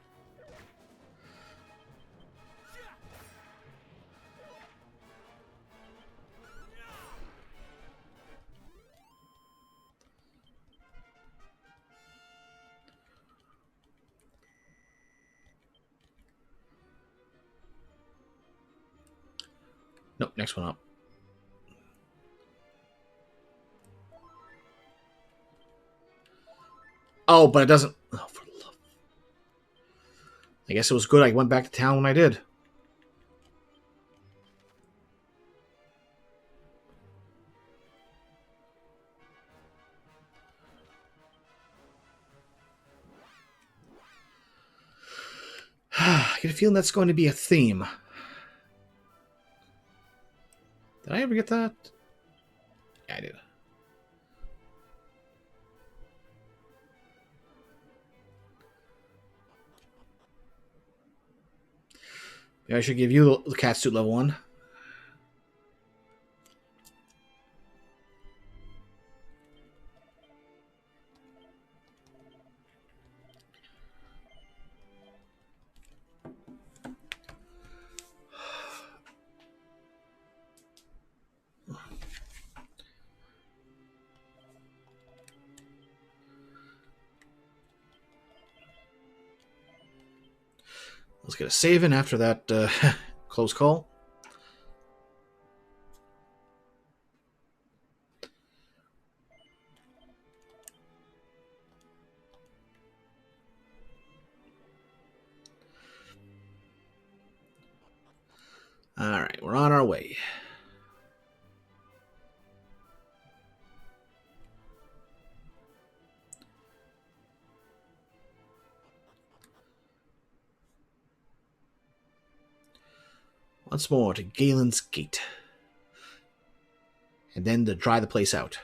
Nope, next one up. Oh, but it doesn't... Oh, for love. I guess it was good I went back to town when I did. I get a feeling that's going to be a theme. Did I ever get that? Yeah, I did. Maybe I should give you the cat suit level 1. Let's get a save in after that close call. Alright, we're on our way. Once more to Galen's Gate. And then to dry the place out.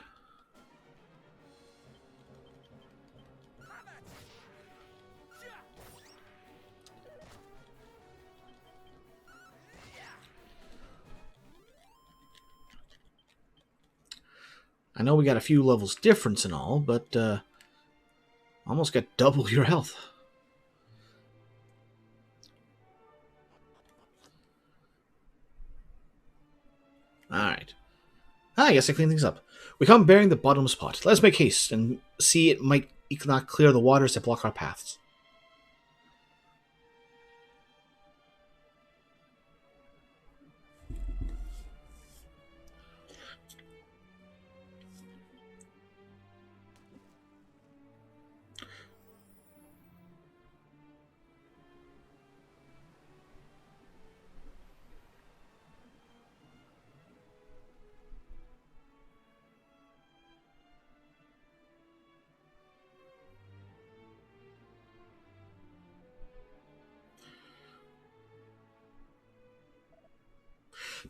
I know we got a few levels difference and all, but almost got double your health. Alright. I guess I clean things up. We come bearing the bottomless pot. Let's make haste and see it might not clear the waters that block our paths.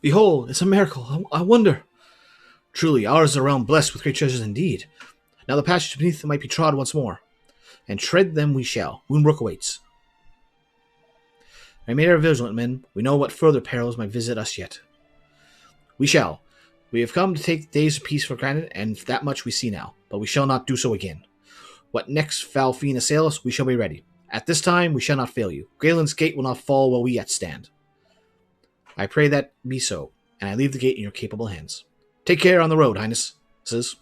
Behold, it's a miracle. I wonder. Truly, ours is a realm blessed with great treasures indeed. Now the passage beneath them might be trod once more, and tread them we shall. Moonbrook awaits. Remain ever vigilant, men. We know what further perils might visit us yet. We shall. We have come to take days of peace for granted, and that much we see now, but we shall not do so again. What next foul fiend assail us, we shall be ready. At this time, we shall not fail you. Galen's Gate will not fall while we yet stand. I pray that be so, and I leave the gate in your capable hands. Take care on the road, Highnesses.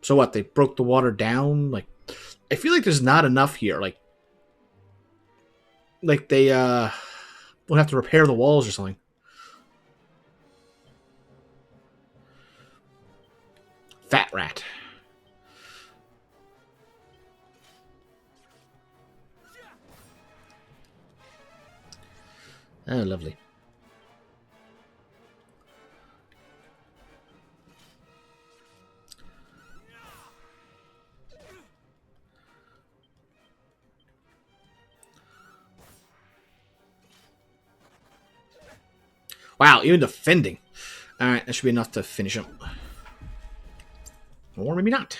So what, they broke the water down? Like, I feel like there's not enough here. Like they will have to repair the walls or something. Fat rat. Oh, lovely. Wow, even defending. Alright, that should be enough to finish him. Or maybe not.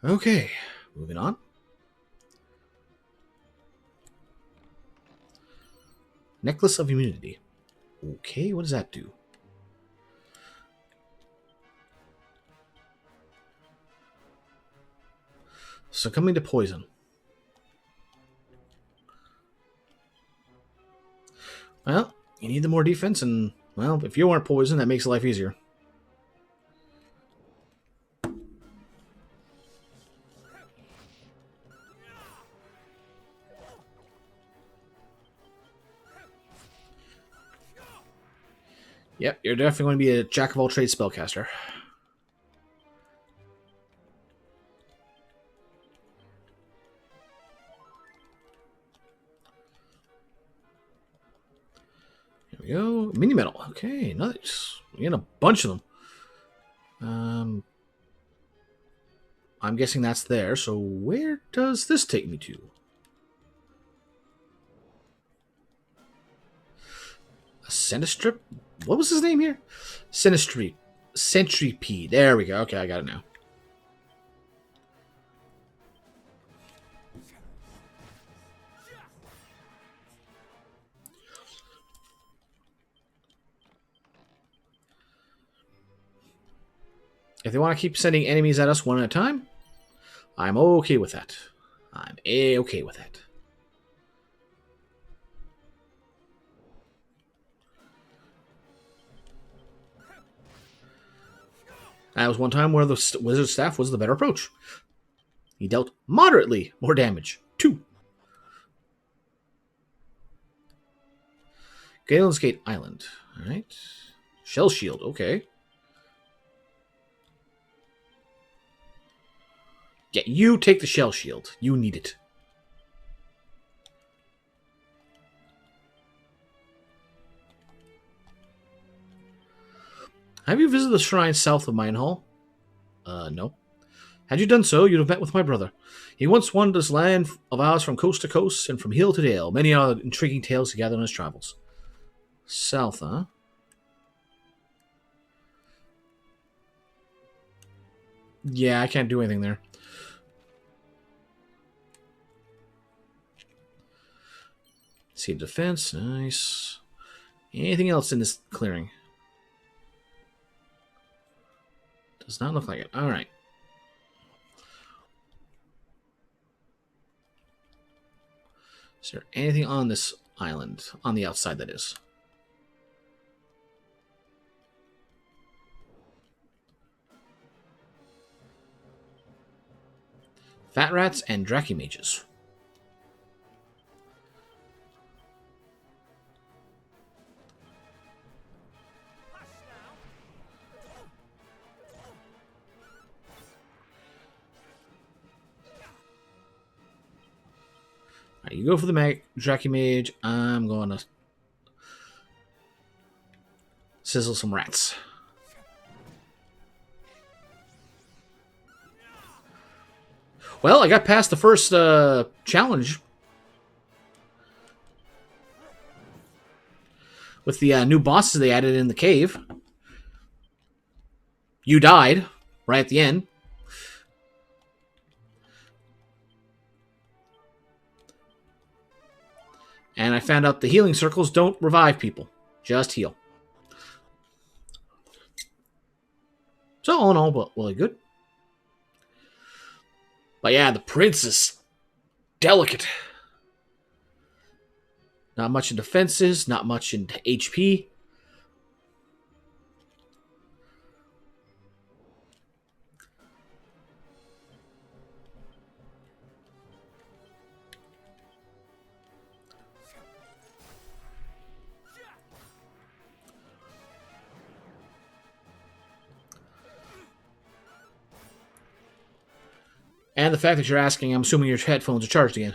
Okay, moving on. Necklace of Immunity. Okay, what does that do? Succumbing to poison. Well, you need the more defense, and, well, if you aren't poisoned, that makes life easier. Yep, you're definitely going to be a jack-of-all-trades spellcaster. Here we go. Mini metal. Okay, nice. We get a bunch of them. I'm guessing that's there, so where does this take me to? A Centistrip What was his name here? Sinistry. Centipede. There we go. Okay, I got it now. If they want to keep sending enemies at us one at a time, I'm okay with that. I'm A-okay with that. That was one time where the wizard staff was the better approach. He dealt moderately more damage. 2. Galen's Gate Island. Alright. Shell Shield, okay. Yeah, you take the Shell Shield. You need it. Have you visited the shrine south of Minehall? No. Had you done so, you'd have met with my brother. He once wandered this land of ours from coast to coast and from hill to dale. Many are the intriguing tales he gathered on his travels. South, huh? Yeah, I can't do anything there. See defense, nice. Anything else in this clearing? Does not look like it. Alright. Is there anything on this island? On the outside, that is. Fat rats and Drachimages. Alright, you go for the Drachimage. I'm going to sizzle some rats. Well, I got past the first challenge with the new bosses they added in the cave. You died right at the end. And I found out the healing circles don't revive people, just heal. So all in all, but really good. But yeah, the prince is delicate. Not much in defenses, not much in HP. And the fact that you're asking, I'm assuming your headphones are charged again.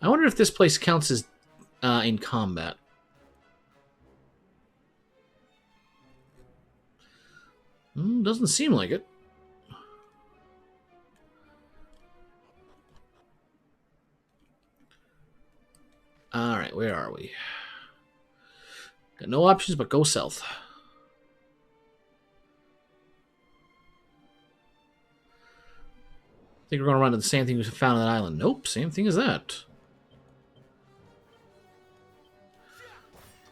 I wonder if this place counts as in combat. Doesn't seem like it. Alright, where are we? Got no options but go south. Think we're going to run into the same thing we found on that island. Nope, same thing as that.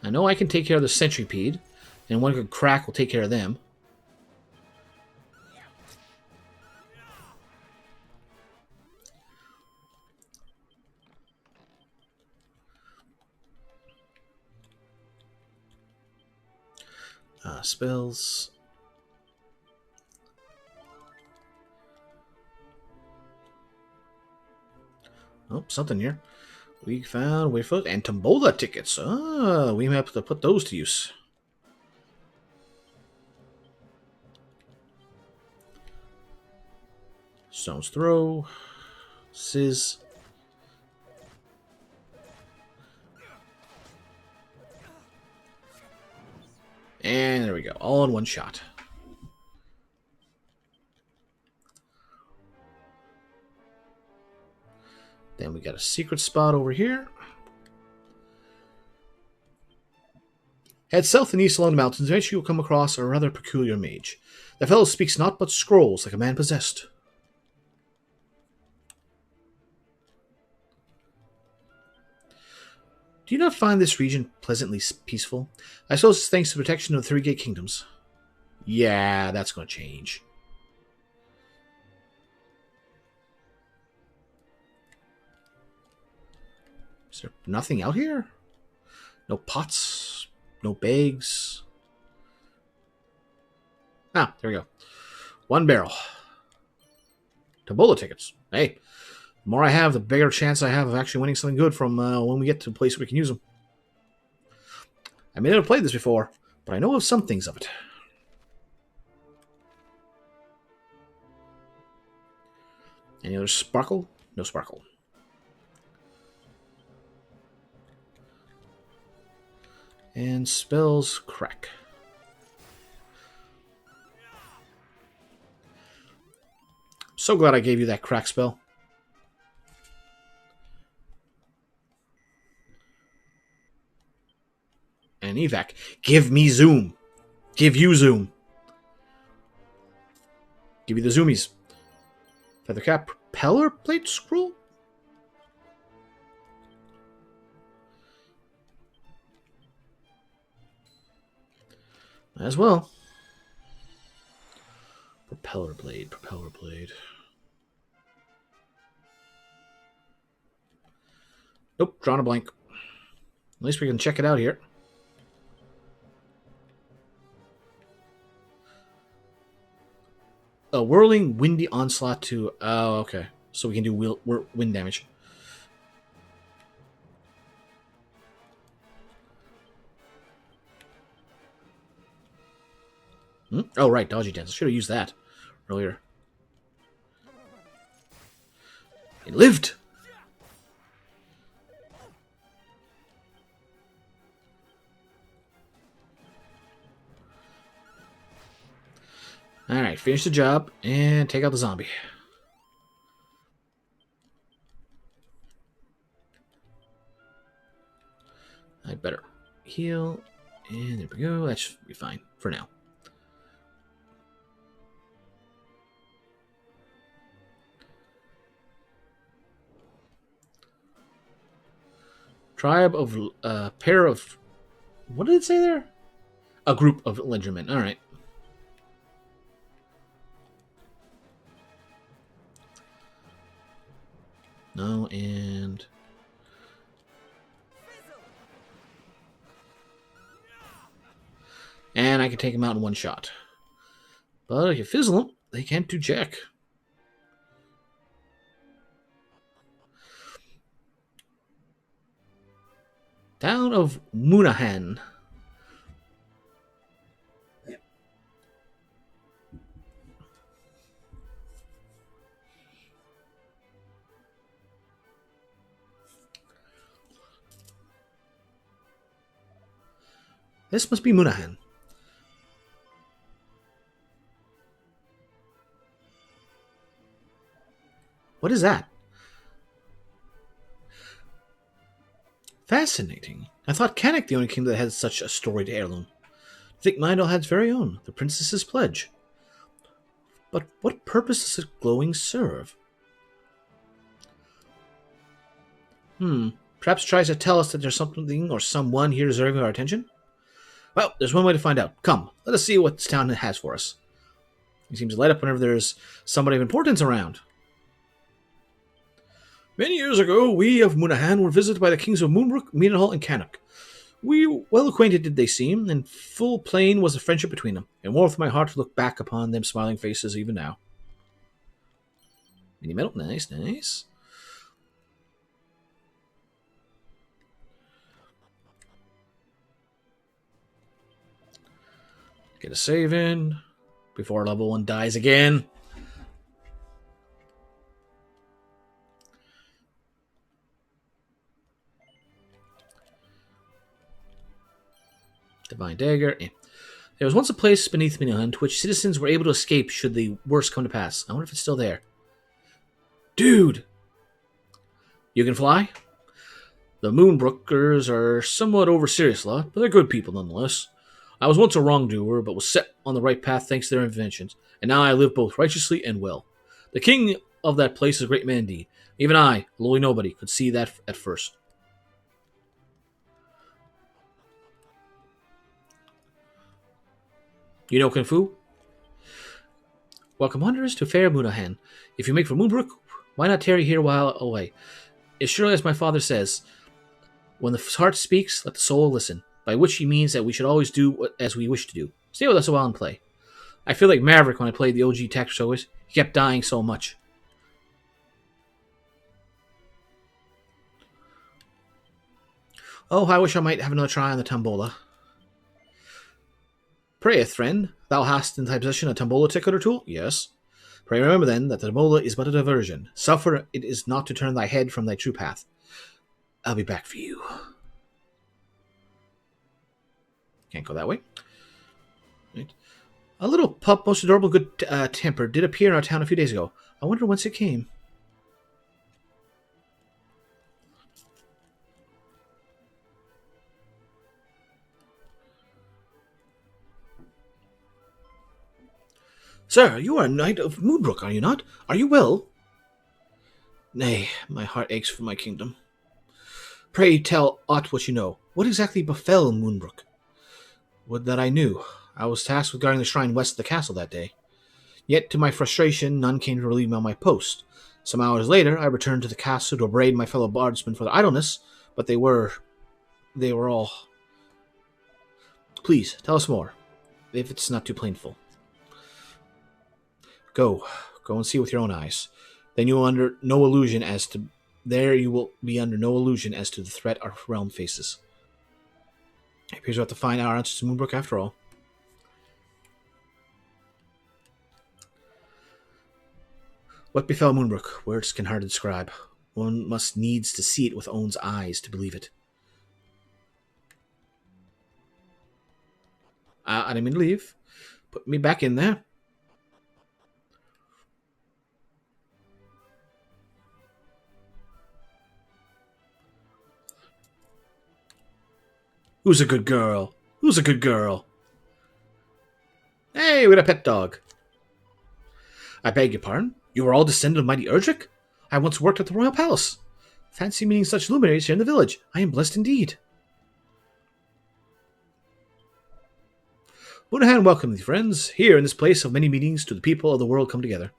I know I can take care of the centipede, and one good crack will take care of them. Spells. Oh, something here. We found Wayfoot and Tombola tickets. We may have to put those to use. Stone's Throw. Sizz. And there we go. All in one shot. Then we got a secret spot over here. Head south and east along the mountains. Eventually you'll come across a rather peculiar mage. The fellow speaks not but scrolls like a man possessed. Do you not find this region pleasantly peaceful? I suppose it's thanks to the protection of the Three Great Kingdoms. Yeah, that's going to change. Is there nothing out here? No pots? No bags? Ah, there we go. 1 barrel. Tabbola tickets. Hey, the more I have, the bigger chance I have of actually winning something good from when we get to a place where we can use them. I may not have played this before, but I know of some things of it. Any other sparkle? No sparkle. And spells crack. So glad I gave you that crack spell. And evac. Give me zoom. Give you zoom. Give you the zoomies. Feather cap, propeller plate scroll? As well. Propeller blade, propeller blade. Nope, drawn a blank. At least we can check it out here. A whirling, windy onslaught to... Oh, okay. So we can do wind damage. Oh, right. Dodgy dance. I should have used that earlier. It lived! Alright, finish the job and take out the zombie. I better heal. And there we go. That should be fine for now. Tribe of pair of... What did it say there? A group of Lendermen. Alright. No, and... And I can take them out in one shot. But if you fizzle them, they can't do jack. Town of Munahan. This must be Munahan. What is that? Fascinating. I thought Canuck the only king that had such a storied heirloom. I think Mindel had its very own, the princess's pledge. But what purpose does the glowing serve? Perhaps it tries to tell us that there's something or someone here deserving our attention? Well, there's one way to find out. Come, let us see what this town has for us. It seems to light up whenever there's somebody of importance around. Many years ago, we of Munahan were visited by the kings of Moonbrook, Meadenhall, and Canuck. We well acquainted did they seem, and full plain was the friendship between them, and warmth my heart to look back upon them smiling faces even now. Mini medal, nice, nice. Get a save in before level 1 dies again. Divine Dagger. There was once a place beneath Minahan to which citizens were able to escape should the worst come to pass. I wonder if it's still there. Dude! You can fly? The Moonbrookers are somewhat over-serious lot, but they're good people nonetheless. I was once a wrongdoer, but was set on the right path thanks to their inventions, and now I live both righteously and well. The king of that place is a great man indeed. Even I, a lowly nobody, could see that at first. You know Kung Fu? Welcome wanderers to fair Munahan. If you make for Moonbrook, why not tarry here while away? As surely as my father says, when the heart speaks, let the soul listen, by which he means that we should always do as we wish to do. Stay with us a while and play. I feel like Maverick when I played the OG Tactics always. He kept dying so much. Oh, I wish I might have another try on the Tombola. Prayeth, friend, thou hast in thy possession a Tombola ticket or two? Yes. Pray remember then that the Tombola is but a diversion. Suffer it is not to turn thy head from thy true path. I'll be back for you. Can't go that way. Right. A little pup, most adorable, good tempered, did appear in our town a few days ago. I wonder whence it came. Sir, you are a knight of Moonbrook, are you not? Are you well? Nay, my heart aches for my kingdom. Pray tell aught what you know. What exactly befell Moonbrook? Would that I knew. I was tasked with guarding the shrine west of the castle that day. Yet, to my frustration, none came to relieve me on my post. Some hours later, I returned to the castle to upbraid my fellow bardsmen for their idleness, but they were all... Please, tell us more, if it's not too painful. Go and see with your own eyes. Then you will under no illusion as to you will be under no illusion as to the threat our realm faces. It appears we have to find our answers to Moonbrook after all. What befell Moonbrook? Words can hardly describe. One must needs to see it with one's eyes to believe it. I didn't mean to leave. Put me back in there. Who's a good girl? Who's a good girl? Hey, we got a pet dog. I beg your pardon? You are all descended of mighty Erdrick? I once worked at the royal palace. Fancy meeting such luminaries here in the village. I am blessed indeed. Munahan welcome thee, friends. Here in this place of many meetings do the people of the world come together.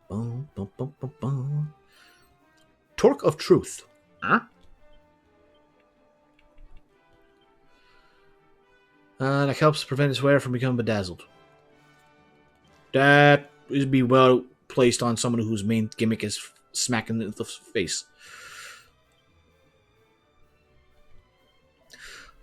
Bum, bum, bum, bum, bum. Torque of Truth. Huh? That helps prevent its wearer from becoming bedazzled. That would be well placed on someone whose main gimmick is smacking the face.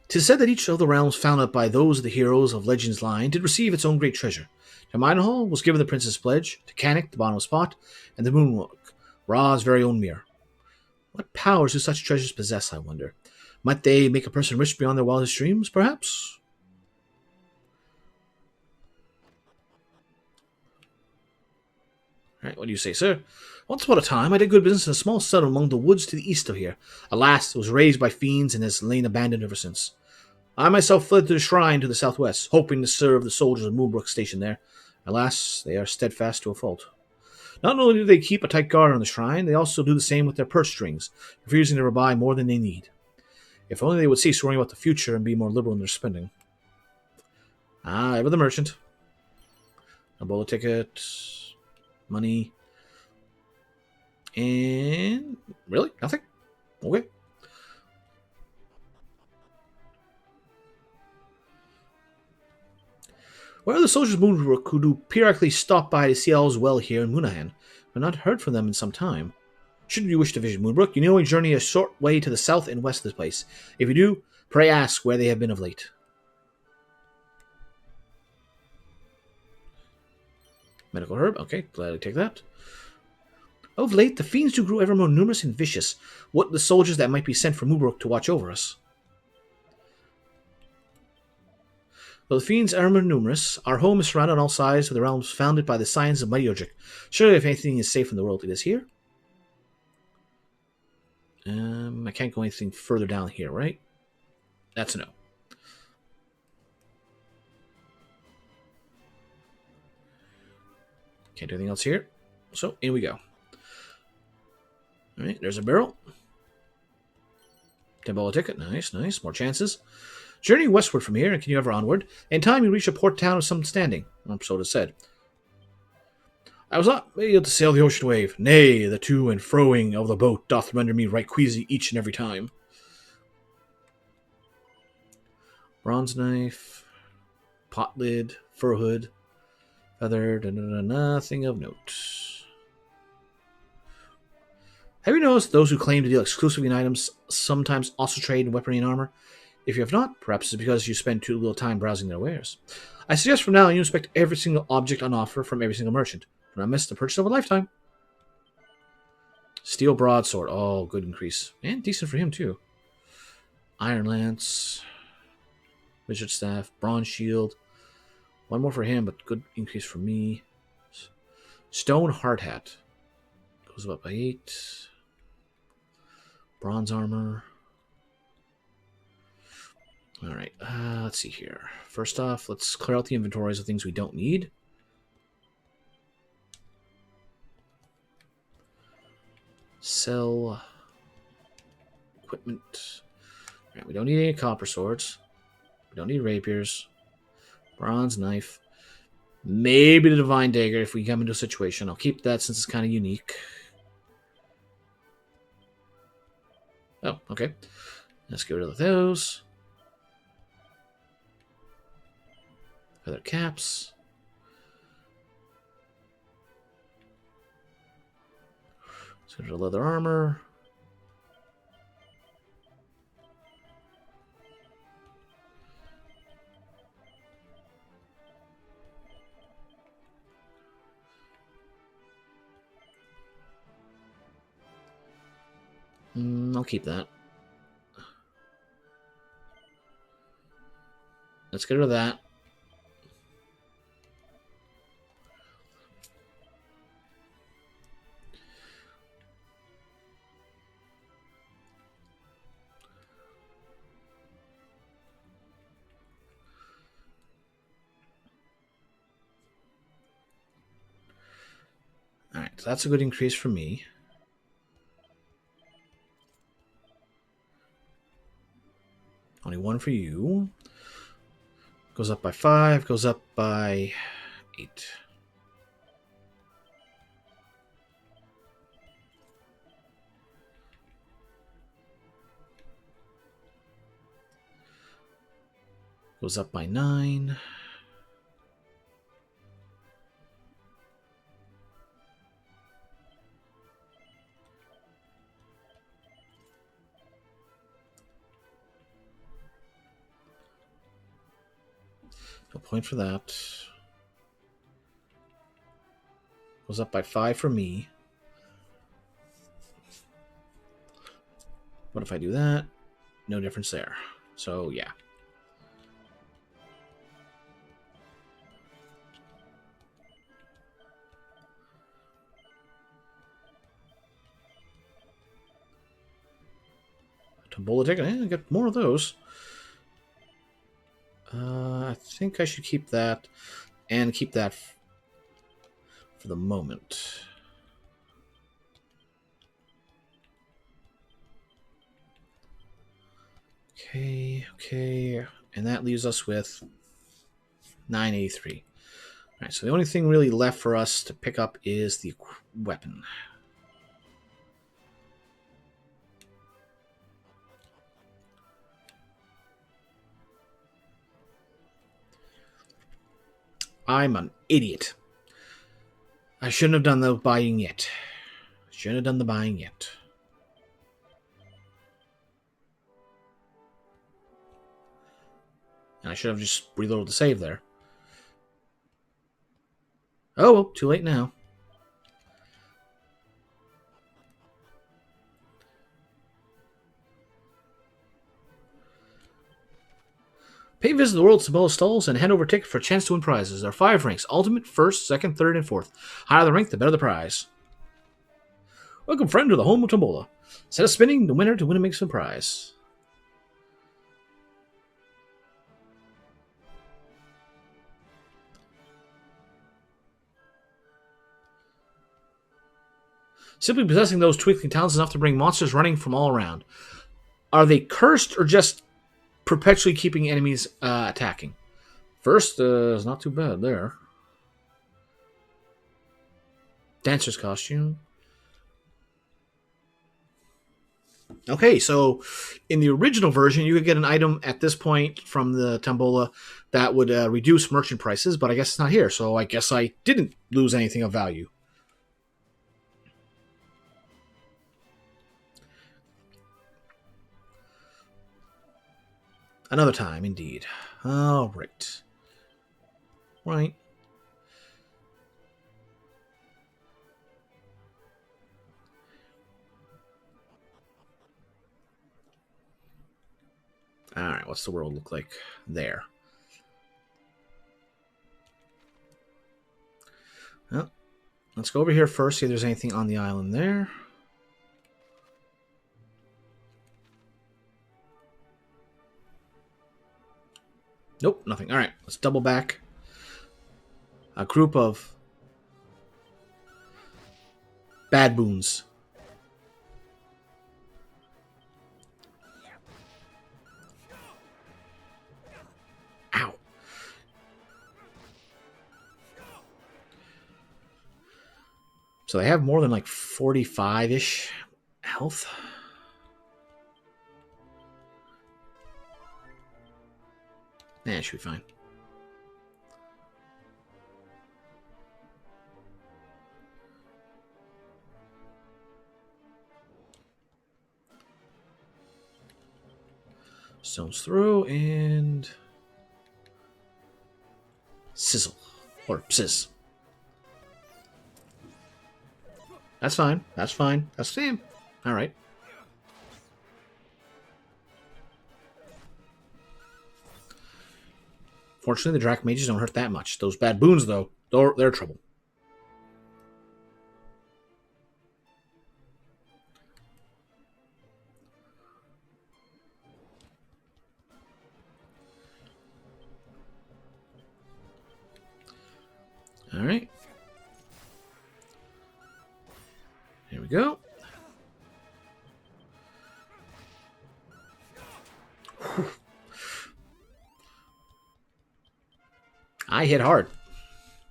'Tis said that each of the realms founded by those of the heroes of Legends line did receive its own great treasure. To Minehall was given the Princess Pledge, to Canik the bottomless pot, and the Moonwalk, Ra's very own mirror. What powers do such treasures possess, I wonder? Might they make a person rich beyond their wildest dreams, perhaps? Right, what do you say, sir? Once upon a time, I did good business in a small settlement among the woods to the east of here. Alas, it was raised by fiends and has lain abandoned ever since. I myself fled to the shrine to the southwest, hoping to serve the soldiers of Moonbrook stationed there. Alas, they are steadfast to a fault. Not only do they keep a tight guard on the shrine, they also do the same with their purse strings, refusing to buy more than they need. If only they would cease worrying about the future and be more liberal in their spending. Ever the merchant. A bowler ticket... money, and really nothing. Okay. Where are the soldiers of Moonbrook who do periodically stop by to see all's well here in Munahan? I've not heard from them in some time. Should you wish to visit Moonbrook, you know a journey a short way to the south and west of this place. If you do, pray ask where they have been of late. Medical herb. Okay, gladly take that. Of late, the fiends do grow ever more numerous and vicious. What the soldiers that might be sent from Moonbrook to watch over us? Though the fiends are numerous, our home is surrounded on all sides with the realms founded by the science of mighty Odric. Surely if anything is safe in the world, it is here. I can't go anything further down here, right? That's a no. Can't do anything else here. So, in we go. Alright, there's a barrel. $10 ticket. Nice, nice. More chances. Journey westward from here and continue ever onward. In time, you reach a port town of some standing. So it is said. I was not able to sail the ocean wave. Nay, the to and froing of the boat doth render me right queasy each and every time. Bronze knife. Pot lid. Fur hood. Feather. Nothing of note. Have you noticed those who claim to deal exclusively in items sometimes also trade in weaponry and armor? If you have not, perhaps it's because you spend too little time browsing their wares. I suggest from now on you inspect every single object on offer from every single merchant. Do not miss the purchase of a lifetime. Steel broadsword. Oh, good increase. And decent for him, too. Iron lance. Wizard staff. Bronze shield. One more for him, but good increase for me. Stone hard hat. Goes up by 8. Bronze armor. Alright, let's see here. First off, let's clear out the inventories of things we don't need. Sell equipment. Alright, we don't need any copper swords. We don't need rapiers. Bronze knife. Maybe the divine dagger if we come into a situation. I'll keep that since it's kind of unique. Oh, okay. Let's get rid of those. Feather caps. Let's get rid of leather armor. I'll keep that. Let's get rid of that. Alright, so that's a good increase for me. Only one for you. Goes up by 5, goes up by 8. Goes up by 9. No point for that. Goes up by 5 for me. What if I do that? No difference there. So, yeah. Tombola ticket. I get more of those. I think I should keep that and keep that for the moment. Okay. And that leaves us with 983. Alright, so the only thing really left for us to pick up is the weapon. I'm an idiot. I shouldn't have done the buying yet. And I should have just reloaded the save there. Oh, well, too late now. Pay a visit to the World Sabella stalls and hand over a ticket for a chance to win prizes. There are 5 ranks: Ultimate, First, Second, Third, and Fourth. Higher the rank, the better the prize. Welcome, friend, to the home of Tombola. Instead of spinning, the winner to win a makes a prize. Simply possessing those twinkling talents is enough to bring monsters running from all around. Are they cursed or just perpetually keeping enemies attacking? First is not too bad there. Dancer's costume. Okay, so in the original version, you could get an item at this point from the Tombola that would reduce merchant prices, but I guess it's not here, so I guess I didn't lose anything of value. Another time, indeed. All right. Right. All right, what's the world look like there? Well, let's go over here first, see if there's anything on the island there. Nope, nothing. All right, let's double back. A group of bad boons. Ow. So they have more than like 45-ish health. Nah, it should be fine. Stones through and sizzle or psiz. That's fine. That's fine. That's the same. All right. Fortunately, the Drac Mages don't hurt that much. Those bad boons, though, they're trouble. All right. Here we go. Whew. I hit hard.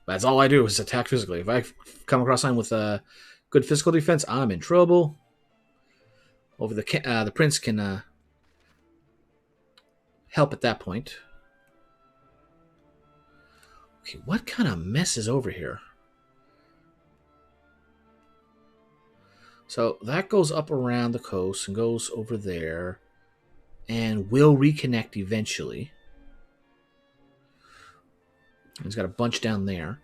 That's all I do is attack physically. If I come across someone with a good physical defense, I'm in trouble. Over the prince can help at that point. Okay, what kind of mess is over here? So that goes up around the coast and goes over there and will reconnect eventually. It's got a bunch down there.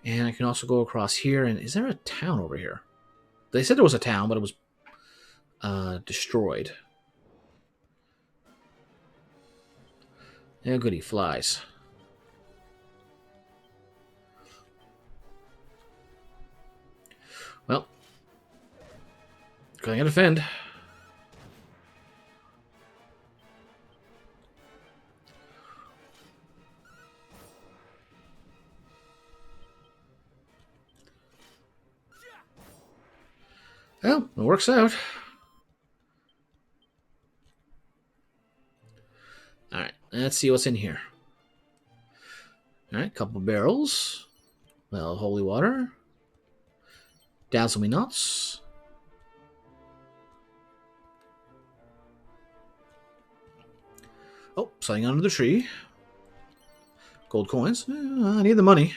And I can also go across here. And is there a town over here? They said there was a town, but it was destroyed. Yeah, goody, flies. Well, going to defend. Well, it works out. Alright, let's see what's in here. Alright, couple barrels. Well, holy water. Dazzle me nuts. Oh, something under the tree. Gold coins. I need the money.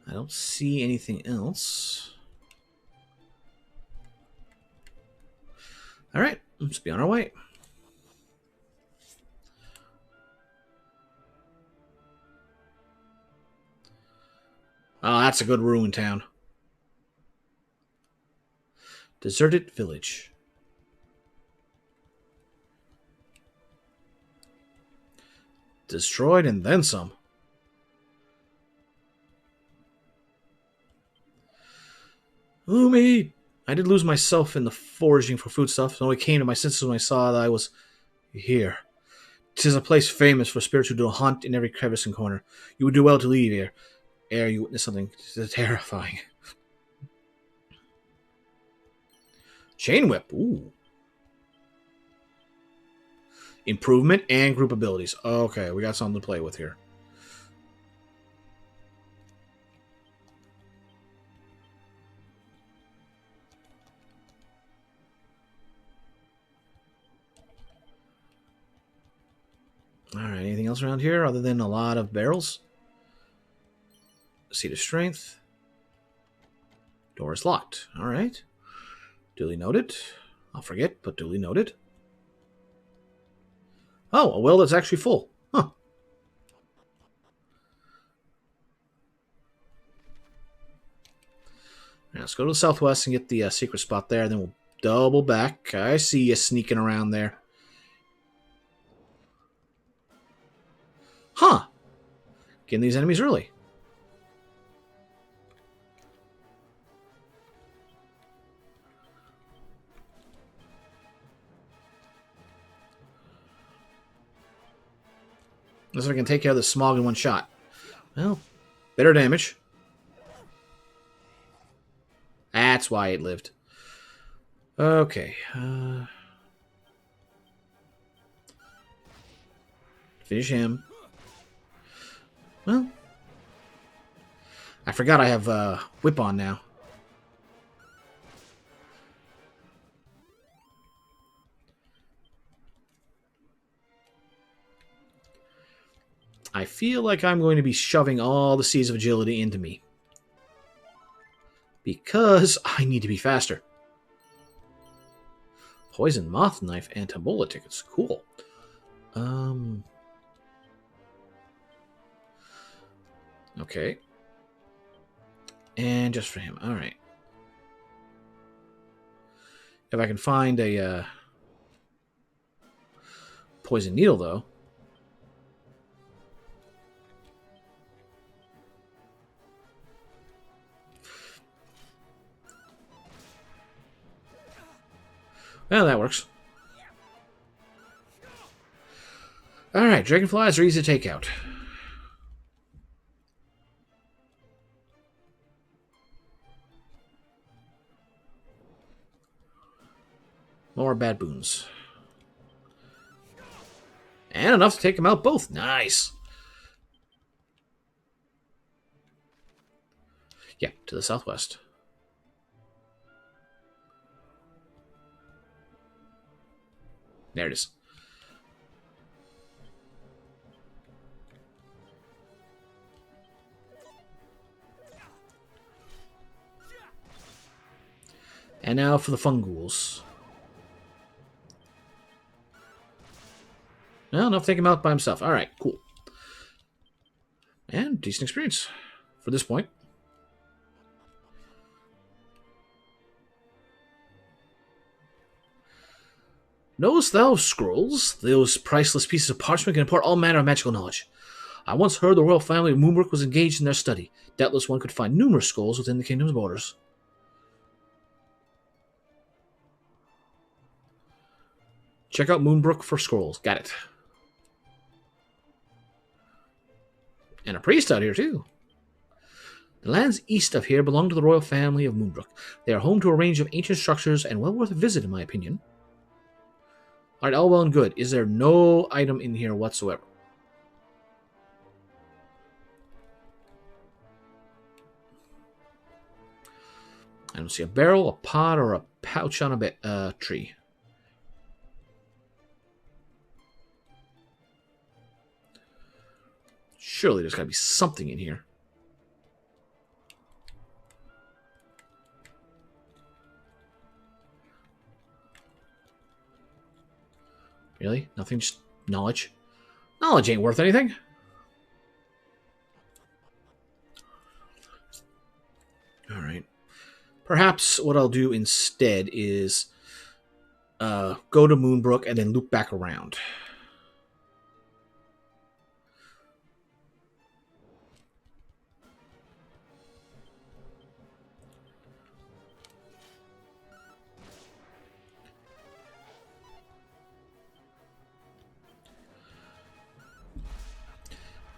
I don't see anything else. All right, let's be on our way. Oh, that's a good ruin town. Deserted village. Destroyed and then some. Umi! I did lose myself in the foraging for foodstuffs, and only came to my senses when I saw that I was here. 'Tis a place famous for spirits who do hunt in every crevice and corner. You would do well to leave here, ere you witness something terrifying. Chain whip, ooh. Improvement and group abilities. Okay, we got something to play with here. Alright, anything else around here other than a lot of barrels? Seat of Strength. Door is locked. Alright. Duly noted. I'll forget, but duly noted. Oh, a well that's actually full. Huh. Now let's go to the southwest and get the secret spot there, then we'll double back. I see you sneaking around there. Huh. Getting these enemies early. Looks like I can take care of the smog in one shot. Well, better damage. That's why it lived. Okay. Finish him. Well, I forgot I have whip on now. I feel like I'm going to be shoving all the seeds of agility into me. Because I need to be faster. Poison moth knife and Tombola tickets. Cool. Okay. And just for him. Alright. If I can find a poison needle, though. Well, that works. Alright, dragonflies are easy to take out. More bad boons. And enough to take them out both. Nice. Yeah, to the southwest. There it is. And now for the fungules. Well, enough to take him out by himself. Alright, cool. And decent experience for this point. Knowest thou scrolls? Those priceless pieces of parchment can impart all manner of magical knowledge. I once heard the royal family of Moonbrook was engaged in their study. Doubtless one could find numerous scrolls within the kingdom's borders. Check out Moonbrook for scrolls. Got it. And a priest out here, too. The lands east of here belong to the royal family of Moonbrook. They are home to a range of ancient structures and well worth a visit, in my opinion. Alright, all well and good. Is there no item in here whatsoever? I don't see a barrel, a pot, or a pouch on a tree. Surely there's got to be something in here. Really? Nothing? Just knowledge? Knowledge ain't worth anything. Alright. Perhaps what I'll do instead is go to Moonbrook and then loop back around.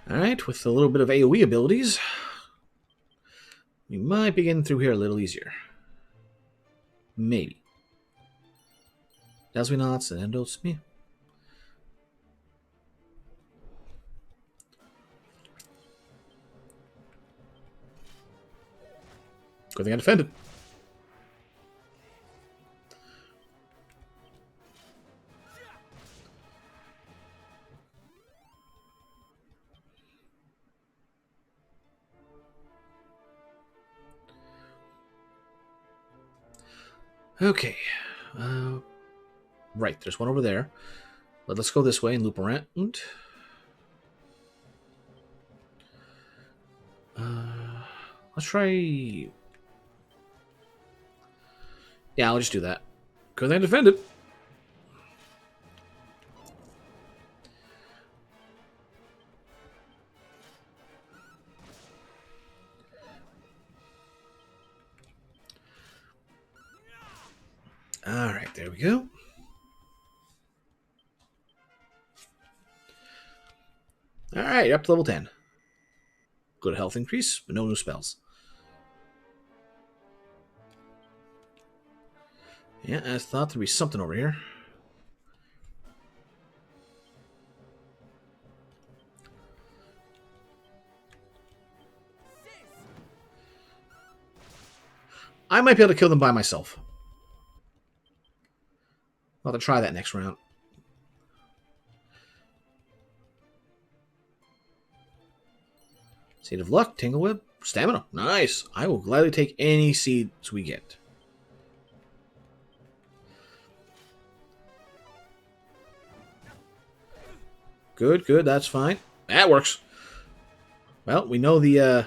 Alright, with a little bit of AoE abilities, we might be getting through here a little easier. Maybe. As we not, and me. Good thing I defended. Okay. Right, there's one over there. But let's go this way and loop around. Let's try... Yeah, I'll just do that. Good thing I defended. Alright, there we go. Alright, up to level 10. Good health increase, but no new spells. Yeah, I thought there'd be something over here. I might be able to kill them by myself. I'll have to try that next round. Seed of Luck, Tingleweb, Stamina. Nice. I will gladly take any seeds we get. Good, good, that's fine. That works. Well, we know the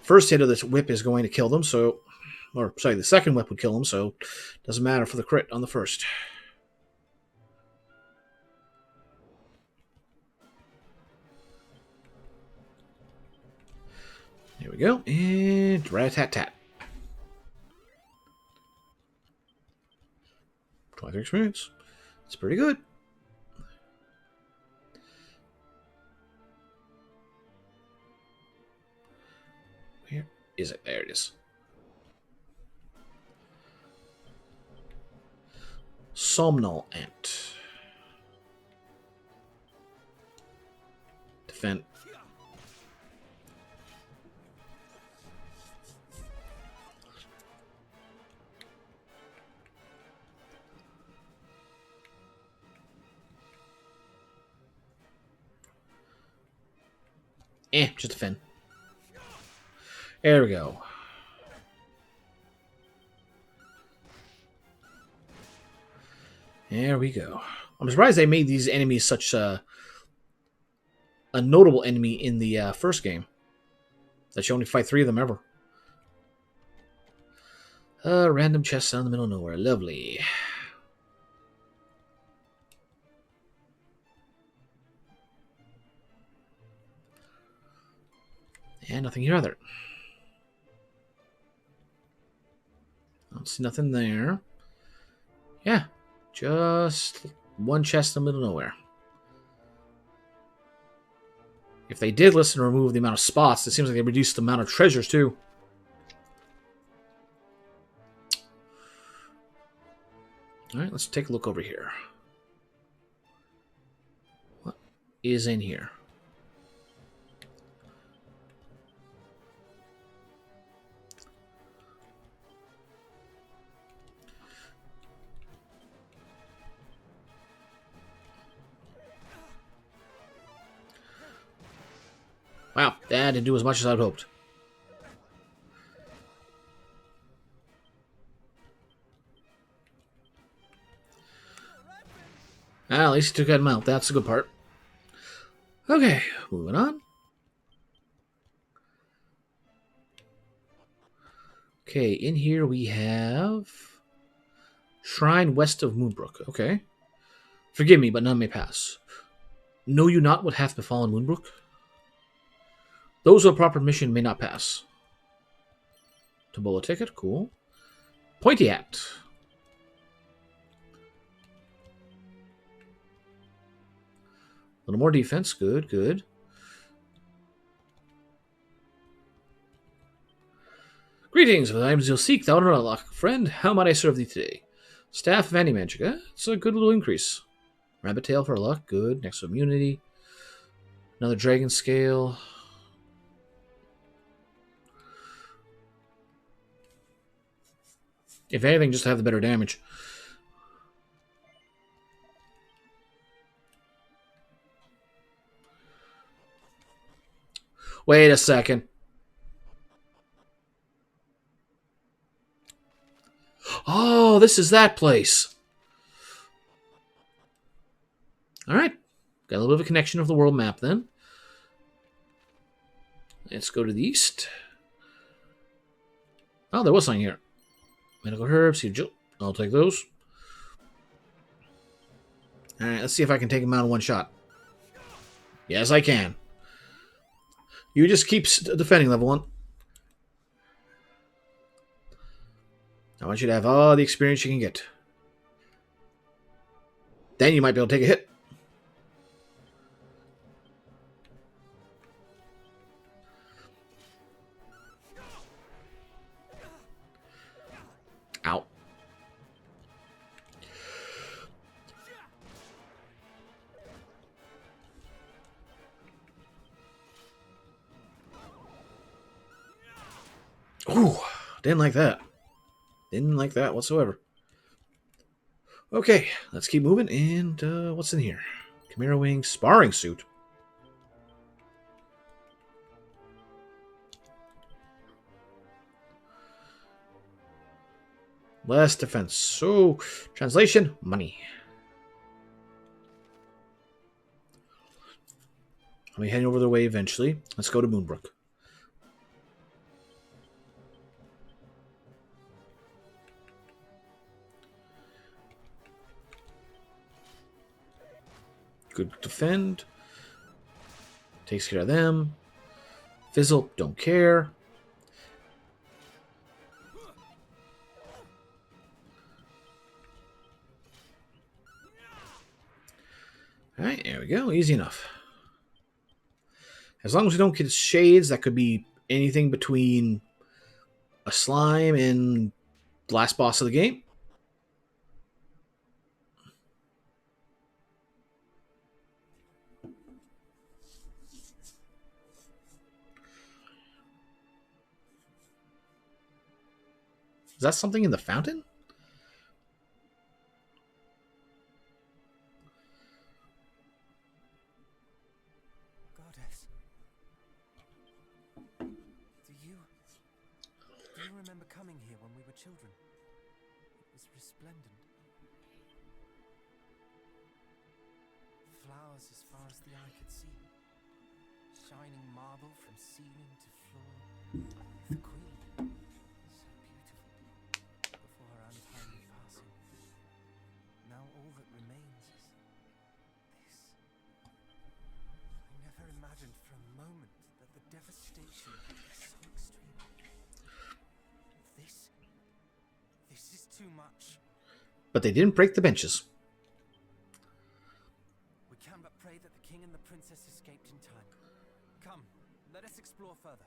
first hit of this whip is going to kill them, so... Or, sorry, the second whip would kill them, so doesn't matter for the crit on the first. There we go, and rat-tat-tat. 23 experience. It's pretty good. Where is it? There it is. Somnol Ant. Defend. Just defend. There we go. There we go. I'm surprised they made these enemies such a notable enemy in the first game. That you only fight 3 of them ever. Random chest down in the middle of nowhere. Lovely. And nothing here either. I don't see nothing there. Yeah. Just one chest in the middle of nowhere. If they did listen to remove the amount of spots, it seems like they reduced the amount of treasures too. Alright, let's take a look over here. What is in here? Wow, that didn't do as much as I'd hoped. At least he took him out. That's the good part. Okay, moving on. Okay, in here we have Shrine west of Moonbrook. Okay. Forgive me, but none may pass. Know you not what hath befallen Moonbrook? Those of a proper mission may not pass. Tombola ticket, cool. Pointy hat. A little more defense, good, good. Greetings, with items you'll seek, thou art unlock. Friend, how might I serve thee today? Staff of Anti-Magic, it's a good little increase. Rabbit tail for luck, good. Next immunity. Another dragon scale. If anything, just to have the better damage. Wait a second. Oh, this is that place. Alright. Got a little bit of a connection of the world map then. Let's go to the east. Oh, there was something here. Medical herbs, I'll take those. Alright, let's see if I can take him out in one shot. Yes, I can. You just keep defending level 1. I want you to have all the experience you can get. Then you might be able to take a hit. Ow. Ooh, didn't like that. Didn't like that whatsoever. Okay, let's keep moving. And what's in here? Chimera Wing sparring suit. Less defense. So, translation, money. I'll be heading over the way eventually. Let's go to Moonbrook. Good defend. Takes care of them. Fizzle, don't care. Alright, there we go. Easy enough. As long as we don't get shades, that could be anything between a slime and the last boss of the game. Is that something in the fountain? Goddess. Do you remember coming here when we were children? It was resplendent. Flowers as far as the eye could see. Shining marble from ceiling to floor. The queen. So beautiful. Before her untimely passing. Now all that remains is this. I never imagined for a moment that the devastation would be so extreme. This is too much. But they didn't break the benches. We can but pray that the king and the princess escaped in time. Come, let us explore further.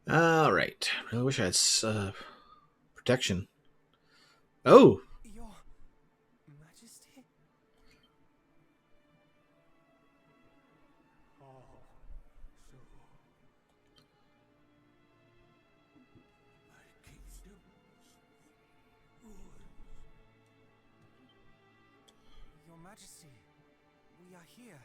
Alright. Really wish I had protection. Oh! Your Majesty? Your Majesty, we are here.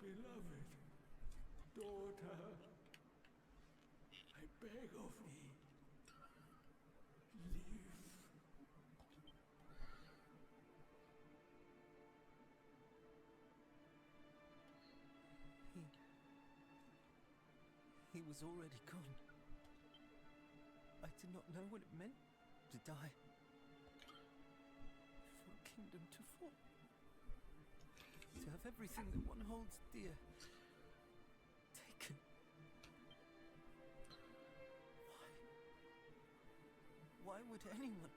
beloved daughter, I beg of thee, live. He was already gone. I did not know what it meant to die. For a kingdom to fall. To have everything that one holds dear taken. Why would anyone?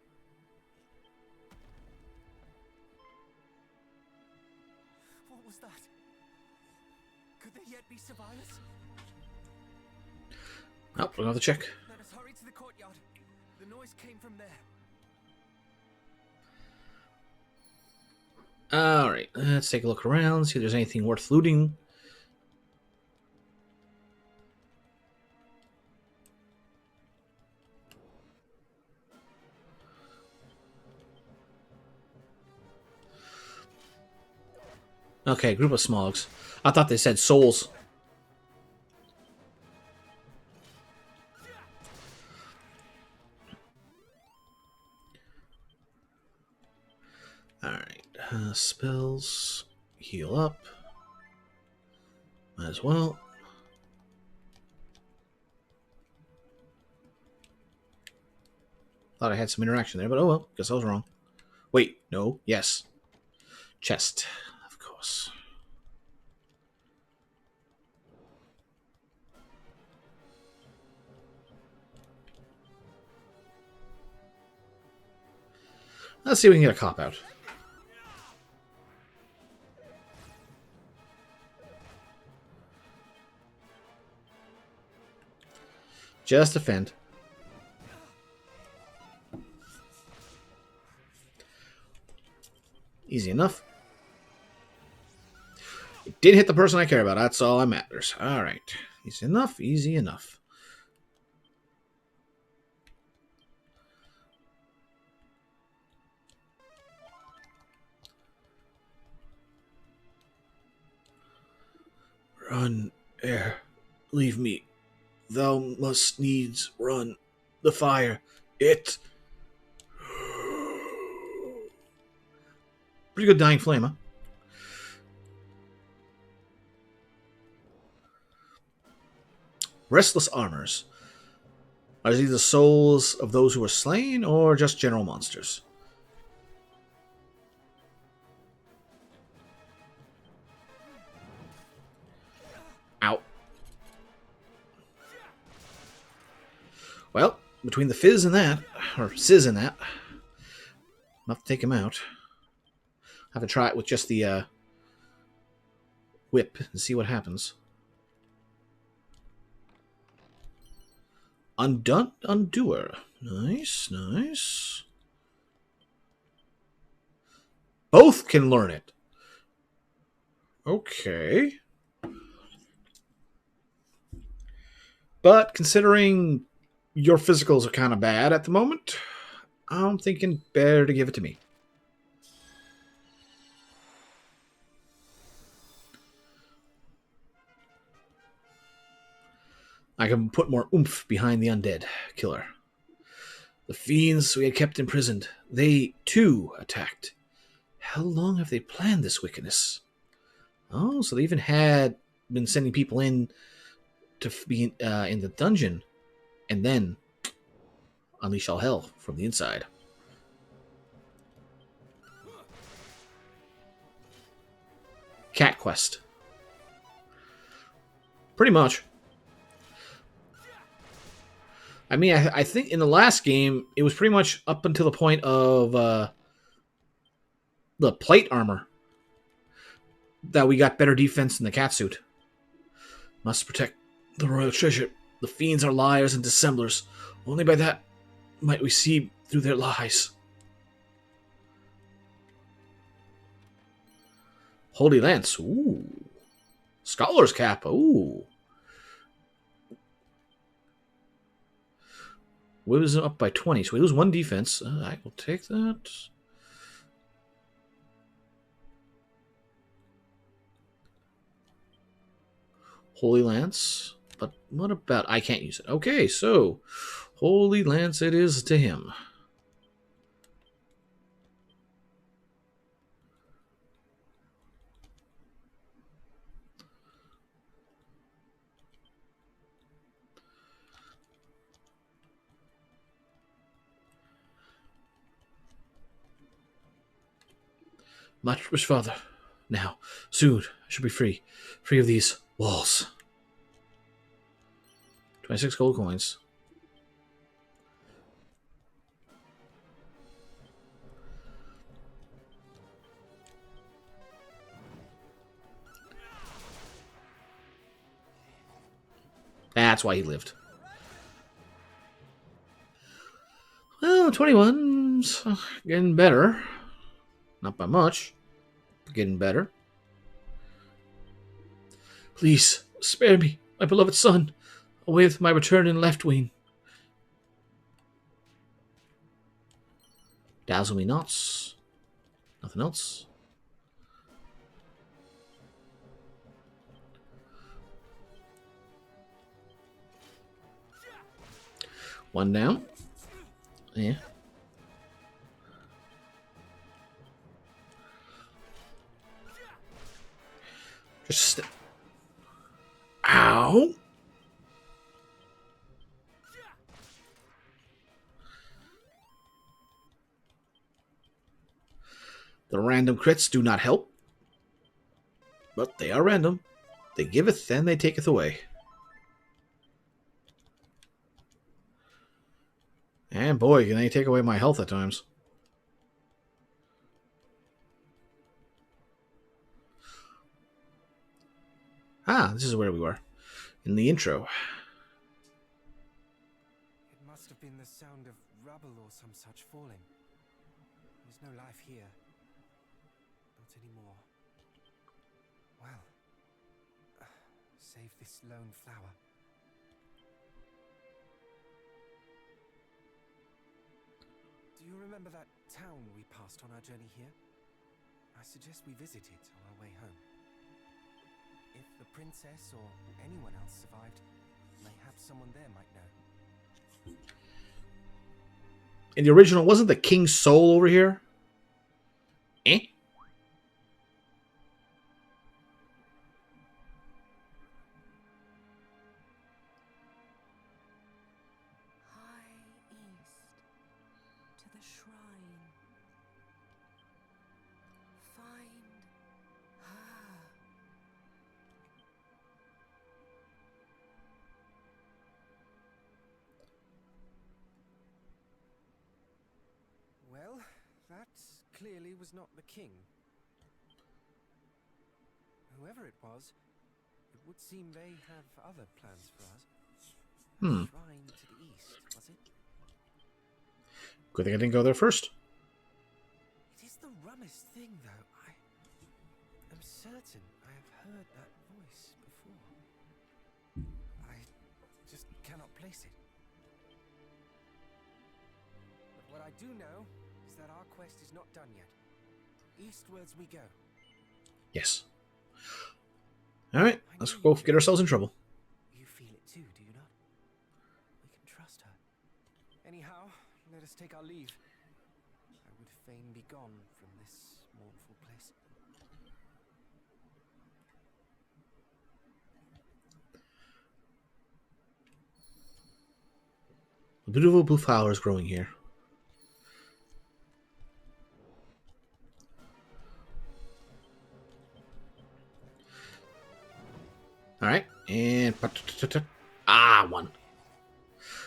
What was that? Could there yet be survivors? Oh, another check. Let us hurry to the courtyard. The noise came from there. Alright, let's take a look around, see if there's anything worth looting. Okay, group of smogs. I thought they said souls. Alright, spells. Heal up. Might as well. Thought I had some interaction there, but oh well, guess I was wrong. Wait, no, yes. Chest, of course. Let's see if we can get a cop out. Just defend. Easy enough. It did hit the person I care about. That's all that matters. All right. Easy enough. Easy enough. Run, air. Leave me. Thou must needs run. The fire. It. Pretty good dying flame, huh? Restless armors. Are these the souls of those who were slain, or just general monsters? Ow. Well, between the fizz and that, or sizz and that, enough to take him out. I have to try it with just the whip and see what happens. Undone Undoer. Nice, nice. Both can learn it. Okay. But considering your physicals are kind of bad at the moment, I'm thinking better to give it to me. I can put more oomph behind the undead killer. The fiends we had kept imprisoned, they too attacked. How long have they planned this wickedness? Oh, so they even had been sending people in to be in the dungeon and then unleash all hell from the inside. Cat quest. Pretty much. I mean, I think in the last game, it was pretty much up until the point of the plate armor that we got better defense in the catsuit. Must protect the royal treasure. The fiends are liars and dissemblers. Only by that might we see through their lies. Holy Lance. Ooh. Scholar's Cap. Ooh. Was up by 20, so we lose 1 defense. I will take that. Holy Lance. But what about... I can't use it. Okay, so Holy Lance it is to him. Much farther. Now, soon, I shall be free. Free of these walls. 26 gold coins. That's why he lived. Well, 21's getting better. Not by much, but getting better. Please, spare me, my beloved son. Await my return in left wing. Dazzle me nots. Nothing else. One down. Yeah. Just... Ow! The random crits do not help. But they are random. They giveth and they taketh away. And boy, can they take away my health at times. Ah, this is where we were. In the intro. It must have been the sound of rubble or some such falling. There's no life here. Not anymore. Well, save this lone flower. Do you remember that town we passed on our journey here? I suggest we visit it on our way home. If the princess or anyone else survived, mayhap someone there might know. In the original, wasn't the king's soul over here? Eh? High east to the shrine. Find her. Well, that clearly was not the king. Whoever it was, it would seem they have other plans for us. Shrine to the east, was it? Good thing I didn't go there first. It is the rummest thing, though. I am certain I have heard that voice before. I just cannot place it. But what I do know is that our quest is not done yet. Eastwards we go. Yes. Alright, let's go get ourselves in trouble. You feel it too, do you not? We can trust her. Anyhow, let us take our leave. I would fain be gone from this mournful place. A beautiful blue flower is growing here. Alright, and... Ah, one.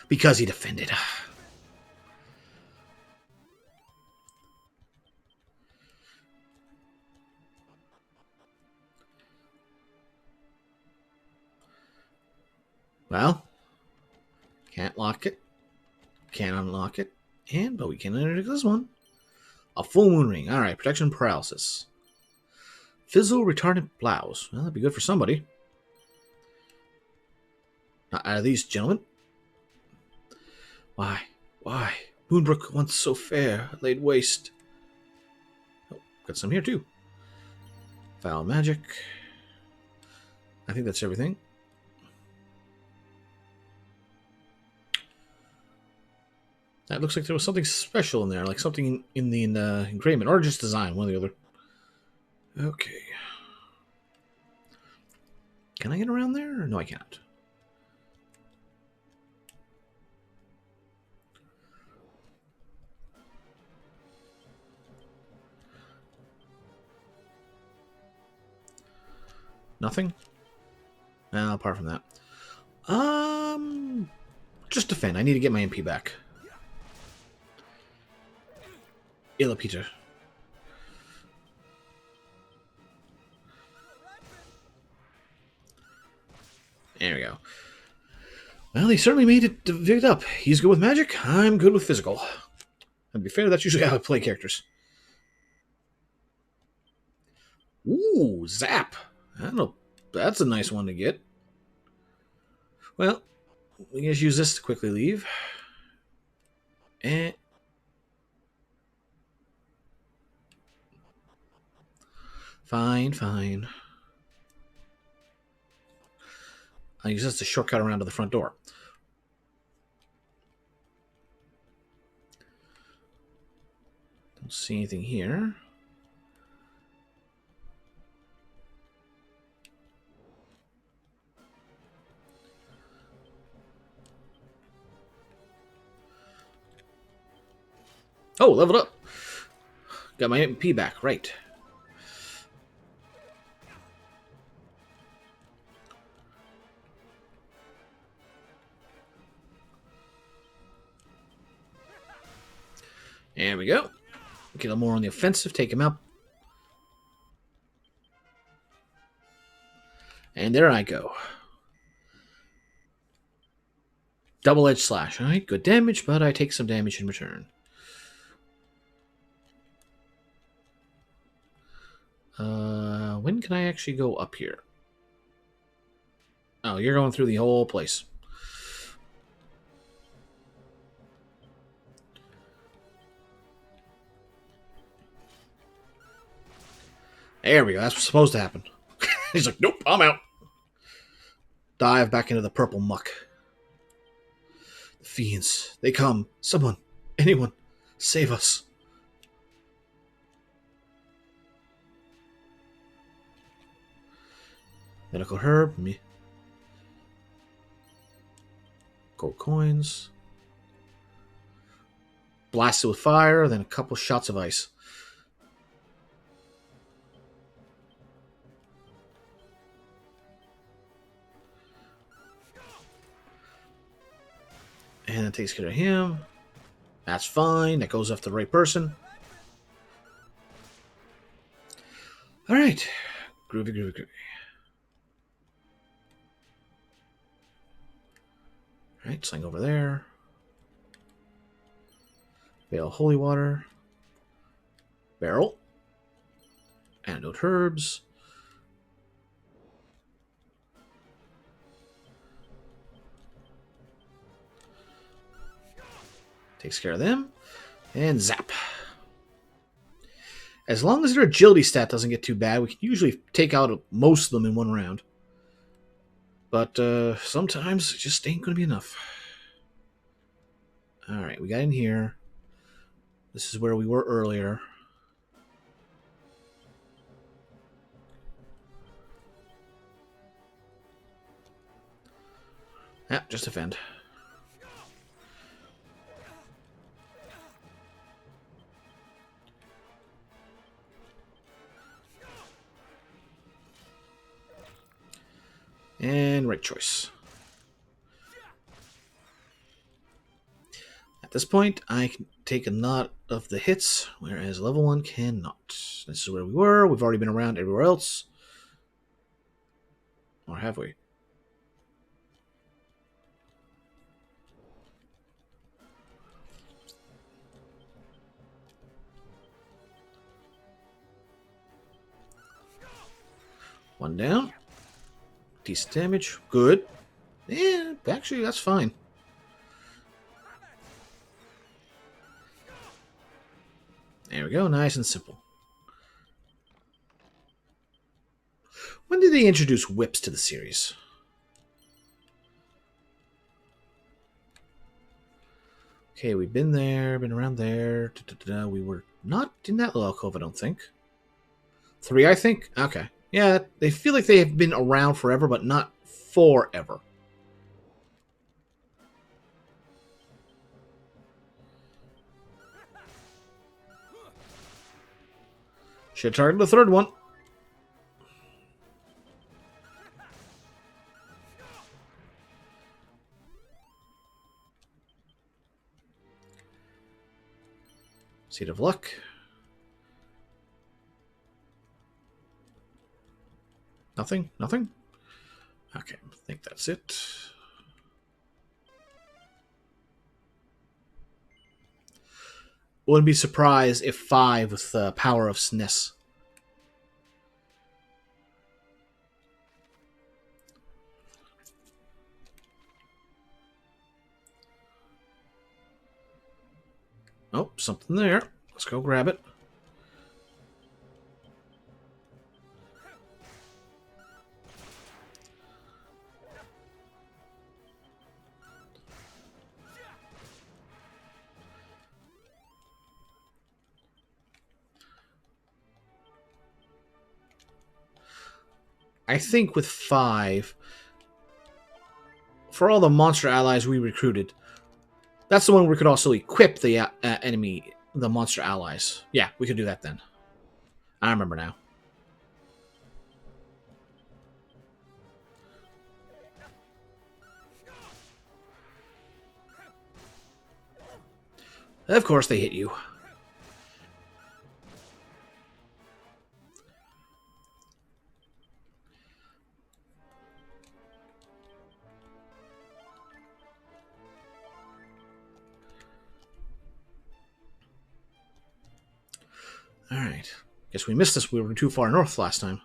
Because he defended. Well, can't lock it. Can't unlock it. But we can enter this one. A full moon ring. Alright, protection paralysis. Fizzle retardant blouse. Well, that'd be good for somebody. Not out of these, gentlemen. Why? Moonbrook, once so fair, laid waste. Oh, got some here too. Foul magic. I think that's everything. That looks like there was something special in there, like something in the engraving, or just design, one or the other. Okay. Can I get around there? No, I can't. Nothing? Well, apart from that. Just defend. I need to get my MP back. Illa Peter. There we go. Well, he certainly made it up. He's good with magic. I'm good with physical. And to be fair, that's usually how I play characters. Ooh, zap. I don't know. That's a nice one to get. Well, we can just use this to quickly leave. And fine. I'll use this to shortcut around to the front door. Don't see anything here. Oh, leveled up. Got my MP back, right. There we go. Get a more on the offensive, take him out. And there I go. Double-edged slash. Alright, good damage, but I take some damage in return. When can I actually go up here? Oh, you're going through the whole place. There we go. That's what's supposed to happen. He's like, nope, I'm out. Dive back into the purple muck. The fiends. They come. Someone. Anyone. Save us. Medical herb. Me. Gold coins. Blasted with fire. Then a couple shots of ice. And that takes care of him. That's fine. That goes after the right person. Alright. Groovy. Alright, sling over there. Veil holy water. Barrel. Antidote herbs. Takes care of them. And zap. As long as their agility stat doesn't get too bad, we can usually take out most of them in one round. But sometimes it just ain't going to be enough. Alright, we got in here. This is where we were earlier. Yeah, just defend. And right choice. At this point, I can take a lot of the hits, whereas level 1 cannot. This is where we were. We've already been around everywhere else. Or have we? One down. Decent damage. Good. Yeah, actually, that's fine. There we go. Nice and simple. When did they introduce whips to the series? Okay, we've been there, been around there. Da-da-da-da. We were not in that little alcove, I don't think. 3, I think? Okay. Yeah, they feel like they have been around forever, but not forever. Should target the third one. Seed of Luck. Nothing? Nothing? Okay, I think that's it. Wouldn't be surprised if 5 with the power of SNES. Oh, something there. Let's go grab it. I think with 5, for all the monster allies we recruited, that's the one we could also equip the enemy, the monster allies. Yeah, we could do that then. I remember now. Of course they hit you. Alright. Guess we missed this. We were too far north last time.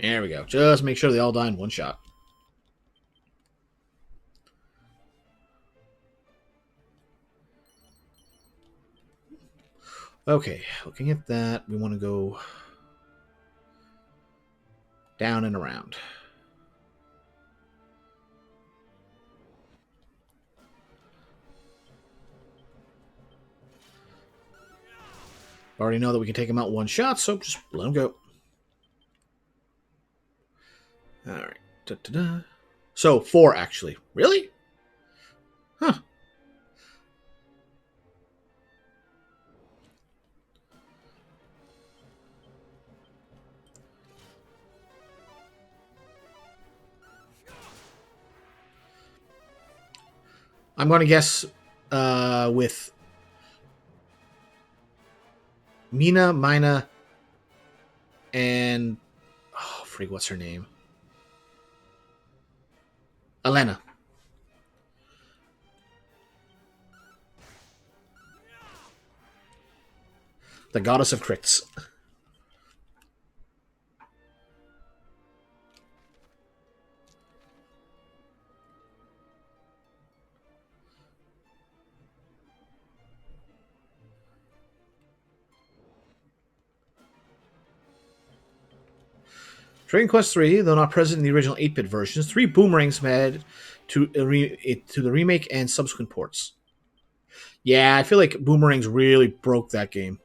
There we go. Just make sure they all die in one shot. Okay, looking at that, we want to go down and around. Already know that we can take him out one shot, so just let him go. Alright. Da-da-da. So, 4, actually. Really? Huh. I'm going to guess with Mina, and... Oh, freak, what's her name? Elena. The goddess of crits. Dragon Quest 3, though not present in the original 8-bit versions, 3 boomerangs added to the remake and subsequent ports. Yeah, I feel like boomerangs really broke that game.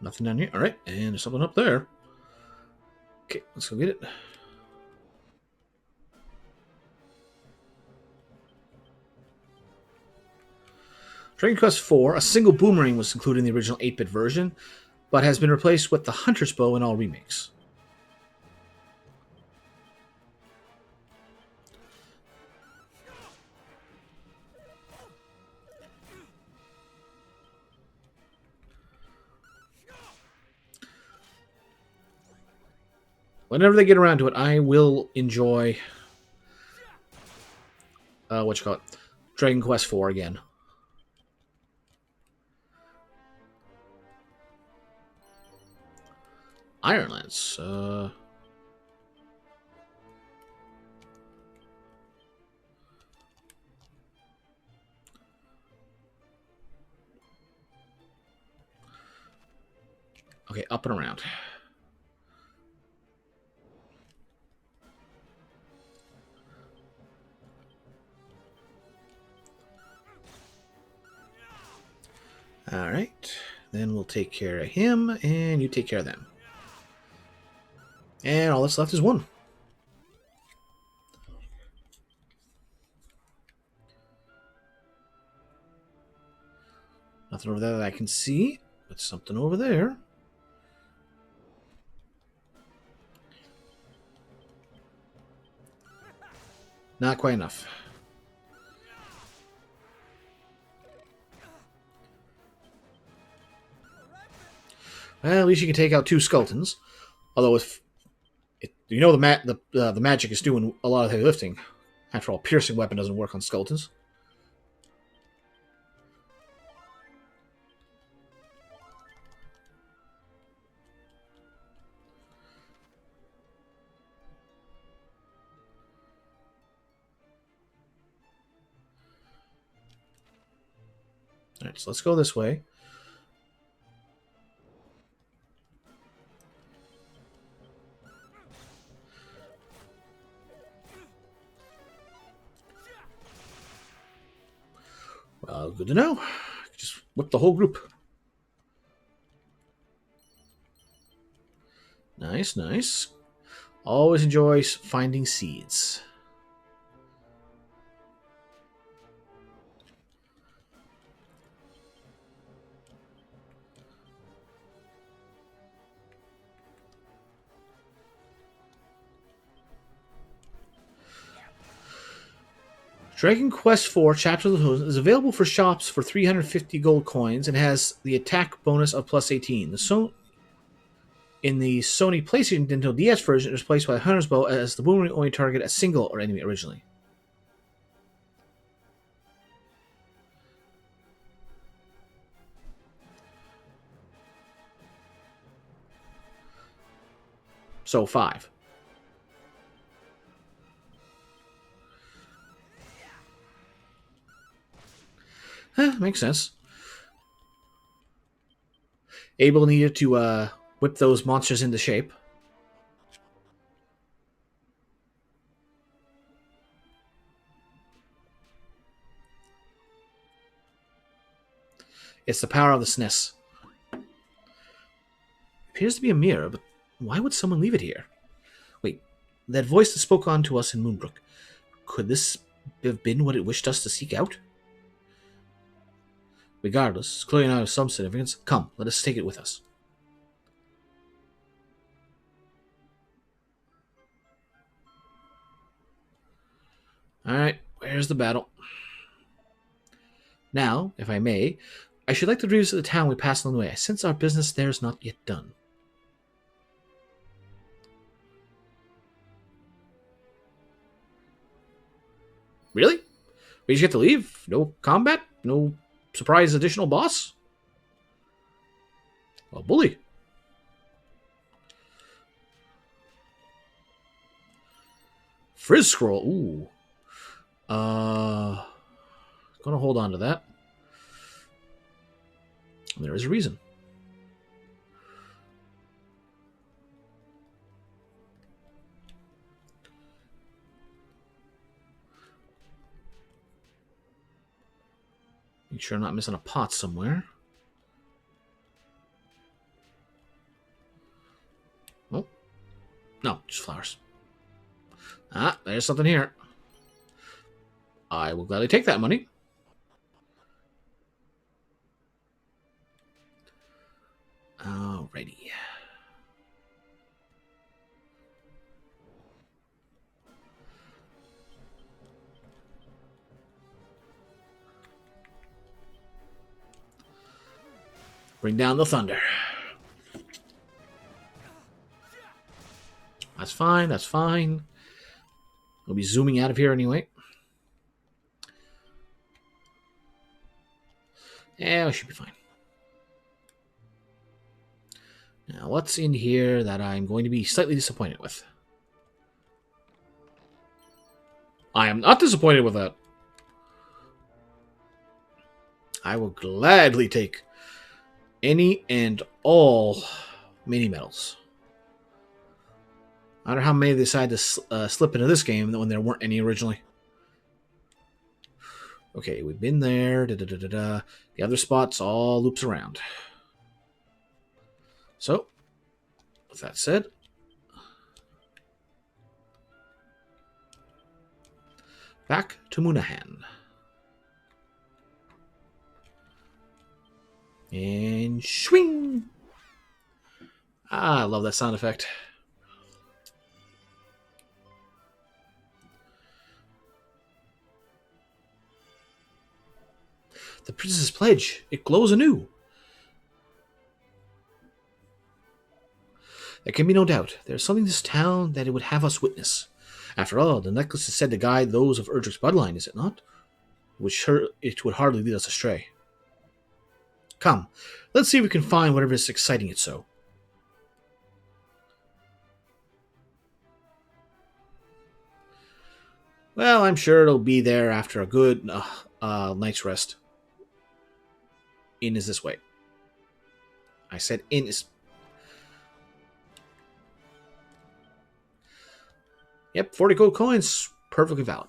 Nothing down here. All right, and there's something up there. Okay, let's go get it. Dragon Quest IV, a single boomerang was included in the original 8-bit version, but has been replaced with the Hunter's Bow in all remakes. Whenever they get around to it, I will enjoy what you call it? Dragon Quest 4 again. Ironlance. Okay, up and around. Alright. Then we'll take care of him, and you take care of them. And all that's left is one. Nothing over there that I can see, but something over there. Not quite enough. Well, at least you can take out 2 skeletons. Although, if you know the magic is doing a lot of heavy lifting. After all, piercing weapon doesn't work on skeletons. Alright, so let's go this way. Well, good to know. Just whip the whole group. Nice, nice. Always enjoy finding seeds. Dragon Quest IV Chapter of the Host is available for shops for 350 gold coins and has the attack bonus of plus 18. In the Sony PlayStation Nintendo DS version, it was placed by the Hunter's Bow as the boomerang only target a single or enemy originally. So 5. Makes sense. Abel needed to whip those monsters into shape. It's the power of the SNES. It appears to be a mirror, but why would someone leave it here? Wait, that voice that spoke on to us in Moonbrook. Could this have been what it wished us to seek out? Regardless, it's clearly not of some significance. Come, let us take it with us. Alright, where's the battle? Now, if I may, I should like to revisit the town we passed along the way. I sense our business there is not yet done. Really? We just get to leave? No combat? No surprise additional boss? Well, bully. Frizz scroll. Ooh. Gonna hold on to that. There is a reason. Make sure I'm not missing a pot somewhere. Oh. No, just flowers. Ah, there's something here. I will gladly take that money. Alrighty. Bring down the thunder. That's fine, that's fine. We'll be zooming out of here anyway. Yeah, we should be fine. Now, what's in here that I'm going to be slightly disappointed with? I am not disappointed with that. I will gladly take any and all mini medals. I don't know how many they decided to slip into this game when there weren't any originally. Okay, we've been there. The other spots all loops around. So, with that said, back to Munahan. And swing! Ah, I love that sound effect. The Princess's Pledge. It glows anew. There can be no doubt. There is something in this town that it would have us witness. After all, the necklace is said to guide those of Erdrick's bloodline, is it not? It would hardly lead us astray. Come, let's see if we can find whatever is exciting it so. Well, I'm sure it'll be there after a good night's rest. In is this way. I said in is... Yep, 40 gold coins. Perfectly valid.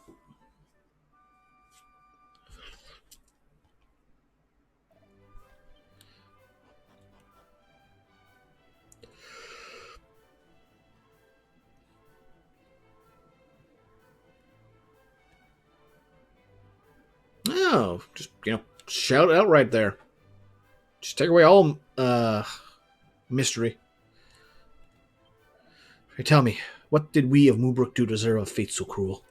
Oh, just, shout it out right there. Just take away all mystery. Hey, tell me, what did we of Moonbrook do to deserve a fate so cruel?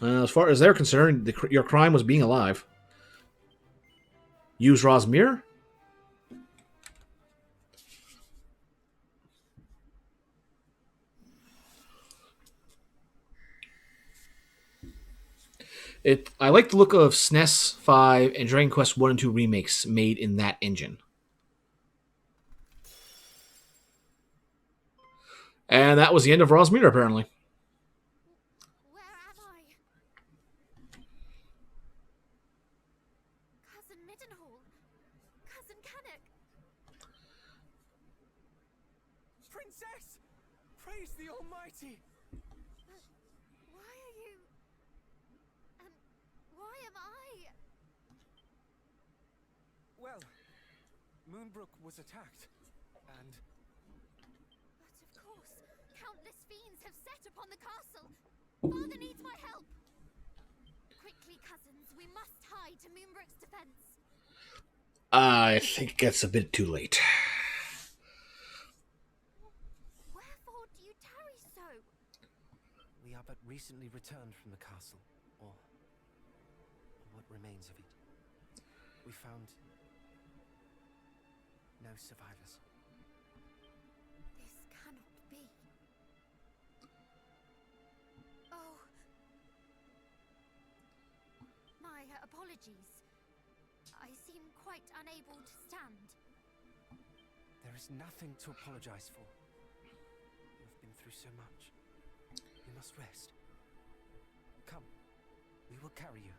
As far as they're concerned, your crime was being alive. Use Ra's mirror? I like the look of SNES 5 and Dragon Quest 1 and 2 remakes made in that engine. And that was the end of Ra's mirror, apparently. Where am I? Cousin Middenhall? Cousin Canuck? Princess! Praise the Almighty! Why are you... And why am I? Well, Moonbrook was attacked, and... But of course, countless fiends have set upon the castle. Father needs my help. Quickly, cousins, we must hie to Moonbrook's defense. I think it's a bit too late. Wherefore do you tarry so? We are but recently returned from the castle, or what remains of it. We found no survivors. This cannot be. Oh. My apologies. I seem quite unable to stand. There is nothing to apologize for. You've been through so much. You must rest. Come, we will carry you.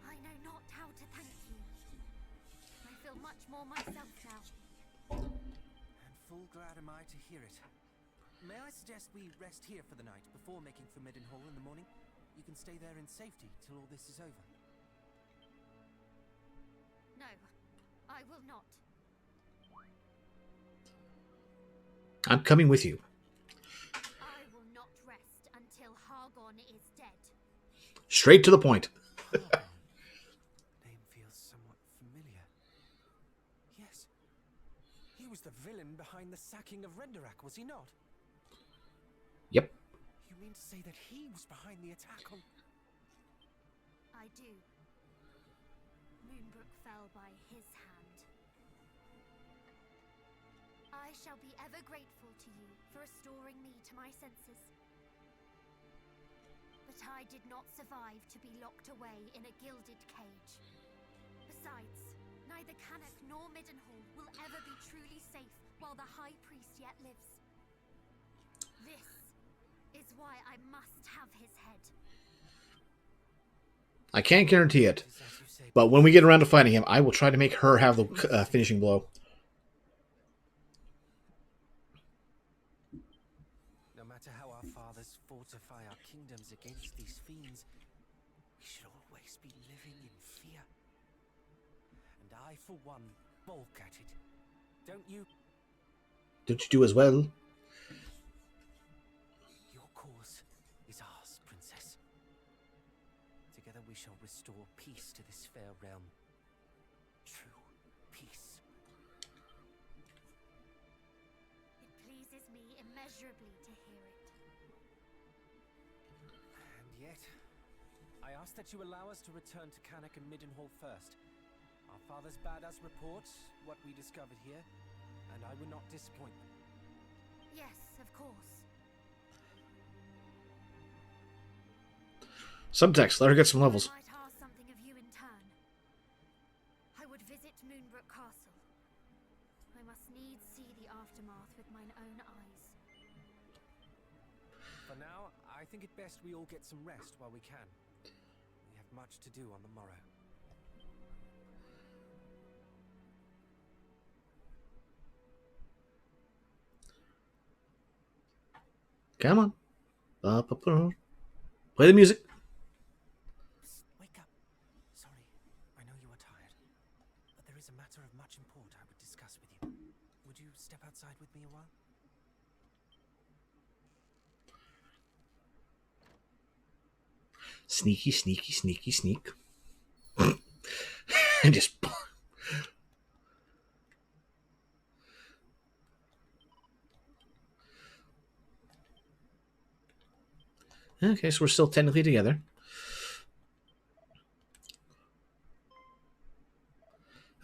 I know not how to thank you. I feel much more myself now. And full glad am I to hear it. May I suggest we rest here for the night before making for Middenhall in the morning? You can stay there in safety till all this is over. No, I will not. I'm coming with you. I will not rest until Hargon is dead. Straight to the point. Name feels somewhat familiar. Yes. He was the villain behind the sacking of Renderak, was he not? Yep. You mean to say that he was behind the attack on... I do. Moonbrook fell by his hand. I shall be ever grateful to you for restoring me to my senses. But I did not survive to be locked away in a gilded cage. Besides, neither Cannock nor Middenhall will ever be truly safe while the High Priest yet lives. This is why I must have his head. I can't guarantee it, but when we get around to fighting him, I will try to make her have the finishing blow. No matter how our fathers fortify our kingdoms against these fiends, we should always be living in fear. And I, for one, balk at it. Don't you? Don't you do as well? Your cause is ours, Princess. Together we shall restore peace to this fair realm. True peace. It pleases me immeasurably to hear it. And yet, I ask that you allow us to return to Cannock and Middenhall first. Our fathers bade us report what we discovered here, and I would not disappoint them. Yes, of course. Subtext, let her get some levels. I might ask something of you in turn. I would visit Moonbrook Castle. I must needs see the aftermath with mine own eyes. For now, I think it best we all get some rest while we can. We have much to do on the morrow. Come on. Play the music. Psst, wake up. Sorry, I know you are tired. But there is a matter of much import I would discuss with you. Would you step outside with me a while? Sneaky, sneaky, sneaky, sneak. And just... Okay, so we're still technically together.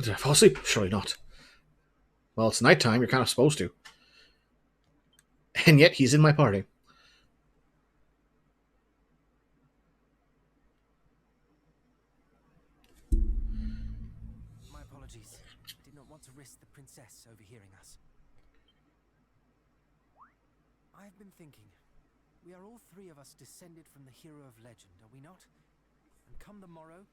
Did I fall asleep? Surely not. Well, it's nighttime. You're kind of supposed to. And yet, he's in my party. My apologies. Did not want to risk the princess overhearing us. I've been thinking. We are all three of us descended from the hero of legend, are we not? And come the morrow,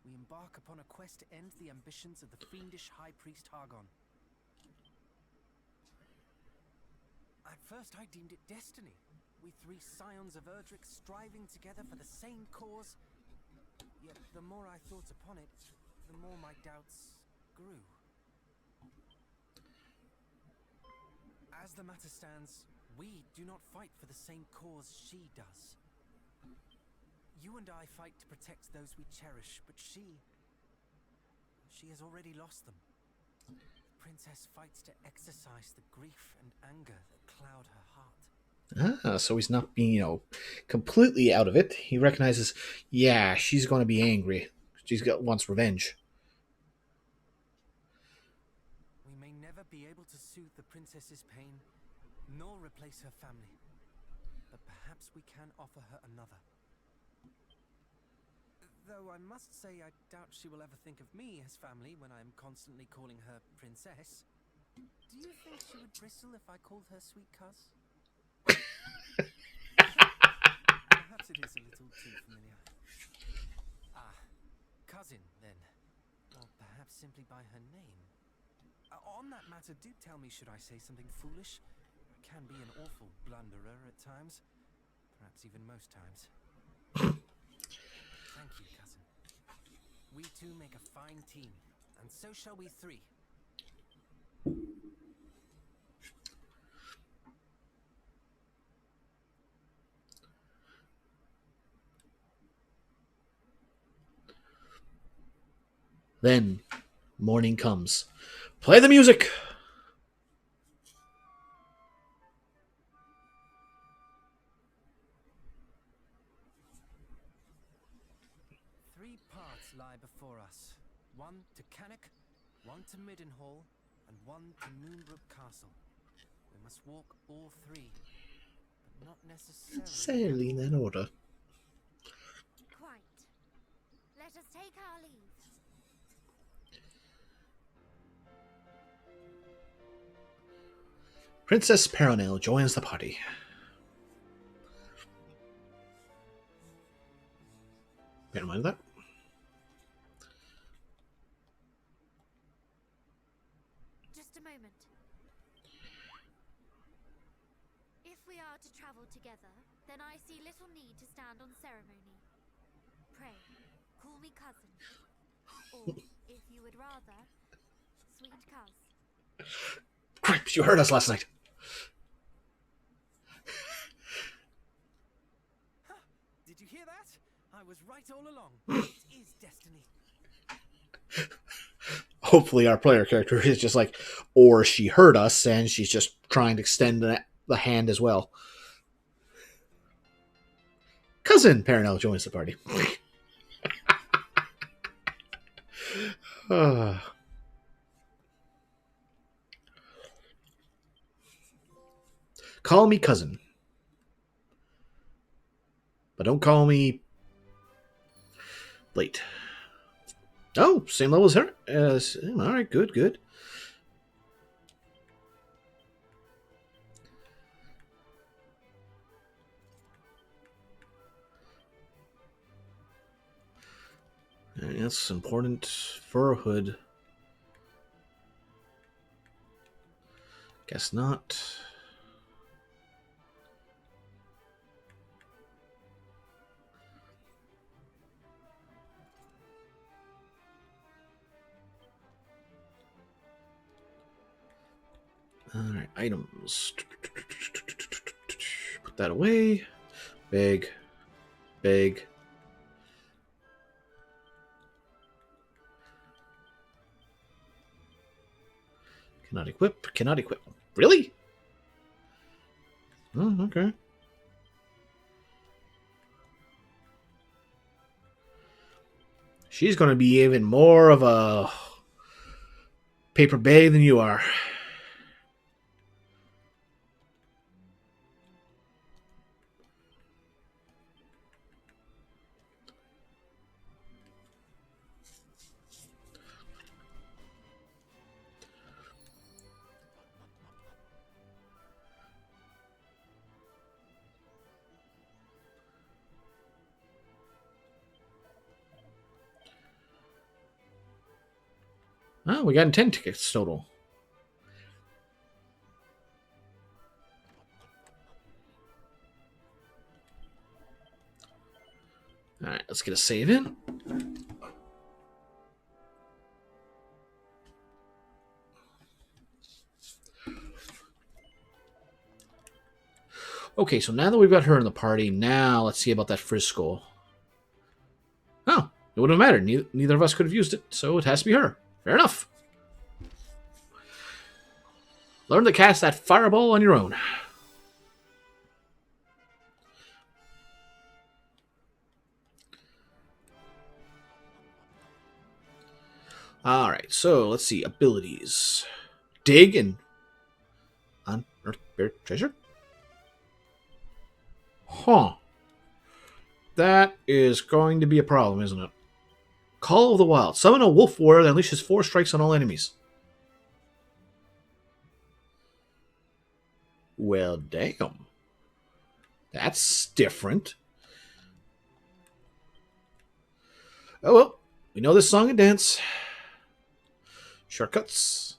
we embark upon a quest to end the ambitions of the fiendish High Priest Hargon. At first I deemed it destiny. We three scions of Erdrick striving together for the same cause. Yet the more I thought upon it, the more my doubts grew. As the matter stands, we do not fight for the same cause she does. You and I fight to protect those we cherish, but she has already lost them. The princess fights to exorcise the grief and anger that cloud her heart. Ah, so he's not being, completely out of it. He recognizes, yeah, she's going to be angry. Wants revenge. We may never be able to soothe the princess's pain, nor replace her family. But perhaps we can offer her another. Though I must say I doubt she will ever think of me as family when I am constantly calling her princess. Do you think she would bristle if I called her sweet cuz? Perhaps it is a little too familiar. Ah, cousin, then. Or perhaps simply by her name. On that matter, do tell me should I say something foolish. I can be an awful blunderer at times. Perhaps even most times. Thank you, cousin. We two make a fine team, and so shall we three. Then, morning comes. Play the music! Three paths lie before us. One to Cannock, one to Middenhall, and one to Moonbrook Castle. We must walk all three, but not necessarily. Necessarily in that order. Quite. Let us take our leave. Princess Peronelle joins the party. Bear in mind that. Just a moment. If we are to travel together, then I see little need to stand on ceremony. Pray, call me cousin. Or, if you would rather, sweet cuz. Cripes, you heard us last night. Did you hear that? I was right all along. It is destiny. Hopefully our player character is just like, or she heard us and she's just trying to extend the hand as well. Cousin Peronelle joins the party. Call me cousin. But don't call me late. Oh, same level as her. Alright, good. That's important. Fur hood. Guess not. Alright, items. Put that away. Big. Cannot equip. Really? Oh, okay. She's going to be even more of a paper bag than you are. Oh, we got 10 tickets total. Alright, let's get a save in. Okay, so now that we've got her in the party, now let's see about that Frisco. Oh, it wouldn't have mattered. Neither of us could have used it, so it has to be her. Fair enough. Learn to cast that fireball on your own. Alright, so let's see. Abilities. Dig and unearth bear treasure? Huh. That is going to be a problem, isn't it? Call of the Wild. Summon a wolf warrior that unleashes 4 strikes on all enemies. Well, damn. That's different. Oh well. We know this song and dance. Shortcuts.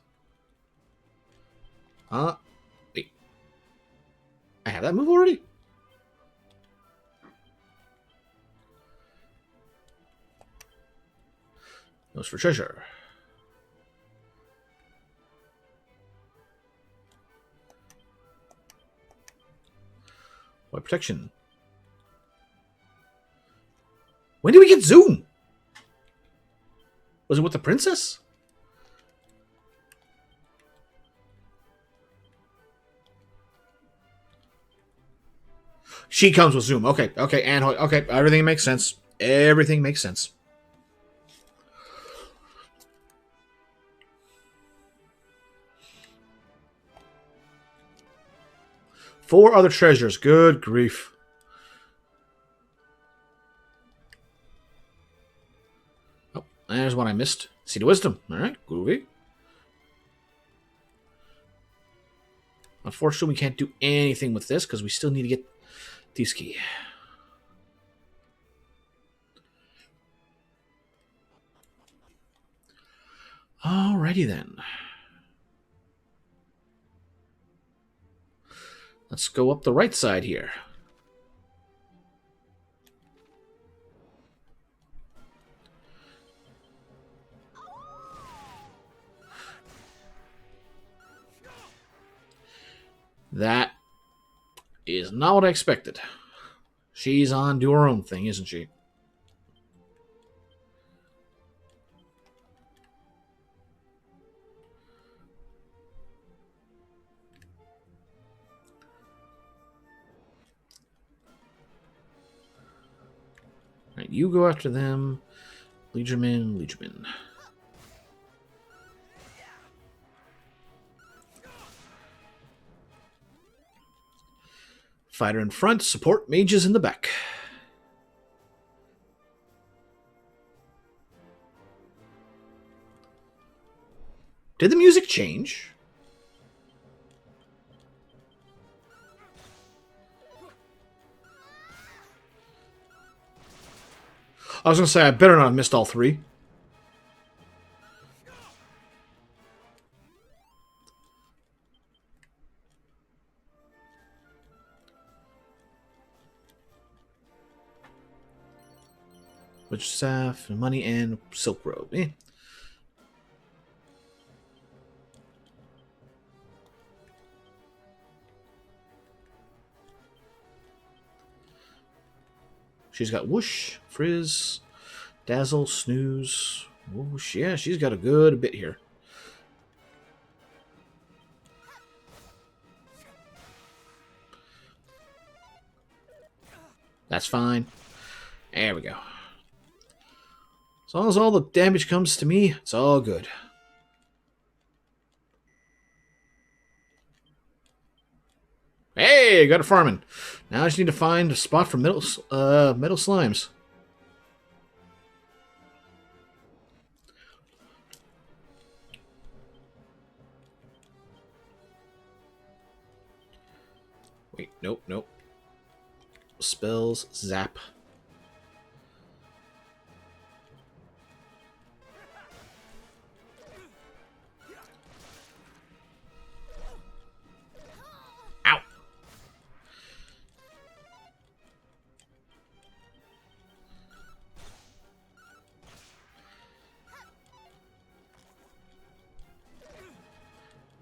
Wait. I have that move already? Nose for treasure. What protection? When did we get Zoom? Was it with the princess? She comes with Zoom. Okay, and okay, everything makes sense. Everything makes sense. 4 other treasures. Good grief. Oh, there's one I missed. Seed of Wisdom. All right, groovy. Unfortunately, we can't do anything with this because we still need to get Thieves' Key. Alrighty then. Let's go up the right side here. That is not what I expected. She's on to her own thing, isn't she? Right, you go after them. Liegerman, Liegerman. Fighter in front, support mages in the back. Did the music change? I was going to say, I better not have missed all 3. Witch Staff, Money, and Silk Robe. Eh. She's got Whoosh, Frizz, Dazzle, Snooze. Whoosh. Yeah, she's got a good bit here. That's fine. There we go. As long as all the damage comes to me, it's all good. Hey, got a farming. Now I just need to find a spot for metal slimes. Wait, nope, nope. Spells, zap. Ow!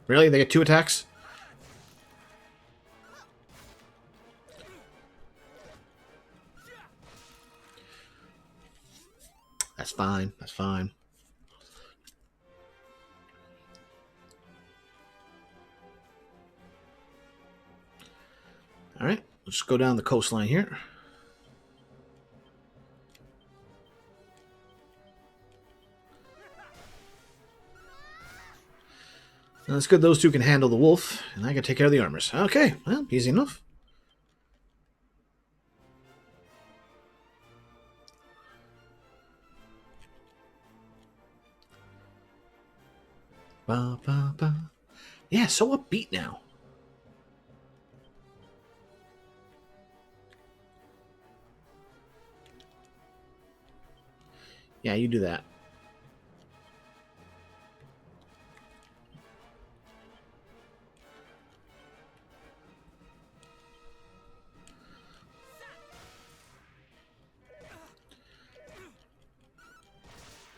Really? They get 2 attacks? That's fine. That's fine. All right. Let's go down the coastline here. Now it's good those 2 can handle the wolf, and I can take care of the armors. Okay, well, easy enough. Ba, ba, ba. Yeah, so upbeat now. Yeah, you do that.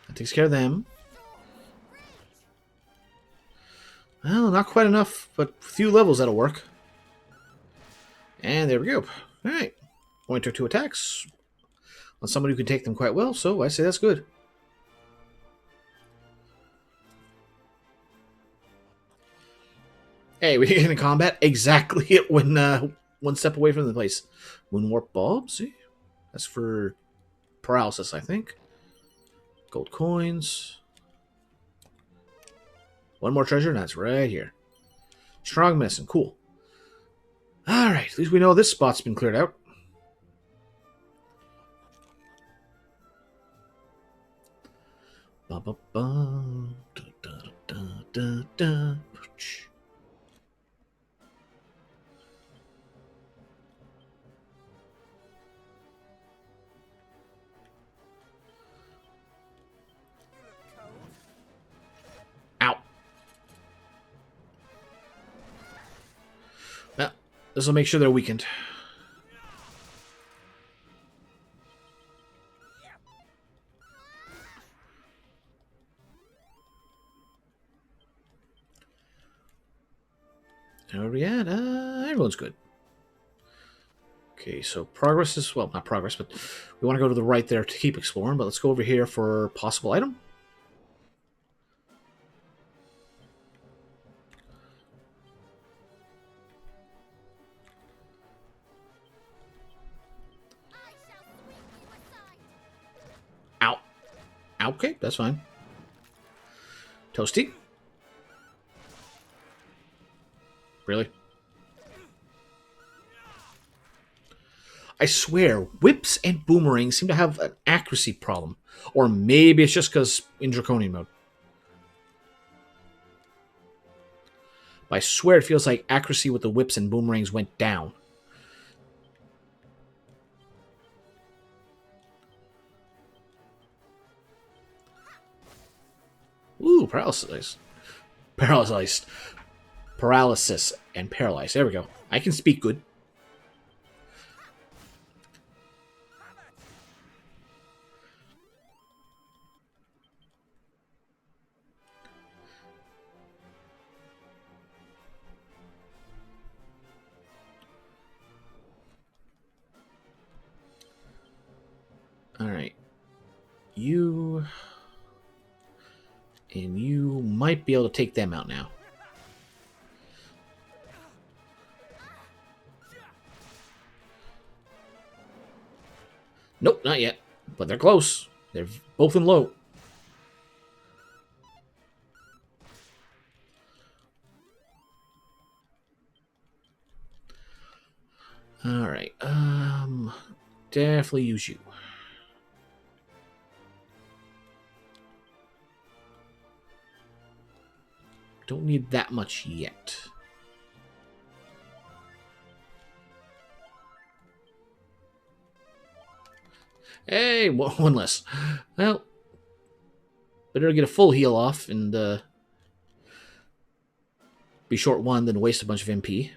That takes care of them. Well, not quite enough, but a few levels that'll work. And there we go. Alright. Only took 2 attacks on somebody who can take them quite well, so I say that's good. Hey, we get into combat exactly when 1 step away from the place. Moonwarp Bulb, see? That's for paralysis, I think. Gold coins. 1 more treasure, and that's right here. Strong medicine, cool. Alright, at least we know this spot's been cleared out. Ba, ba, ba. Da, da, da, da, da. Ow. Well, this will make sure they're weakened. Where are we at? Everyone's good. Okay, so progress is, well, not progress, but we want to go to the right there to keep exploring, but let's go over here for possible item. I shall sweep you aside. Ow. Okay, that's fine. Toasty. Really? I swear, whips and boomerangs seem to have an accuracy problem. Or maybe it's just because in Draconian mode. But I swear it feels like accuracy with the whips and boomerangs went down. Ooh, paralysis. Paralysis and paralyzed. There we go. I can speak good. Alright. You... And you might be able to take them out now. Nope, not yet. But they're close. They're both in low. Alright. Definitely use you. Don't need that much yet. Hey, one less. Well, better get a full heal off and be short one than waste a bunch of MP.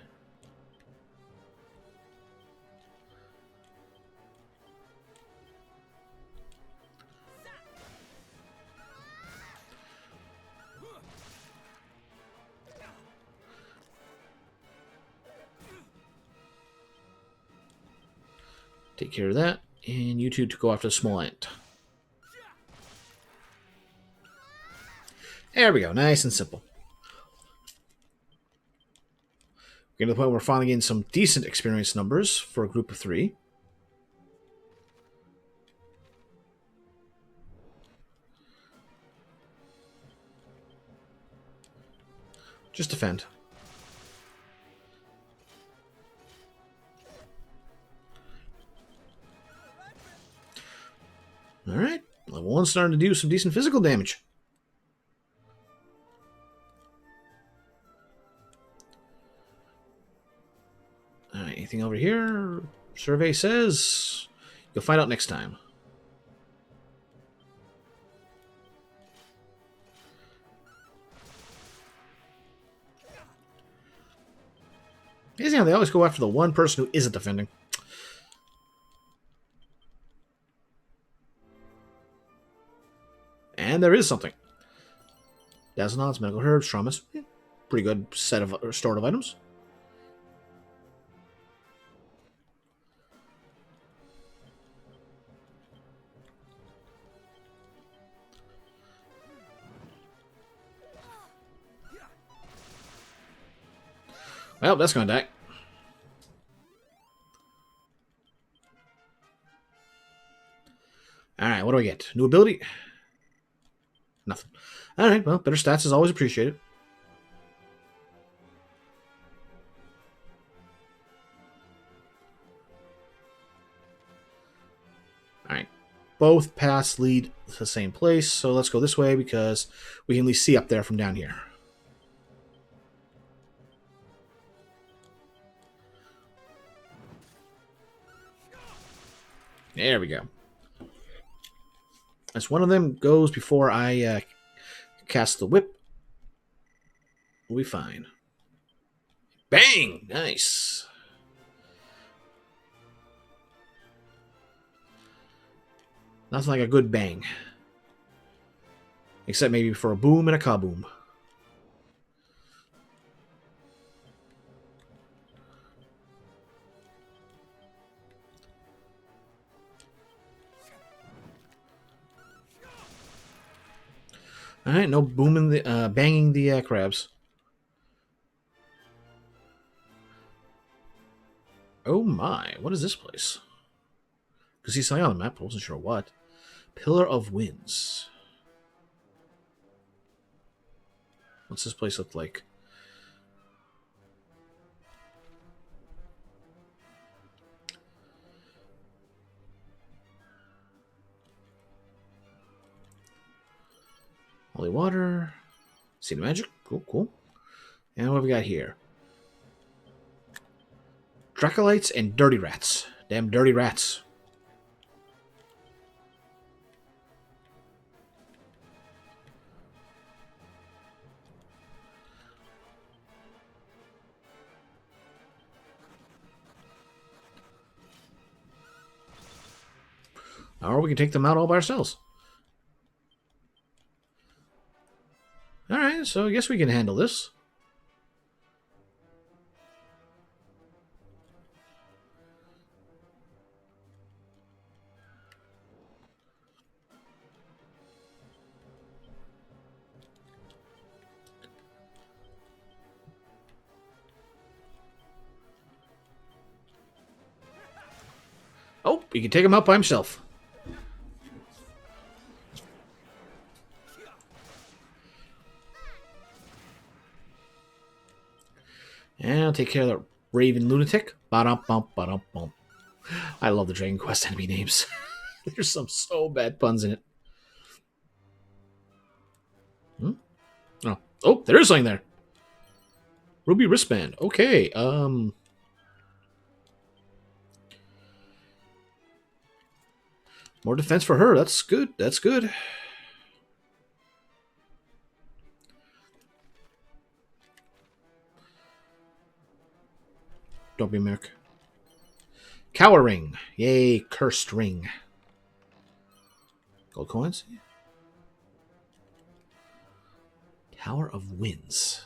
Take care of that. And you two to go after the small ant. There we go. Nice and simple. We're getting to the point where we're finally getting some decent experience numbers for a group of 3. Just defend. Alright. Level 1 starting to do some decent physical damage. Alright, anything over here? Survey says you'll find out next time. Amazing how they always go after the one person who isn't defending. And there is something. Dazzle medical herbs, traumas. Pretty good set of restorative items. Well, that's gonna die. Alright, what do I get? New ability? Nothing. Alright, well, better stats is always appreciated. both paths lead to the same place, so let's go this way because we can at least see up there from down here. There we go. As one of them goes before I cast the whip, we'll be fine. Bang! Nice. Nothing like a good bang. Except maybe for a boom and a kaboom. Alright, no booming the banging the crabs. Oh my, what is this place? Because he's on the map, I wasn't sure what. Pillar of Winds. What's this place look like? Holy water. Seed of magic. Cool, cool. And what have we got here? Dracolites and dirty rats. Damn dirty rats. Or we can take them out all by ourselves. Alright, so I guess we can handle this. Oh, he can take him out by himself. And I'll take care of the Raven Lunatic. Ba-dum-bum, ba-dum-bum. I love the Dragon Quest enemy names. There's some so bad puns in it. Oh, there is something there. Ruby wristband. Okay. More defense for her. That's good. That's good. Don't be Merc. Cower ring. Yay, cursed ring. Gold coins. Tower of Winds.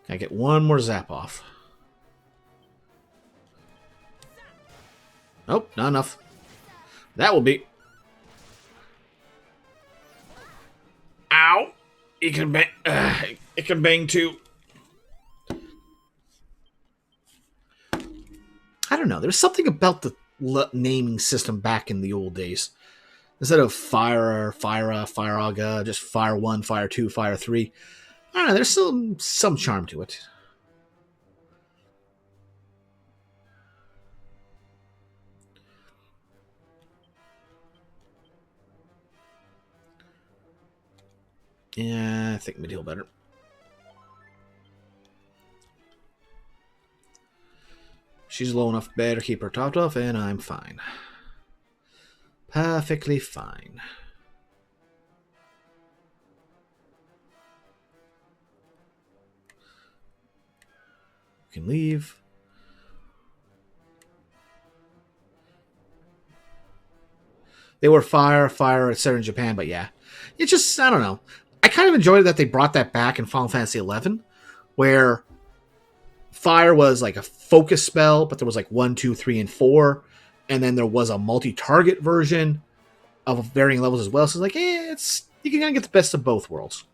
Can I get one more zap off? Nope, not enough. That will be. Ow! It can bang. It can bang too. I don't know. There's something about the naming system back in the old days. Instead of Fire, Fire, just Fire 1, Fire 2, Fire 3. I don't know. There's some charm to it. Yeah, I think mid-heal better. She's low enough better keep her topped off, and I'm fine. Perfectly fine. We can leave. They were fire, etc. in Japan, but yeah. It's just, I don't know. I kind of enjoyed that they brought that back in Final Fantasy XI, where fire was like a focus spell, but there was like 1, 2, 3, and 4, and then there was a multi-target version of varying levels as well. So it's like, it's you can kind of get the best of both worlds.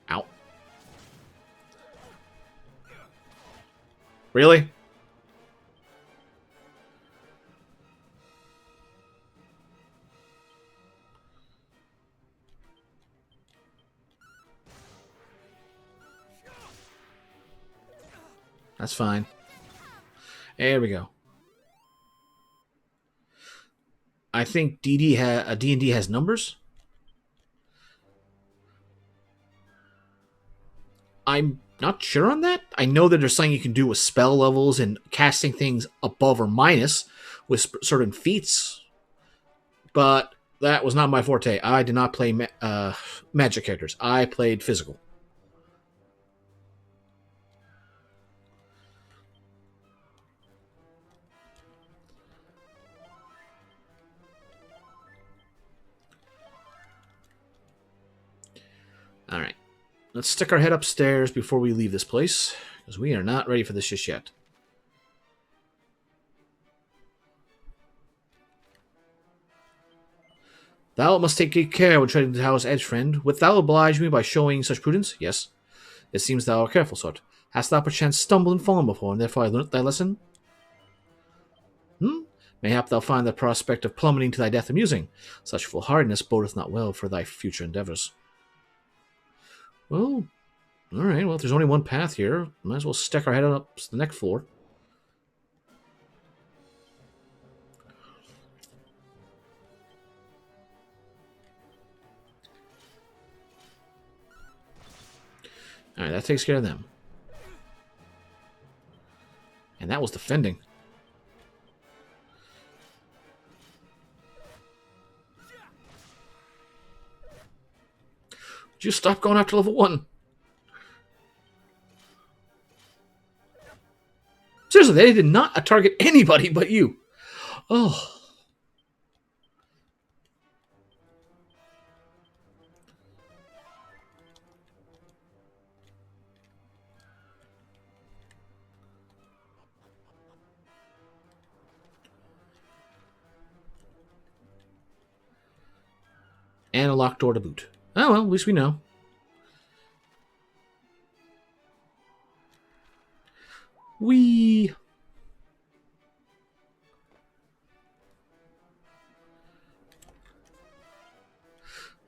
Ow. Really? That's fine. There we go. I think D&D has numbers. I'm not sure on that. I know that there's something you can do with spell levels and casting things above or minus with certain feats, but that was not my forte. I did not play magic characters. I played physical. All right. Let's stick our head upstairs before we leave this place, because we are not ready for this just yet. Thou must take good care when treading the tower's edge, friend. Wilt thou oblige me by showing such prudence? Yes. It seems thou art a careful sort. Hast thou perchance stumbled and fallen before, and therefore I learnt thy lesson? Mayhap thou find the prospect of plummeting to thy death amusing. Such foolhardiness bodeth not well for thy future endeavours. Well, alright, well, if there's only one path here, might as well stick our head up to the next floor. Alright, that takes care of them. And that was defending. Would you stop going after level 1? Seriously, they did not target anybody but you. Oh. And a locked door to boot. Oh, well, at least we know. Whee!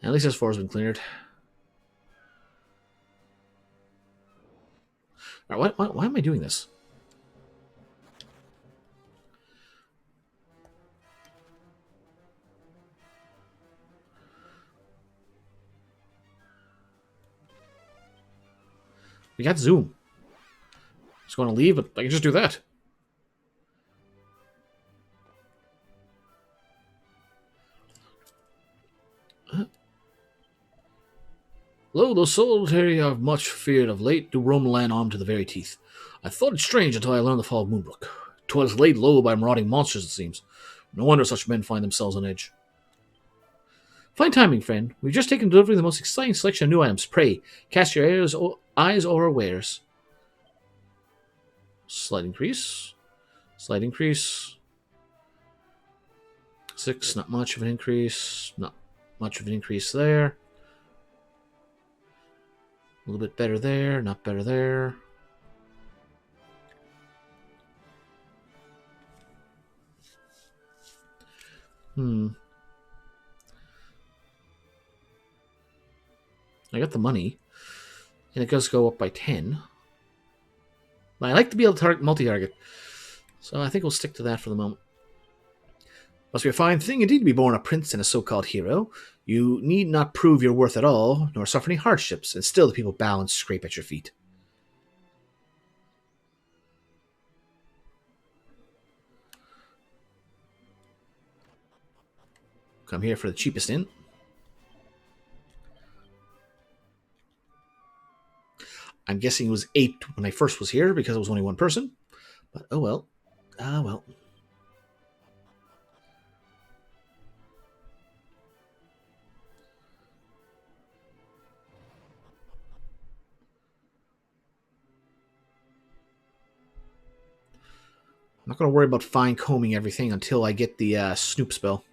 At least this floor has been cleared. Alright, why am I doing this? We got Zoom. Just going to leave, but I can just do that. Lo, those solitary are much feared of late, do roam the land armed to the very teeth. I thought it strange until I learned the fall of Moonbrook. 'Twas laid low by marauding monsters, it seems. No wonder such men find themselves on edge. Fine timing, friend. We've just taken delivery of the most exciting selection of new items. Pray, cast your eyes over our wares. Slight increase. Slight increase. 6, not much of an increase. Not much of an increase there. A little bit better there, not better there. I got the money. And it does go up by 10. But I like to be able to multi-target. So I think we'll stick to that for the moment. Must be a fine thing indeed to be born a prince and a so-called hero. You need not prove your worth at all, nor suffer any hardships, and still the people bow and scrape at your feet. Come here for the cheapest inn. I'm guessing it was 8 when I first was here because it was only one person. But oh well. Ah well. I'm not going to worry about fine-combing everything until I get the Snoop spell.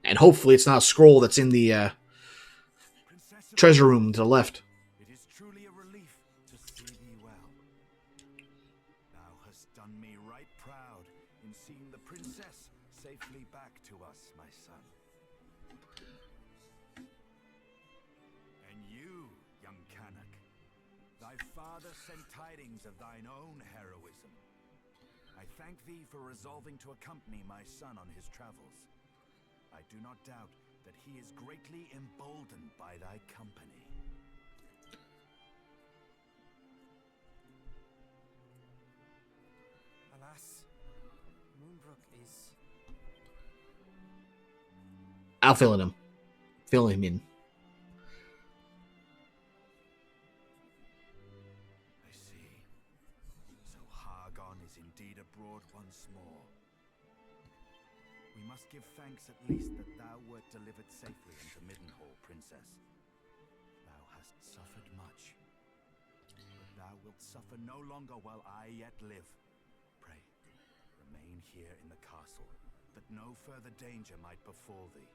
And hopefully it's not a scroll that's in the treasure room to the left. It is truly a relief to see thee well. just done me right proud in seeing the princess safely back to us, my son. And you, young Canuck, thy father sent tidings of thine own heroism. I thank thee for resolving to accompany my son on his travels. I do not doubt that he is greatly emboldened by thy company. Alas, Moonbrook is... I'll fill in him. Fill him in. I see. So Hargon is indeed abroad once more. We must give thanks at least that thou wert delivered safely into Middenhall, princess. Thou hast suffered much, but thou wilt suffer no longer while I yet live. Pray, remain here in the castle, that no further danger might befall thee.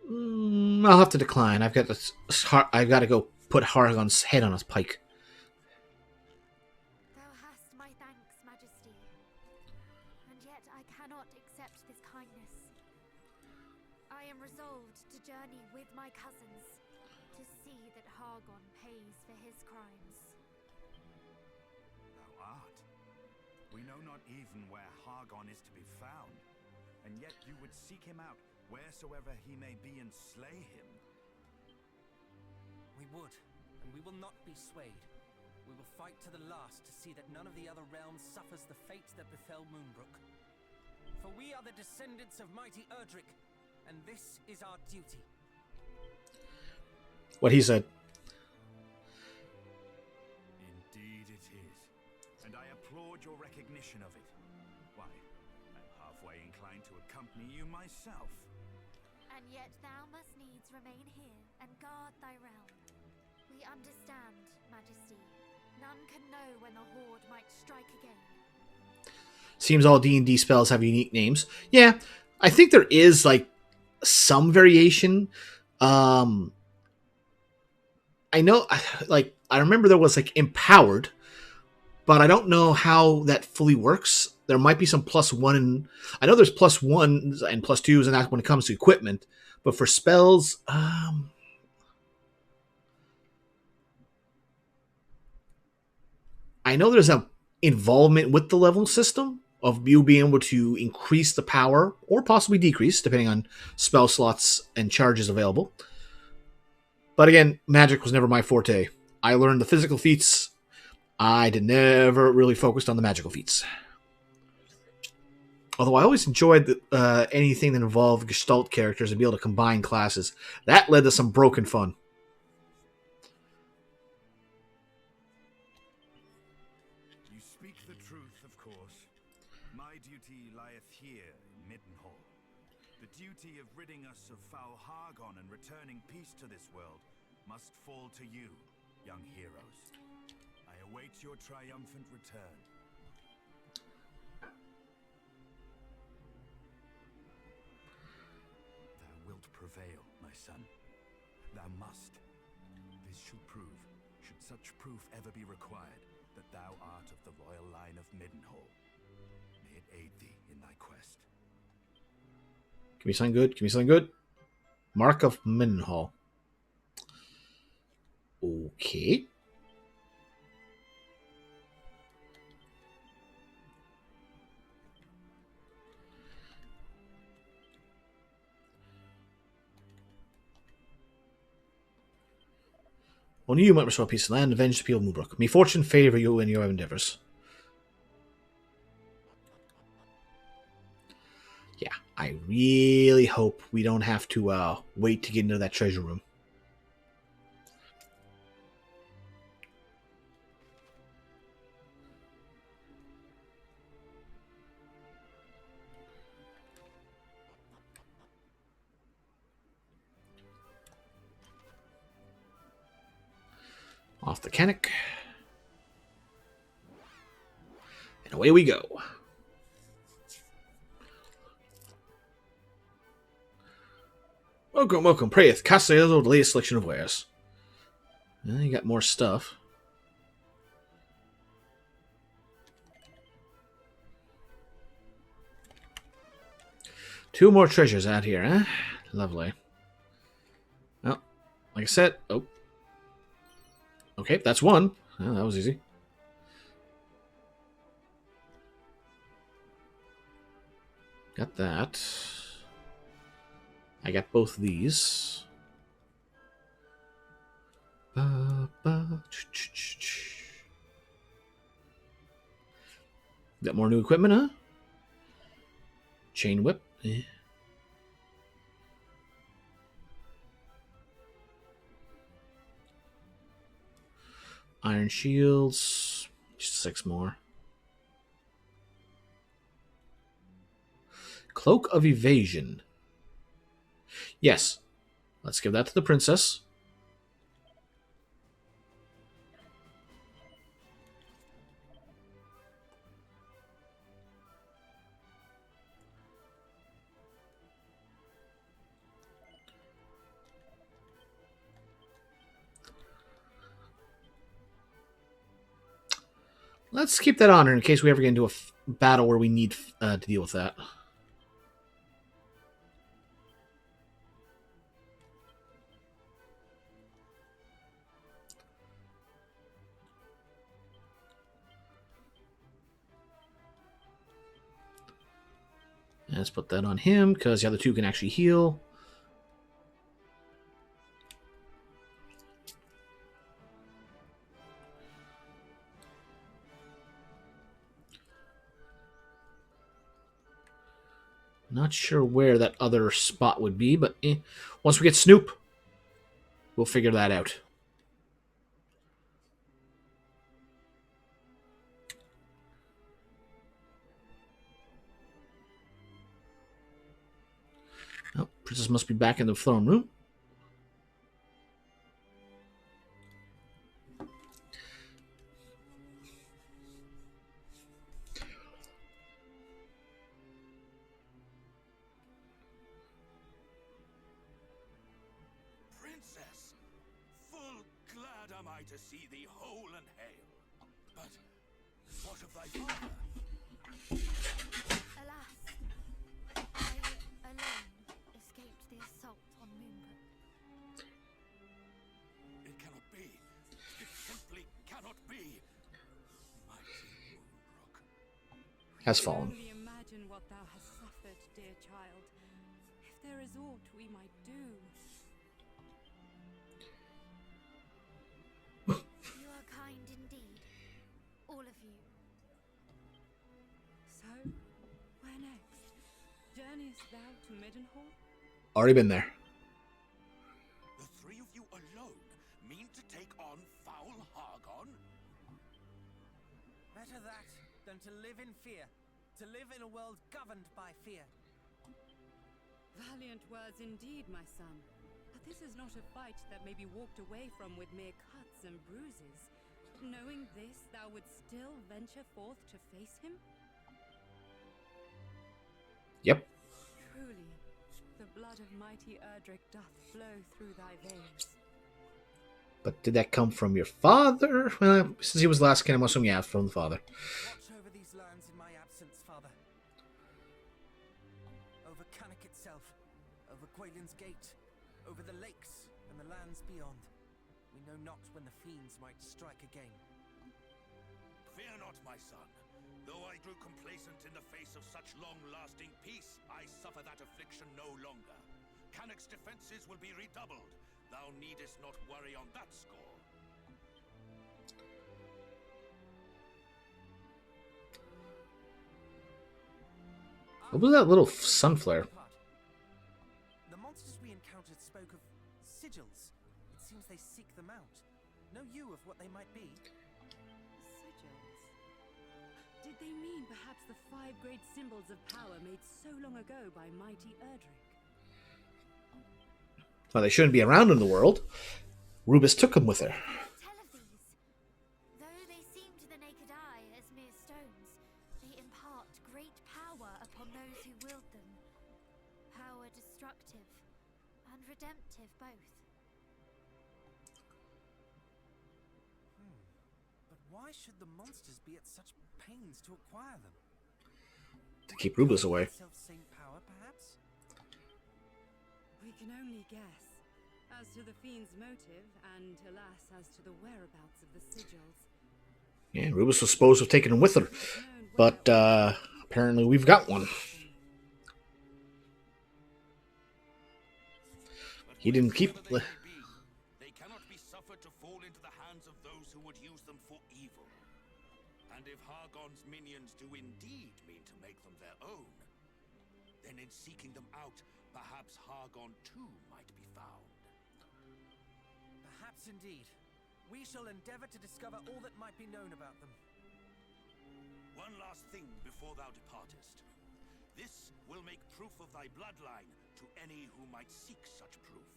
I'll have to decline. I've got to go put Hargon's head on his pike. Thou hast my thanks, Majesty. And yet I cannot accept this kindness. I am resolved to journey with my cousins to see that Hargon pays for his crimes. Thou art. We know not even where Hargon is to be found, and yet you would seek him out wheresoever he may be and slay him. We would, and we will not be swayed. We will fight to the last to see that none of the other realms suffers the fate that befell Moonbrook. For we are the descendants of mighty Erdrick, and this is our duty. What he said. Indeed it is, and I applaud your recognition of it. Why, I'm halfway inclined to accompany you myself. And yet thou must needs remain here and guard thy realm. We understand, Majesty. None can know when the Horde might strike again. Seems all D&D spells have unique names. Yeah, I think there is like some variation. I know, like I remember there was like empowered, but I don't know how that fully works. There might be some +1, and I know there's +1s and +2s, and that when it comes to equipment. But for spells, I know there's a involvement with the level system of you being able to increase the power or possibly decrease depending on spell slots and charges available. But again, magic was never my forte. I learned the physical feats. I never really focused on the magical feats. Although I always enjoyed anything that involved Gestalt characters and be able to combine classes. That led to some broken fun. You speak the truth, of course. My duty lieth here in Middenhall. The duty of ridding us of foul Hargon and returning peace to this world must fall to you, young heroes. I await your triumphant return. Thou wilt prevail, my son. Thou must. This should prove, should such proof ever be required, that thou art of the royal line of Middenhall. May it aid thee in thy quest. Give me something good. Give me something good. Mark of Middenhall. Okay. Only you might restore peace to land and avenge the people of Moonbrook. May fortune favor you in your endeavors. Yeah, I really hope we don't have to wait to get into that treasure room. Off the Canuck. And away we go. Welcome, welcome. Prayeth, Castello, the latest selection of wares. You got more stuff. 2 more treasures out here, eh? Lovely. Well, like I said, oh. Okay, that's one. Oh, that was easy. Got that. I got both of these. Got more new equipment, huh? Chain whip. Iron shields. Just 6 more. Cloak of evasion. Yes. Let's give that to the princess. Let's keep that on her in case we ever get into a battle where we need to deal with that. Let's put that on him because the other 2 can actually heal. Not sure where that other spot would be, but once we get Snoop, we'll figure that out. Oh, princess must be back in the throne room. Princess, full glad am I to see thee whole and hale. But what of thy father? Alas, I alone escaped the assault on Moonbrook. It cannot be. It simply cannot be. Mighty Moonbrook. Has fallen. Only imagine what thou hast suffered, dear child. If there is aught we might do. You are kind indeed, all of you. So, where next? Journeyest thou to Middenhall? Already been there. The 3 of you alone mean to take on foul Hargon? Better that than to live in fear. To live in a world governed by fear. Valiant words indeed, my son. But this is not a fight that may be walked away from with mere cuts and bruises. Knowing this, thou would still venture forth to face him? Yep. Truly, the blood of mighty Erdrick doth flow through thy veins. But did that come from your father? Well, since he was the last king, I'm assuming, yeah, from the father. Watch over these lands in my absence, father. Over Cannock itself, over Quaylin's Gate, over the lakes and the lands beyond. We know not when the fiends might strike again. Fear not, my son. Though I grew complacent in the face of such long-lasting peace, I suffer that affliction no longer. Cannock's defenses will be redoubled. Thou needest not worry on that score. What was that little sun flare? The monsters we encountered spoke of sigils. It seems they seek them out. Know you of what they might be? Sigils. Did they mean perhaps the 5 great symbols of power made so long ago by mighty Erdrick? Well, they shouldn't be around in the world. Rubus took them with her. Tell of these. Though they seem to the naked eye as mere stones, they impart great power upon those who wield them. Power destructive and redemptive both. But why should the monsters be at such pains to acquire them? To keep Rubus away. Self-same power, perhaps? We can only guess. As to the fiend's motive, and alas, as to the whereabouts of the sigils. Yeah, Rubus was supposed to have taken him with her, but apparently we've got one. He didn't keep. They cannot be suffered to fall into the hands of those who would use them for evil. And if Hargon's minions do indeed mean to make them their own, then in seeking them out, perhaps Hargon too might be found. Perhaps indeed. We shall endeavor to discover all that might be known about them. One last thing before thou departest. This will make proof of thy bloodline to any who might seek such proof.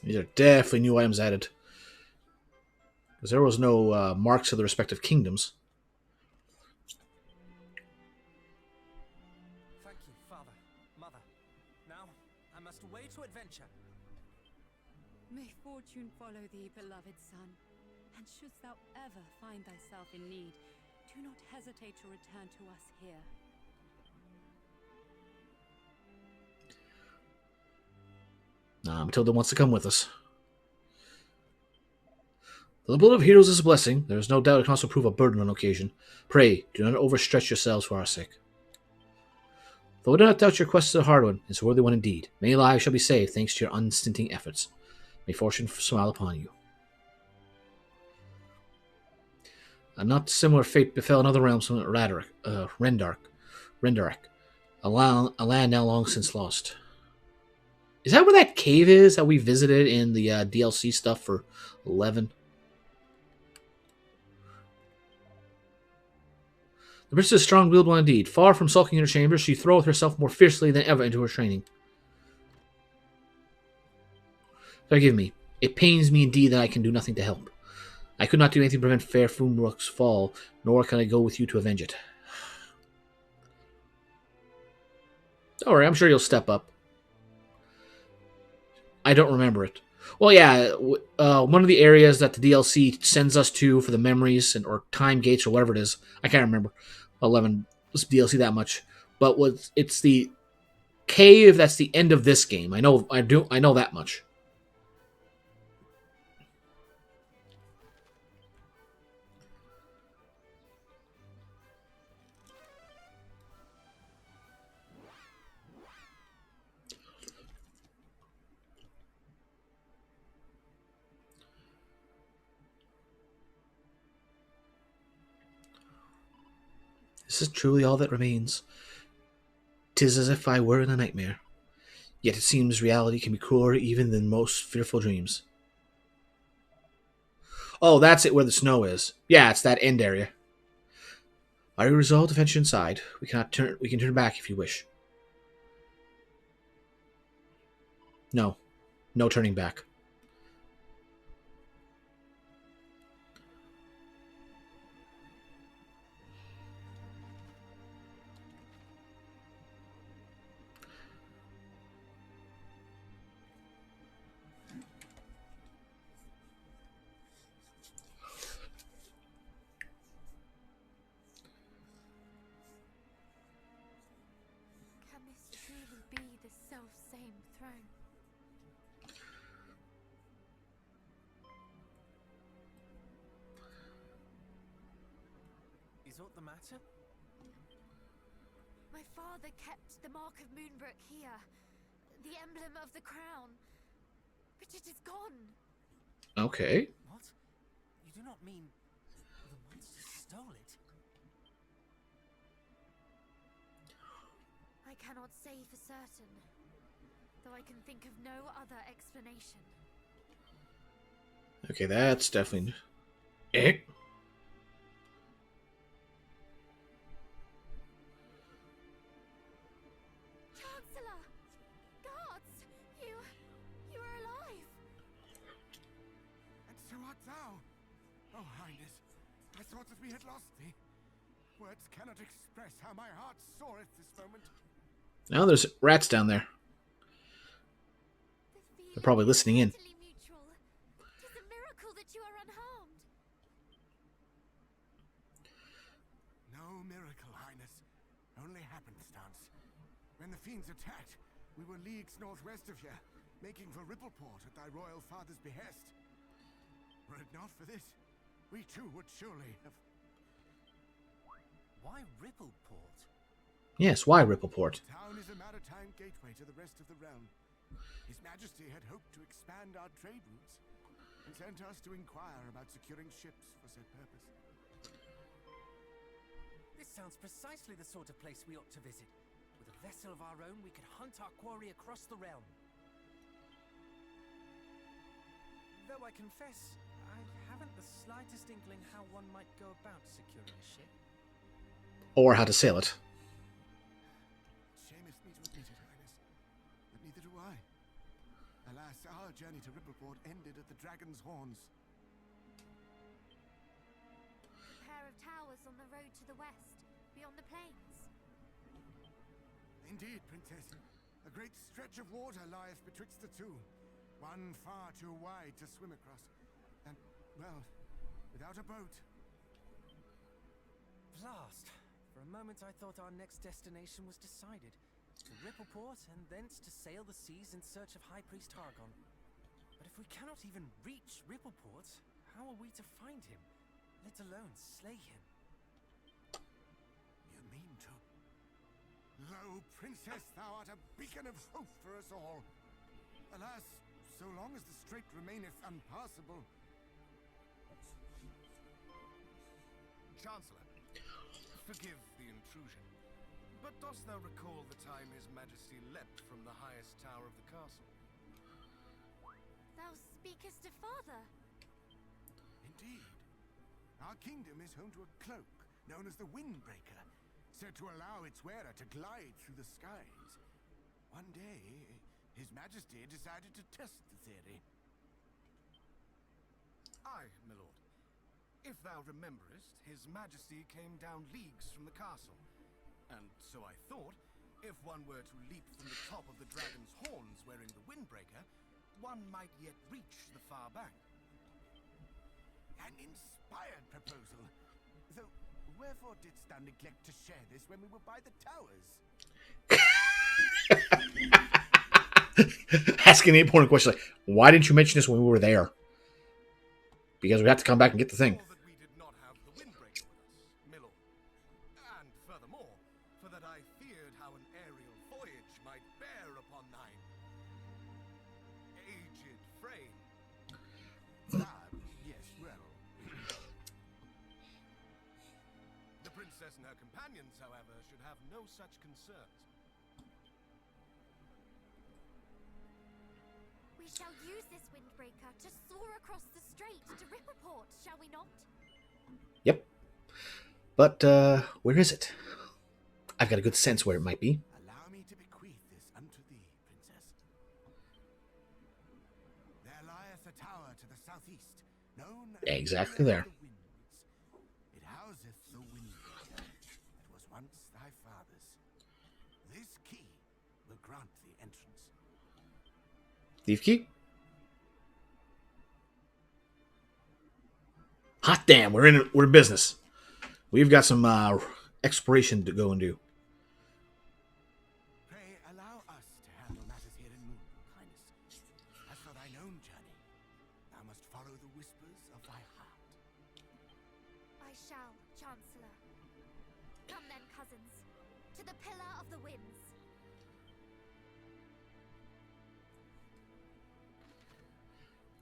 These are definitely new items added. Because there was no marks of the respective kingdoms. Thank you, Father, Mother. Now, I must away to adventure. May fortune follow thee, beloved son. And shouldst thou ever find thyself in need, do not hesitate to return to us here. Matilda wants to come with us. The blood of heroes is a blessing. There is no doubt it can also prove a burden on occasion. Pray, do not overstretch yourselves for our sake. Though I do not doubt your quest is a hard one, it's a worthy one indeed. Many lives shall be saved thanks to your unstinting efforts. May fortune smile upon you. A not similar fate befell another realm from Rendark, a land now long since lost. Is that where that cave is that we visited in the DLC stuff for 11? The princess is strong-willed one indeed. Far from sulking in her chamber, she throweth herself more fiercely than ever into her training. Forgive me. It pains me indeed that I can do nothing to help. I could not do anything to prevent fair Foonbrook's fall, nor can I go with you to avenge it. Don't worry, I'm sure you'll step up. I don't remember it. Well, yeah, one of the areas that the DLC sends us to for the memories or time gates or whatever it is, I can't remember. 11 was DLC that much, but it's the cave that's the end of this game. I know that much. This is truly all that remains. 'Tis as if I were in a nightmare. Yet it seems reality can be crueler even than most fearful dreams. Oh, that's it where the snow is. Yeah, it's that end area. Are you resolved to venture inside? We can turn back if you wish. No. No turning back. Can this truly be the self-same throne? Is aught the matter? My father kept the mark of Moonbrook here, the emblem of the crown, but it is gone. Okay. What? You do not mean the monster stole it? I cannot say for certain, though I can think of no other explanation. Okay, that's definitely... Eh? Chancellor! Guards! You are alive! And so art thou! Oh, Highness, I thought that we had lost thee. Words cannot express how my heart soareth this moment. Now there's rats down there. They're probably listening in. It is a miracle that you are unharmed. No miracle, Highness. Only happenstance. When the fiends attacked, We were leagues northwest of here, making for Rippleport at thy royal father's behest. Were it not for this, we too would surely have... Why Rippleport? Yes, why Rippleport? The town is a maritime gateway to the rest of the realm. His Majesty had hoped to expand our trade routes and sent us to inquire about securing ships for said purpose. This sounds precisely the sort of place we ought to visit. With a vessel of our own, we could hunt our quarry across the realm. Though I confess, I haven't the slightest inkling how one might go about securing a ship. Or how to sail it. Shameth me to admit it, Highness, but neither do I. Alas, our journey to Rippleport ended at the Dragon's Horns. A pair of towers on the road to the west, beyond the plains. Indeed, Princess. A great stretch of water lieth betwixt the two. One far too wide to swim across. And, well, without a boat. Blast! For a moment I thought our next destination was decided. To Rippleport, and thence to sail the seas in search of High Priest Hargon. But if we cannot even reach Rippleport, how are we to find him? Let alone slay him? You mean to... Lo, Princess, thou art a beacon of hope for us all. Alas, so long as the strait remaineth unpassable... Chancellor, forgive the intrusion, but dost thou recall the time His Majesty leapt from the highest tower of the castle? Thou speakest of father. Indeed. Our kingdom is home to a cloak known as the Windbreaker, said to allow its wearer to glide through the skies. One day, His Majesty decided to test the theory. Aye, my lord. If thou rememberest, His Majesty came down leagues from the castle. And so I thought, if one were to leap from the top of the dragon's horns wearing the Windbreaker, one might yet reach the far bank. An inspired proposal. Though, wherefore didst thou neglect to share this when we were by the towers? Asking the important question, like, why didn't you mention this when we were there? Because we have to come back and get the thing. That we did not have the Windbreaker with us, my lord. And furthermore, for that I feared how an aerial voyage might bear upon thine aged frame. Yes, well... The princess and her companions, however, should have no such concerns. We shall use this windbreaker to soar across the strait to Rippleport, shall we not? Yep. But, where is it? I've got a good sense where it might be. Allow me to bequeath this unto thee, Princess. There lieth a tower to the southeast, known as Exactly there. the Winds. It houseth the Windbreaker that was once thy father's. This key will grant the entrance. Thief key? Hot damn, we're in business. We've got some exploration to go and do. Pray allow us to handle matters here in Moonbrook, Highness. As for thine own journey, thou must follow the whispers of thy heart. I shall, Chancellor. Come then, cousins, to the Pillar of the Winds.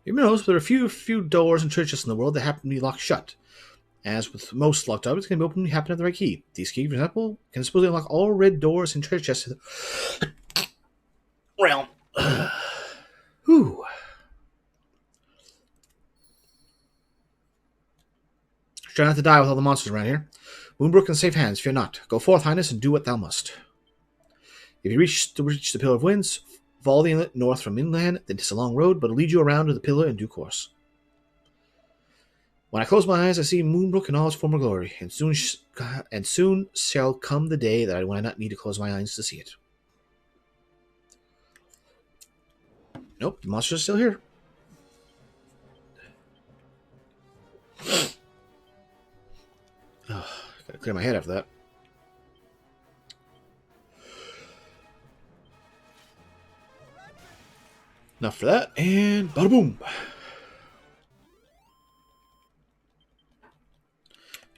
You may notice there are a few doors and churches in the world that happen to be locked shut. As with most locked objects, can be opened when you happen to have the right key. These keys, for example, can supposedly unlock all red doors and treasure chests in the realm. Whew. Try not to die with all the monsters around here. Moonbrook in safe hands, fear not. Go forth, Highness, and do what thou must. If you reach the Pillar of Winds, follow the inlet north from inland, then it's a long road, but it'll lead you around to the pillar in due course. When I close my eyes, I see Moonbrook in all its former glory, and soon shall come the day that I will not need to close my eyes to see it. Nope, the monsters are still here. Oh, gotta clear my head after that. Enough for that, and bada boom.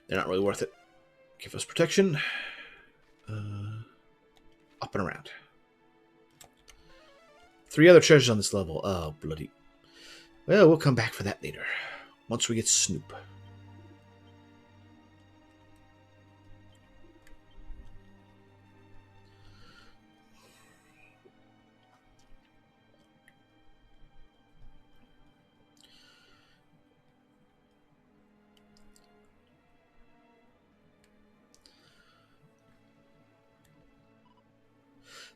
They're not really worth it. Give us protection. Up and around. 3 other treasures on this level. Oh, bloody. Well, we'll come back for that later. Once we get Snoop.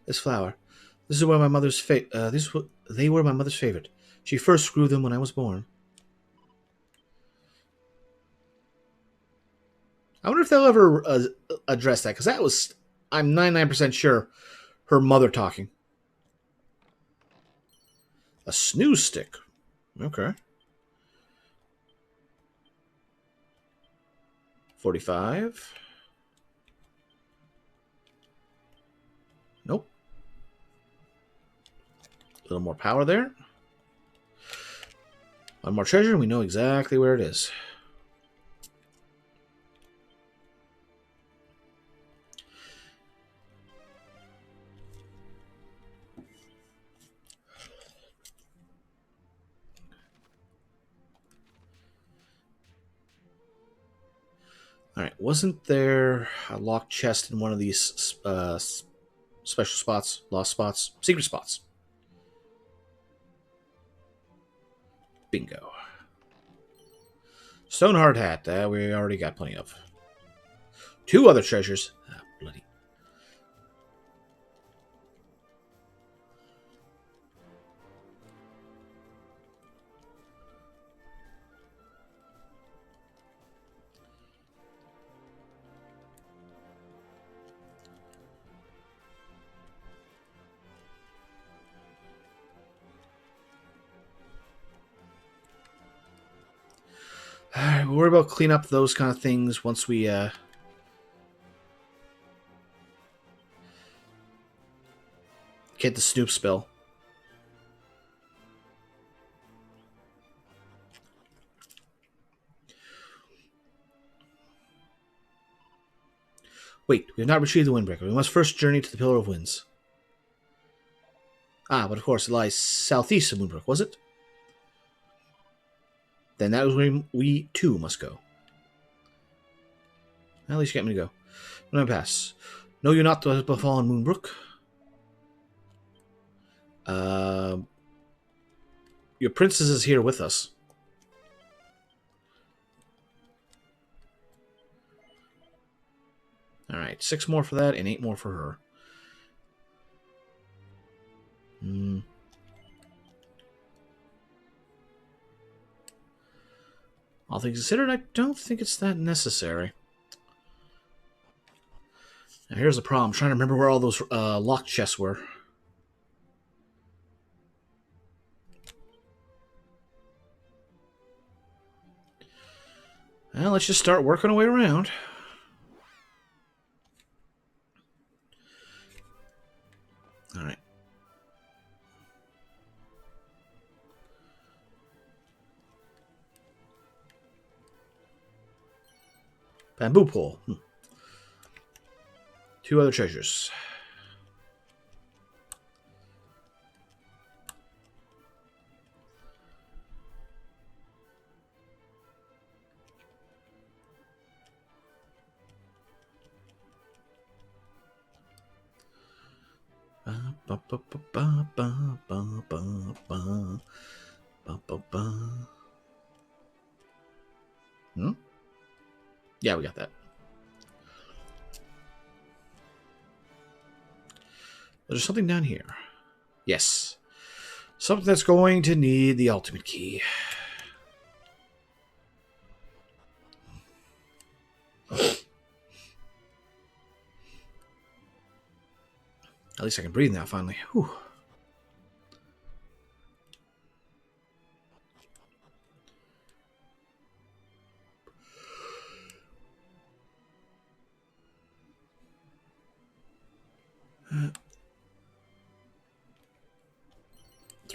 This flower. This is where my mother's they were my mother's favorite. She first grew them when I was born. I wonder if they'll ever address that, because that was, I'm 99% sure, her mother talking. A snooze stick. Okay. 45. Nope. A little more power there. One more treasure, and we know exactly where it is. Alright, wasn't there a locked chest in one of these special spots? Lost spots? Secret spots. Bingo. Stone hard hat. We already got plenty of. 2 other treasures. Ah, bloody. Alright, we'll worry about clean up those kind of things once we get the Snoop spell. Wait, we have not retrieved the Windbreaker. We must first journey to the Pillar of Winds. Ah, but of course it lies southeast of Moonbrook, was it? Then that is where we too must go. At least you get me to go. When I pass. Know you not what has befallen Moonbrook? Your princess is here with us. Alright, 6 more for that and 8 more for her. All things considered, I don't think it's that necessary. Now here's the problem. I'm trying to remember where all those locked chests were. Well, let's just start working our way around. Alright. Bamboo pole. 2 other treasures. Yeah, we got that. There's something down here. Yes. Something that's going to need the ultimate key. At least I can breathe now, finally. Whew.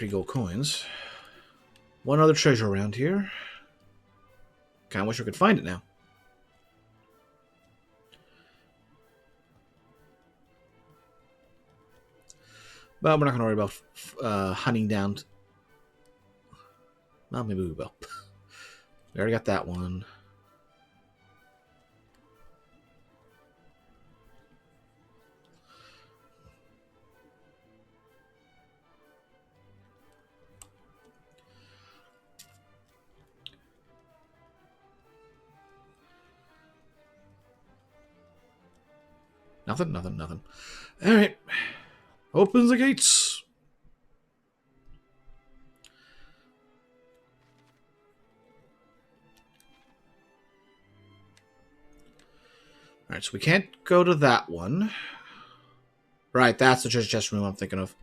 3 gold coins. One other treasure around here. Kinda wish we could find it now. But we're not going to worry about hunting down. Well, maybe we will. We already got that one. Nothing. Alright. Opens the gates. Alright, so we can't go to that one. Right, that's the treasure chest room I'm thinking of.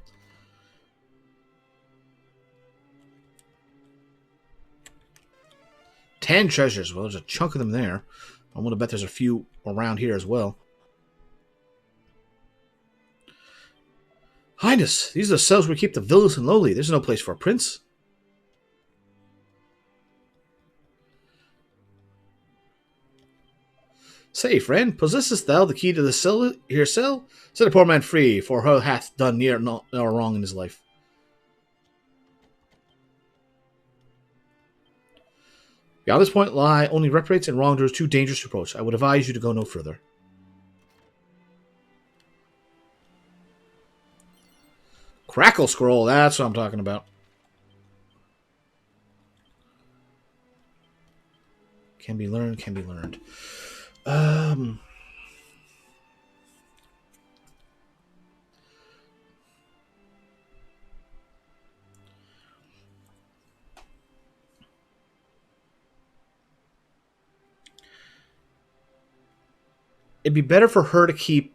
Ten treasures. Well, there's a chunk of them there. I'm going to bet there's a few around here as well. Highness, these are the cells where we keep the villains and lowly. There's no place for a prince. Say, friend, possessest thou the key to the cell here cell? Set a poor man free, for her hath done near no wrong in his life. Beyond this point lie only reparates and wrongdoers too dangerous to approach. I would advise you to go no further. Crackle scroll, that's what I'm talking about. Can be learned, can be learned. It'd be better for her to keep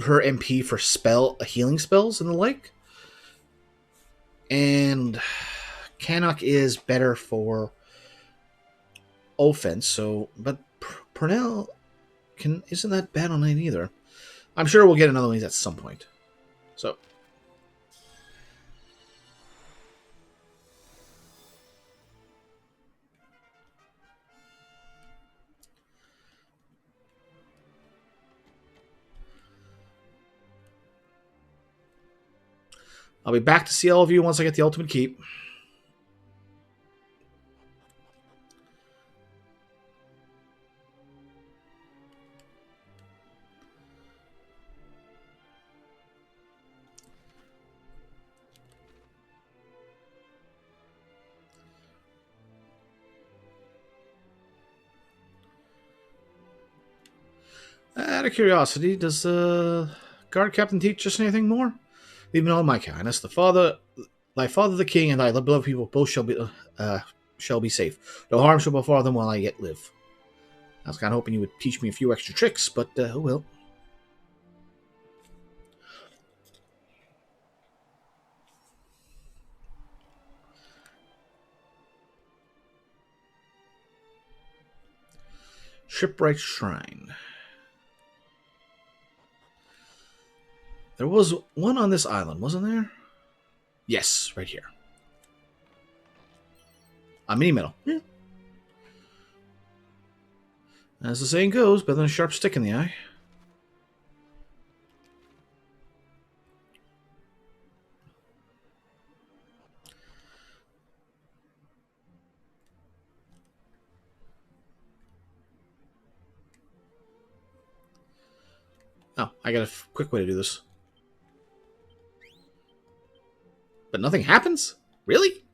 her MP for healing spells and the like. And Canuck is better for offense, so but Purnell isn't that bad on it either. I'm sure we'll get another one of these at some point. So I'll be back to see all of you once I get the ultimate keep. Out of curiosity, does the guard captain teach us anything more? Leave me all my kindness. Thy father the king, and thy beloved people both shall be safe. No harm shall befall them while I yet live. I was kind of hoping you would teach me a few extra tricks, but oh well. Shipwright Shrine. There was one on this island, wasn't there? Yes, right here. A mini medal. Yeah. As the saying goes, better than a sharp stick in the eye. Oh, I got a quick way to do this. But nothing happens? Really?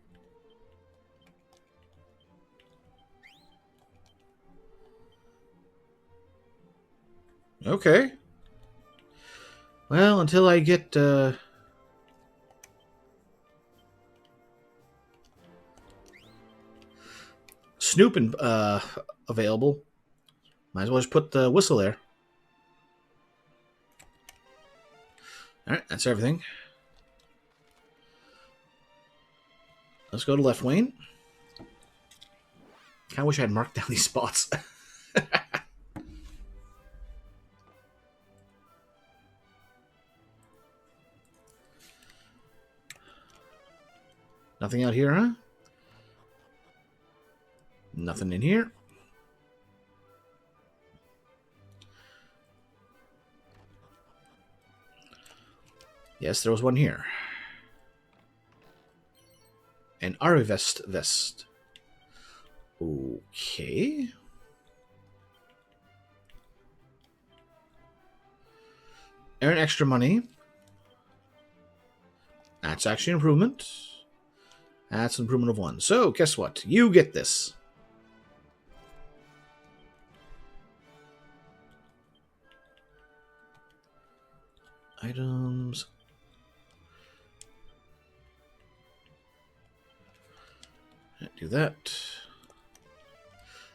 Okay. Well, until I get Snooping available, might as well just put the whistle there. Alright, that's everything. Let's go to Left Wayne. Kinda wish I had marked down these spots. Nothing out here, huh? Nothing in here. Yes, there was one here. An Arivest vest. Okay. Earn extra money. That's actually an improvement. That's an improvement of 1. So, guess what? You get this. Items. Do that.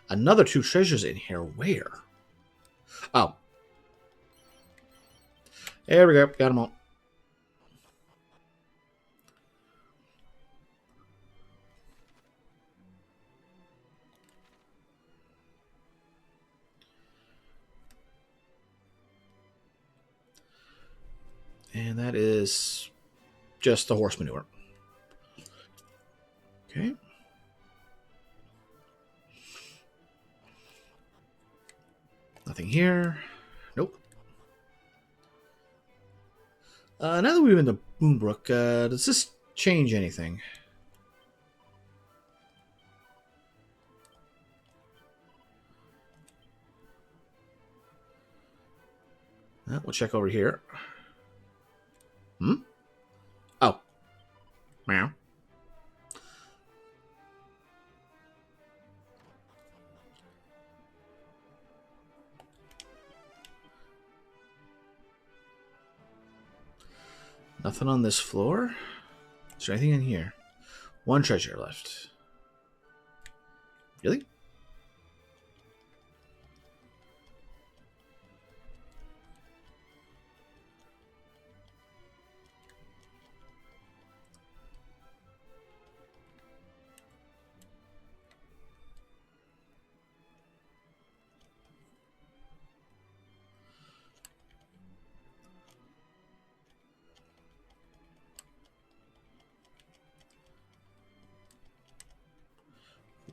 Another 2 treasures in here. Where? Oh. There we go. Got them all. And that is just the horse manure. Okay. Nothing here. Nope. Now that we're in the Moonbrook, does this change anything? We'll check over here. Oh. Meow. Nothing on this floor. Is there anything in here? 1 treasure left. Really?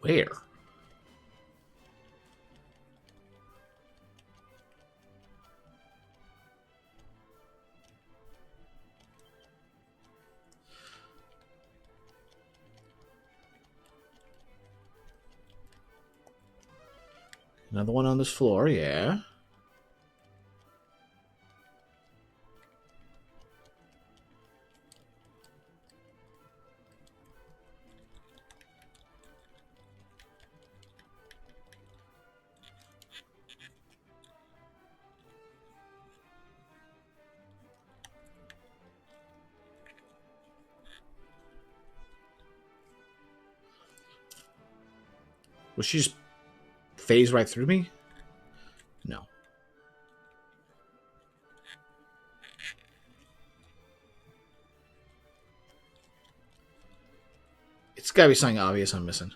Where? Another one on this floor, yeah. Will she just phase right through me? No. It's gotta be something obvious I'm missing.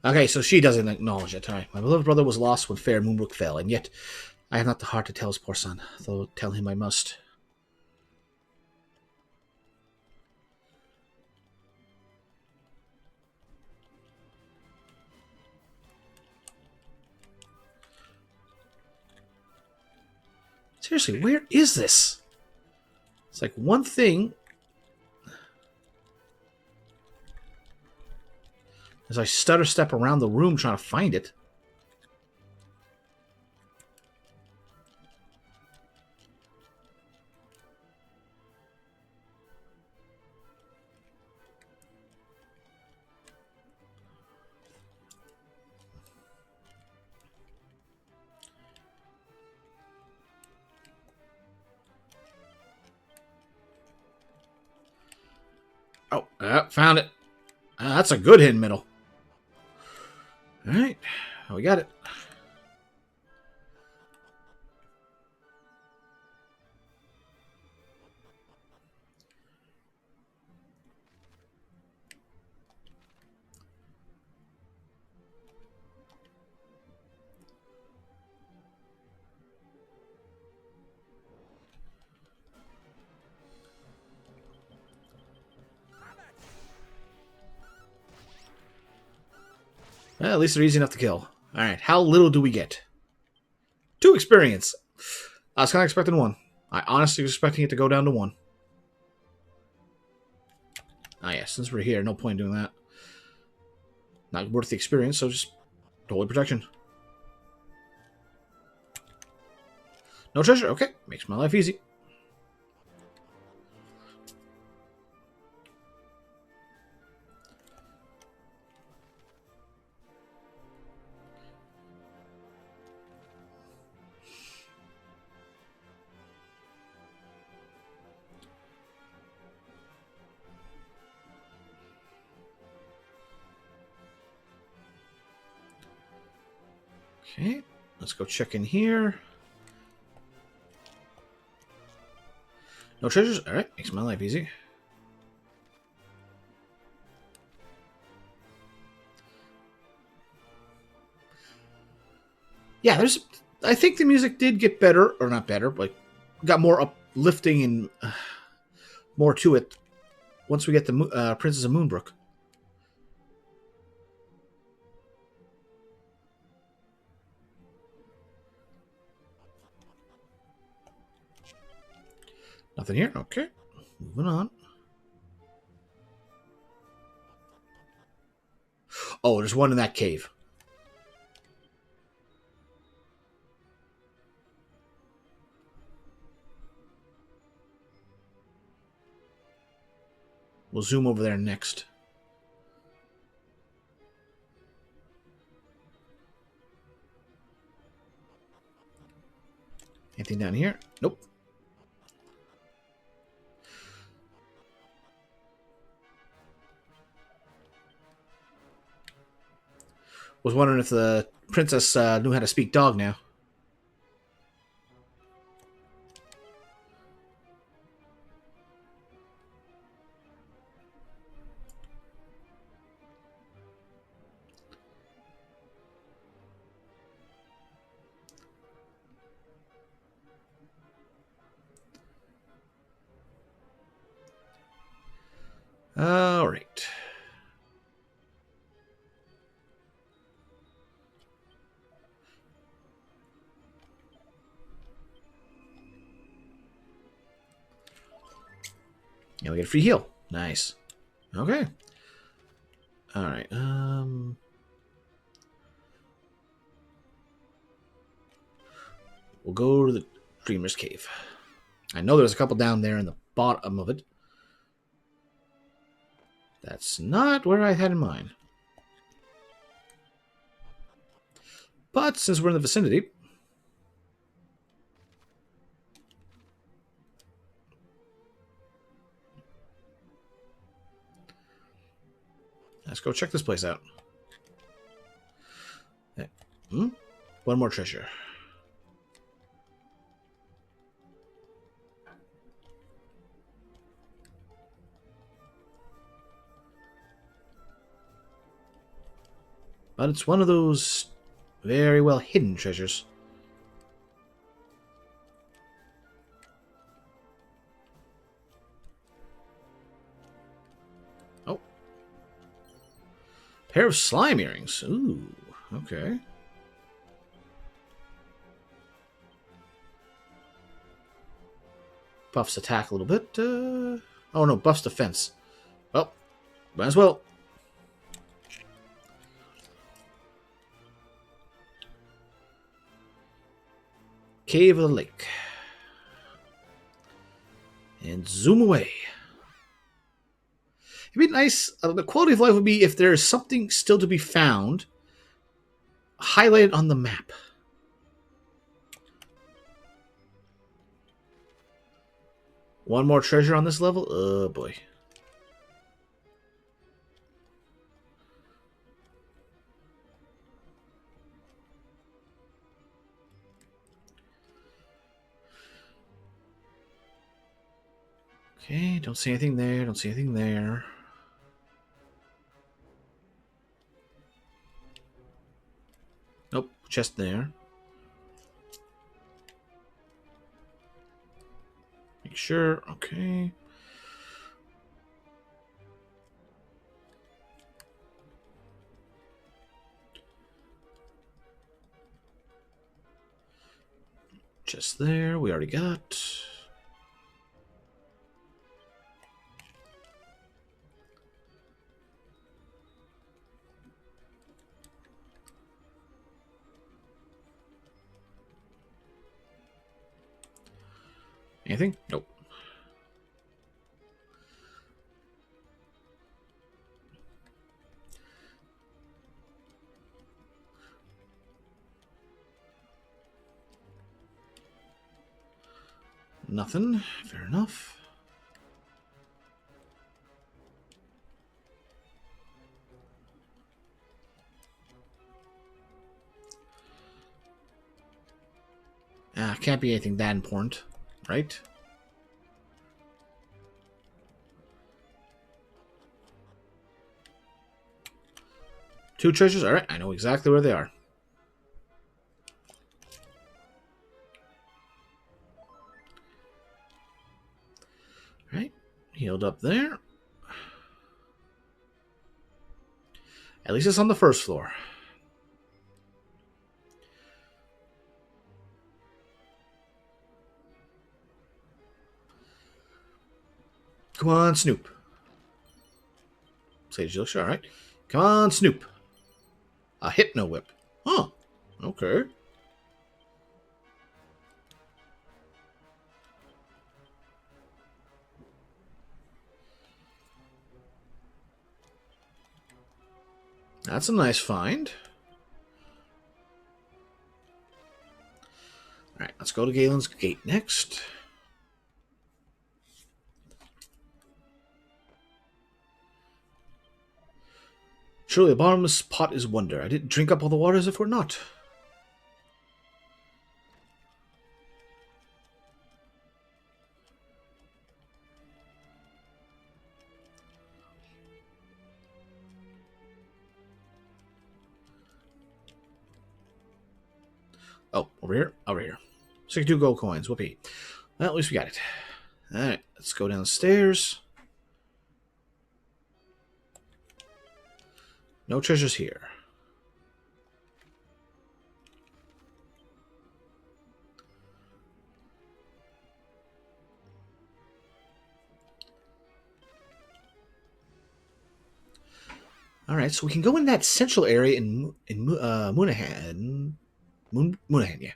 Okay, so she doesn't acknowledge it. All right. My beloved brother was lost when fair Moonbrook fell, and yet I have not the heart to tell his poor son, though tell him I must. Seriously, where is this? It's like one thing. As I stutter step around the room trying to find it. Oh, found it. That's a good hidden middle. All right, we got it. Well, at least they're easy enough to kill. Alright, how little do we get? 2 experience. I was kind of expecting 1. I honestly was expecting it to go down to 1. Ah, yeah, since we're here, no point in doing that. Not worth the experience, so just holy protection. No treasure, okay. Makes my life easy. Okay, let's go check in here. No treasures? Alright, makes my life easy. Yeah, I think the music did get better, or not better, but got more uplifting and more to it once we get the Princess of Moonbrook. Nothing here? Okay. Moving on. Oh, there's one in that cave. We'll zoom over there next. Anything down here? Nope. Was wondering if the princess knew how to speak dog now. All right. Yeah, we get a free heal. Nice. Okay. All right. We'll go to the Dreamer's Cave. I know there's a couple down there in the bottom of it. That's not where I had in mind. But since we're in the vicinity, let's go check this place out. One more treasure. But it's one of those very well hidden treasures. Oh. Pair of slime earrings. Ooh, okay. Buffs attack a little bit. Oh no, buffs defense. Well, might as well. Cave of the Lake. And zoom away. It'd be nice. The quality of life would be if there's something still to be found, highlighted on the map. One more treasure on this level? Oh boy. Okay, don't see anything there, don't see anything there. Nope, chest there. Make sure, okay. Chest there, we already got. Anything? Nope. Nothing. Fair enough. Can't be anything that important, right? Two treasures? Alright, I know exactly where they are. Alright, healed up there. At least it's on the first floor. Come on, Snoop. Sage looks alright. Come on, Snoop. A hypno whip. Huh. Okay. That's a nice find. Alright, let's go to Galen's Gate next. Surely a bottomless pot is wonder. I didn't drink up all the water as if we're not. Oh, over here? Over here. 62 gold coins. Whoopee. Well, at least we got it. Alright, let's go downstairs. No treasures here. Alright, so we can go in that central area in Moonahan. Moonahan, yeah.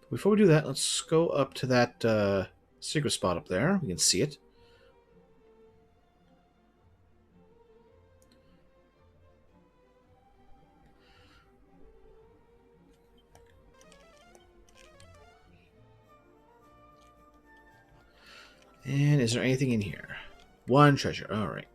Before we do that, let's go up to that secret spot up there. We can see it. And is there anything in here? One treasure. Alright.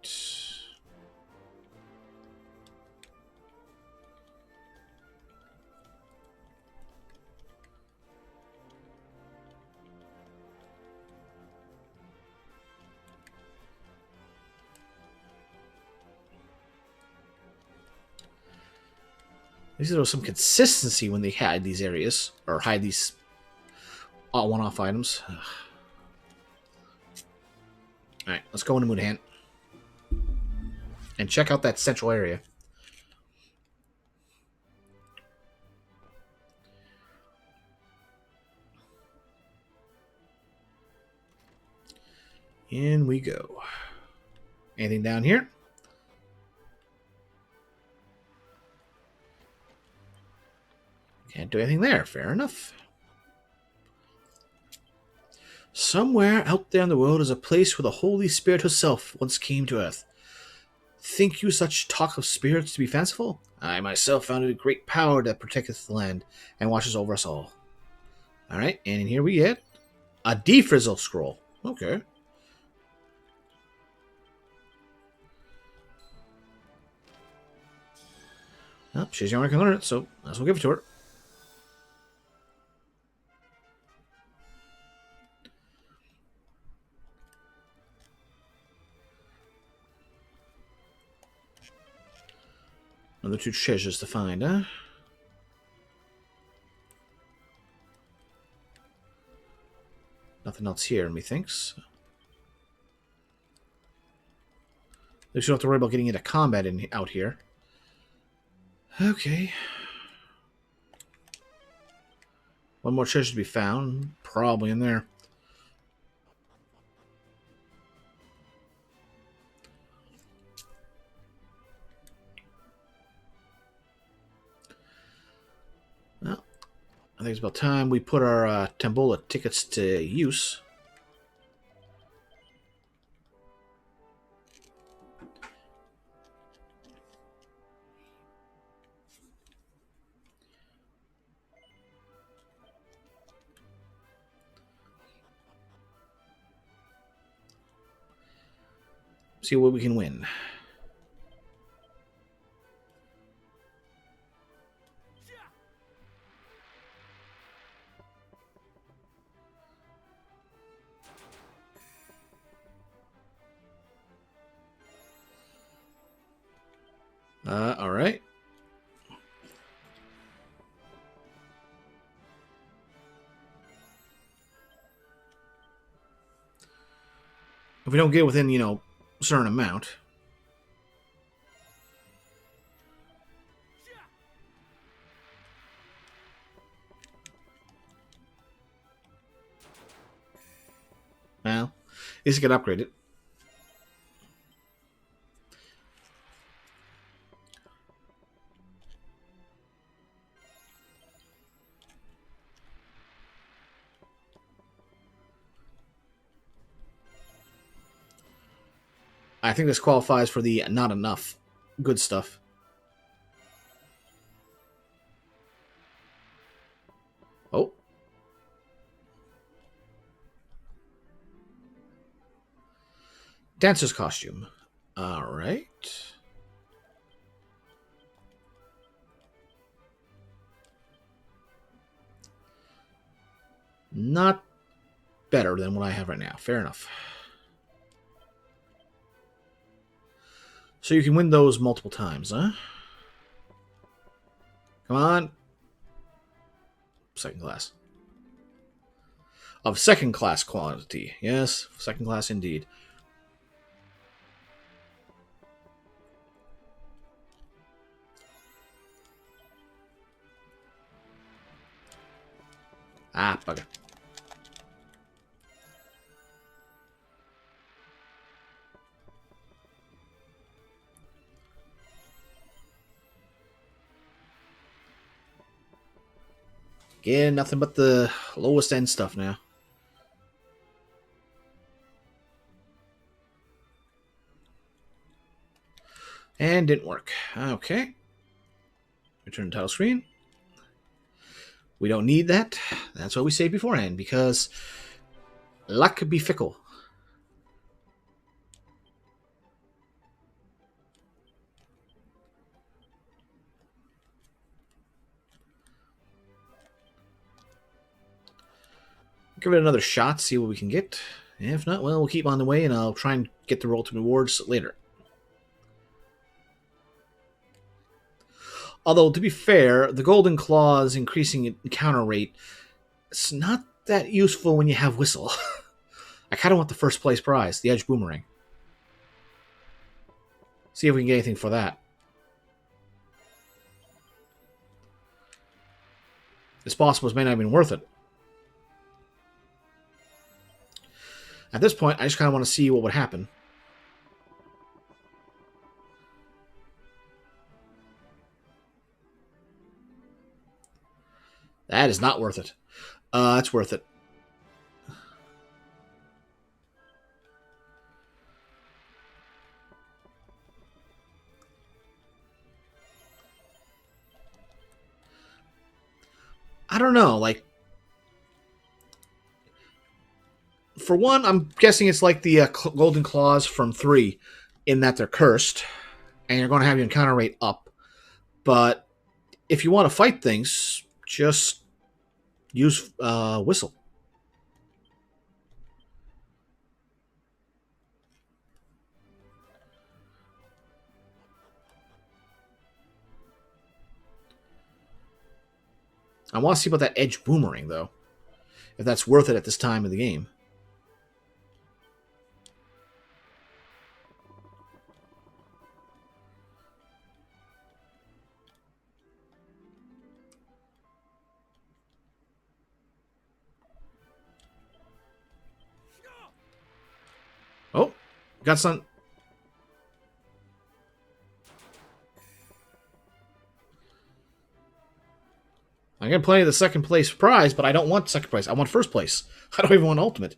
At least there was some consistency when they hide these areas, or hide these one-off items. Alright, let's go into Moonahan. And check out that central area. In we go. Anything down here? Can't do anything there. Fair enough. Somewhere out there in the world is a place where the Holy Spirit herself once came to earth. Think you such talk of spirits to be fanciful? I myself found it a great power that protecteth the land and watches over us all. Alright, and in here we get a defrizzle scroll. Okay. Well, she's the only one who can learn it, so let's give it to her. Another two treasures to find, huh? Nothing else here, methinks. At least you don't have to worry about getting into combat out here. Okay. One more treasure to be found. Probably in there. Well, I think it's about time we put our Tambola tickets to use. See what we can win. All right. If we don't get within, a certain amount. Well, at least it get upgraded. I think this qualifies for the not enough good stuff. Oh. Dancer's costume. All right. Not better than what I have right now. Fair enough. So you can win those multiple times, huh? Come on. Second class. Of second class quality. Yes, second class indeed. Ah, bugger. Again, nothing but the lowest end stuff now. And didn't work. Okay. Return to title screen. We don't need that. That's what we saved beforehand, because luck could be fickle. Give it another shot, see what we can get. If not, well, we'll keep on the way, and I'll try and get the ultimate rewards later. Although, to be fair, the Golden Claw's increasing encounter rate, it's not that useful when you have Whistle. I kind of want the first place prize, the Edge Boomerang. See if we can get anything for that. It's possible it may not have been worth it. At this point, I just kind of want to see what would happen. That is not worth it. It's worth it. I don't know, like... For one, I'm guessing it's like the Golden Claws from 3, in that they're cursed, and you're going to have your encounter rate up. But if you want to fight things, just use Whistle. I want to see about that Edge Boomerang, though. If that's worth it at this time of the game. Got some. I'm gonna play the second place prize, but I don't want second place. I want first place. I don't even want ultimate.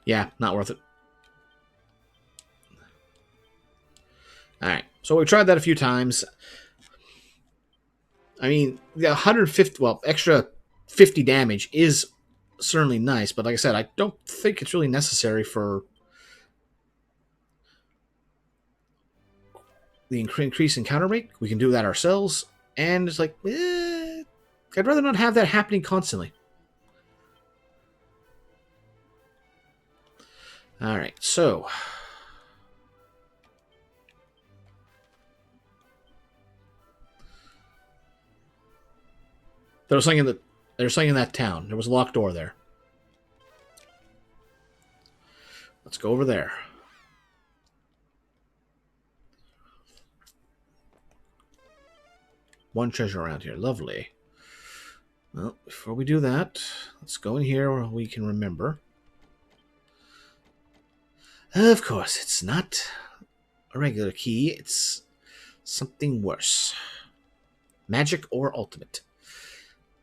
Yeah, not worth it. Alright, so we tried that a few times. I mean, the 150, well, extra 50 damage is certainly nice, but like I said, I don't think it's really necessary for the increase in counter rate. We can do that ourselves, and it's like, I'd rather not have that happening constantly. Alright, so there's something in that town. There was a locked door there. Let's go over there. One treasure around here. Lovely. Well, before we do that, let's go in here where we can remember. Of course, it's not a regular key. It's something worse. Magic or ultimate.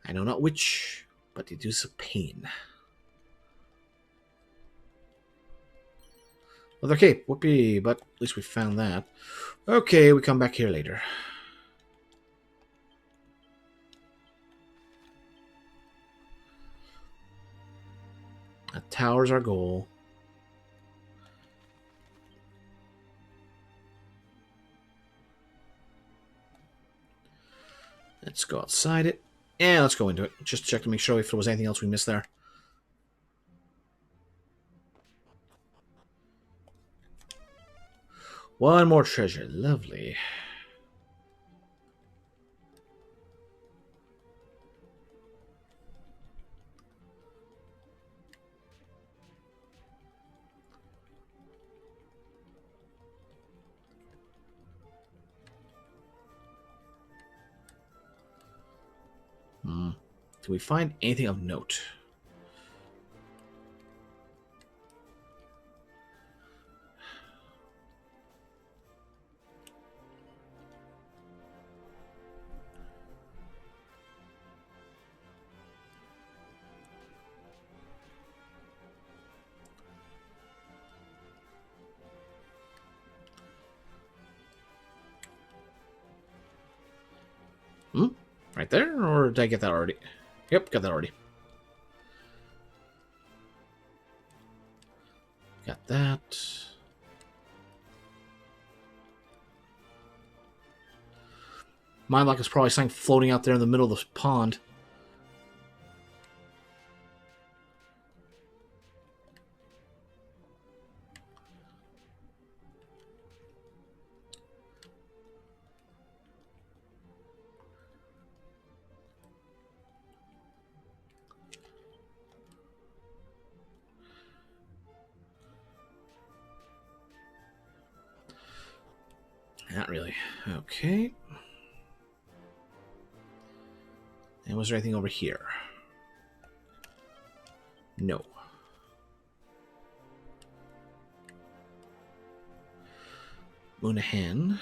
I know not which, but it is a pain. Well, okay, whoopee, but at least we found that. Okay, we come back here later. A tower's our goal. Let's go outside it. And let's go into it. Just check to make sure if there was anything else we missed there. One more treasure. Lovely. Can we find anything of note? Right there? Or did I get that already? Yep, got that already. Got that. Mine like is probably something floating out there in the middle of the pond. Not really. Okay. And was there anything over here? No. Moonahan.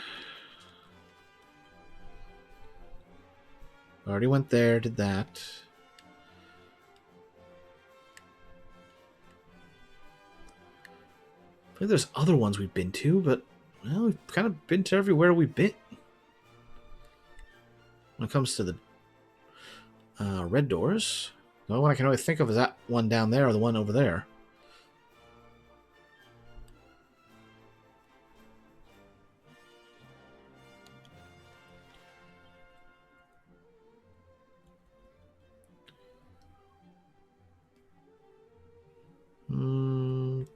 Already went there, did that. I think there's other ones we've been to, but well, we've kind of been to everywhere we've been. When it comes to the red doors, the only one I can really think of is that one down there or the one over there.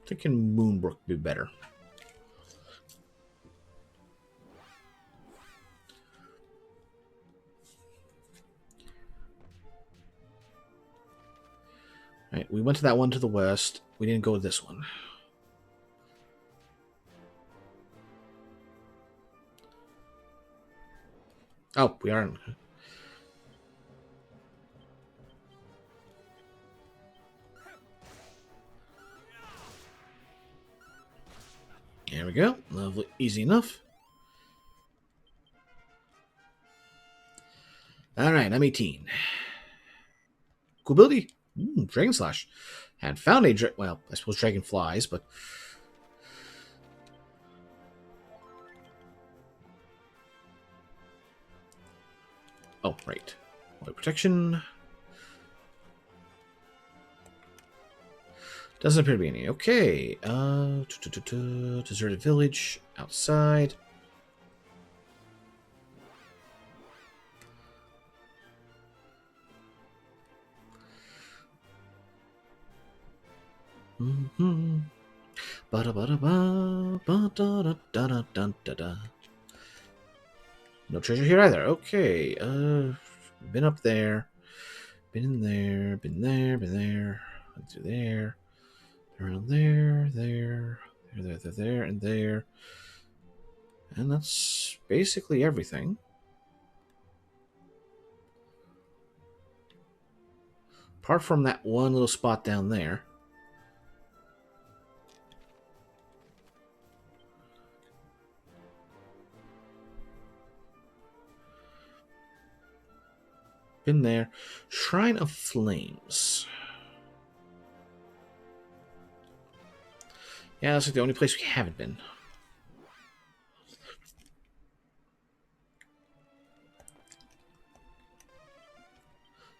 Thinking Moonbrook would be better. Right, we went to that one to the west. We didn't go to this one. Oh, we are. There we go. Lovely, easy enough. All right, I'm 18. Cool ability. Dragon Slash. Had found a well, I suppose dragon flies, but oh, right. Water protection. Doesn't appear to be any. Okay. Deserted village outside. Mm-hmm. No treasure here either. Okay. Been up there. Been in there. Been there. Been there. Went through there. Around there. There. There. And there. And that's basically everything. Apart from that one little spot down there. Been there. Shrine of Flames. Yeah, that's like the only place we haven't been.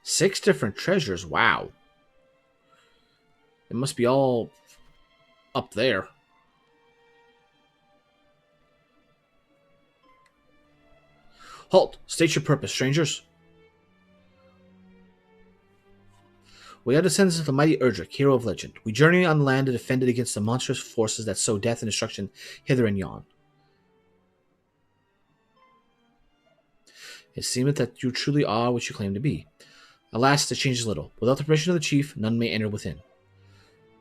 Six different treasures. Wow. It must be all up there. Halt! State your purpose, strangers. We are descendants of the mighty Erdrick, hero of legend. We journey on land to defend it against the monstrous forces that sow death and destruction hither and yon. It seemeth that you truly are what you claim to be. Alas, this changes little. Without the permission of the chief, none may enter within.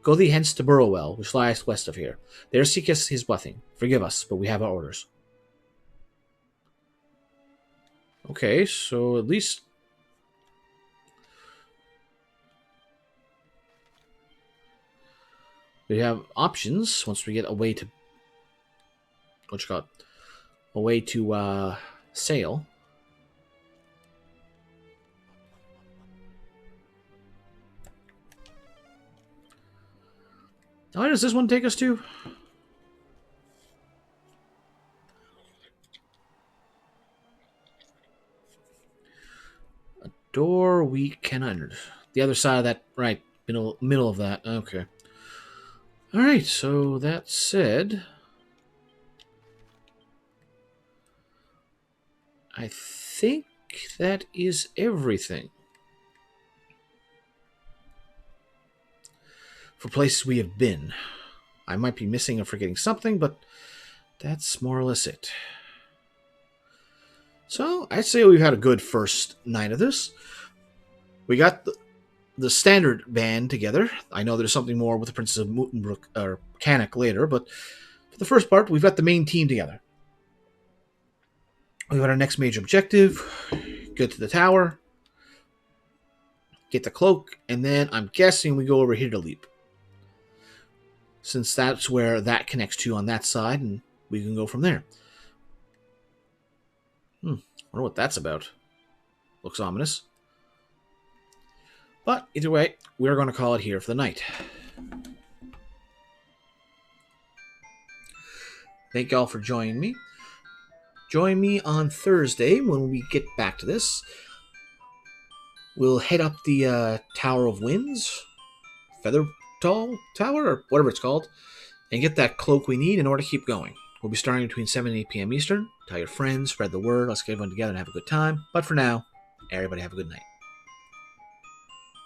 Go thee hence to Burrowell, which lies west of here. There seek us his blessing. Forgive us, but we have our orders. Okay, so at least we have options once we get a way to a way to sail. Where does this one take us to? A door we cannot enter. The other side of that, right, middle of that. Okay. All right, so that said, I think that is everything for places we have been. I might be missing or forgetting something, but that's more or less it. So I'd say we've had a good first night of this. We got the standard band together. I know there's something more with the Princess of Mootenbrook or Canuck later, but for the first part, we've got the main team together. We've got our next major objective. Get to the tower. Get the cloak. And then I'm guessing we go over here to Leap. Since that's where that connects to on that side, and we can go from there. I wonder what that's about. Looks ominous. But either way, we're going to call it here for the night. Thank y'all for joining me. Join me on Thursday when we get back to this. We'll head up the Tower of Winds, Feather Tall Tower, or whatever it's called, and get that cloak we need in order to keep going. We'll be starting between 7 and 8 p.m. Eastern. Tell your friends, spread the word, let's get everyone together and have a good time. But for now, everybody have a good night.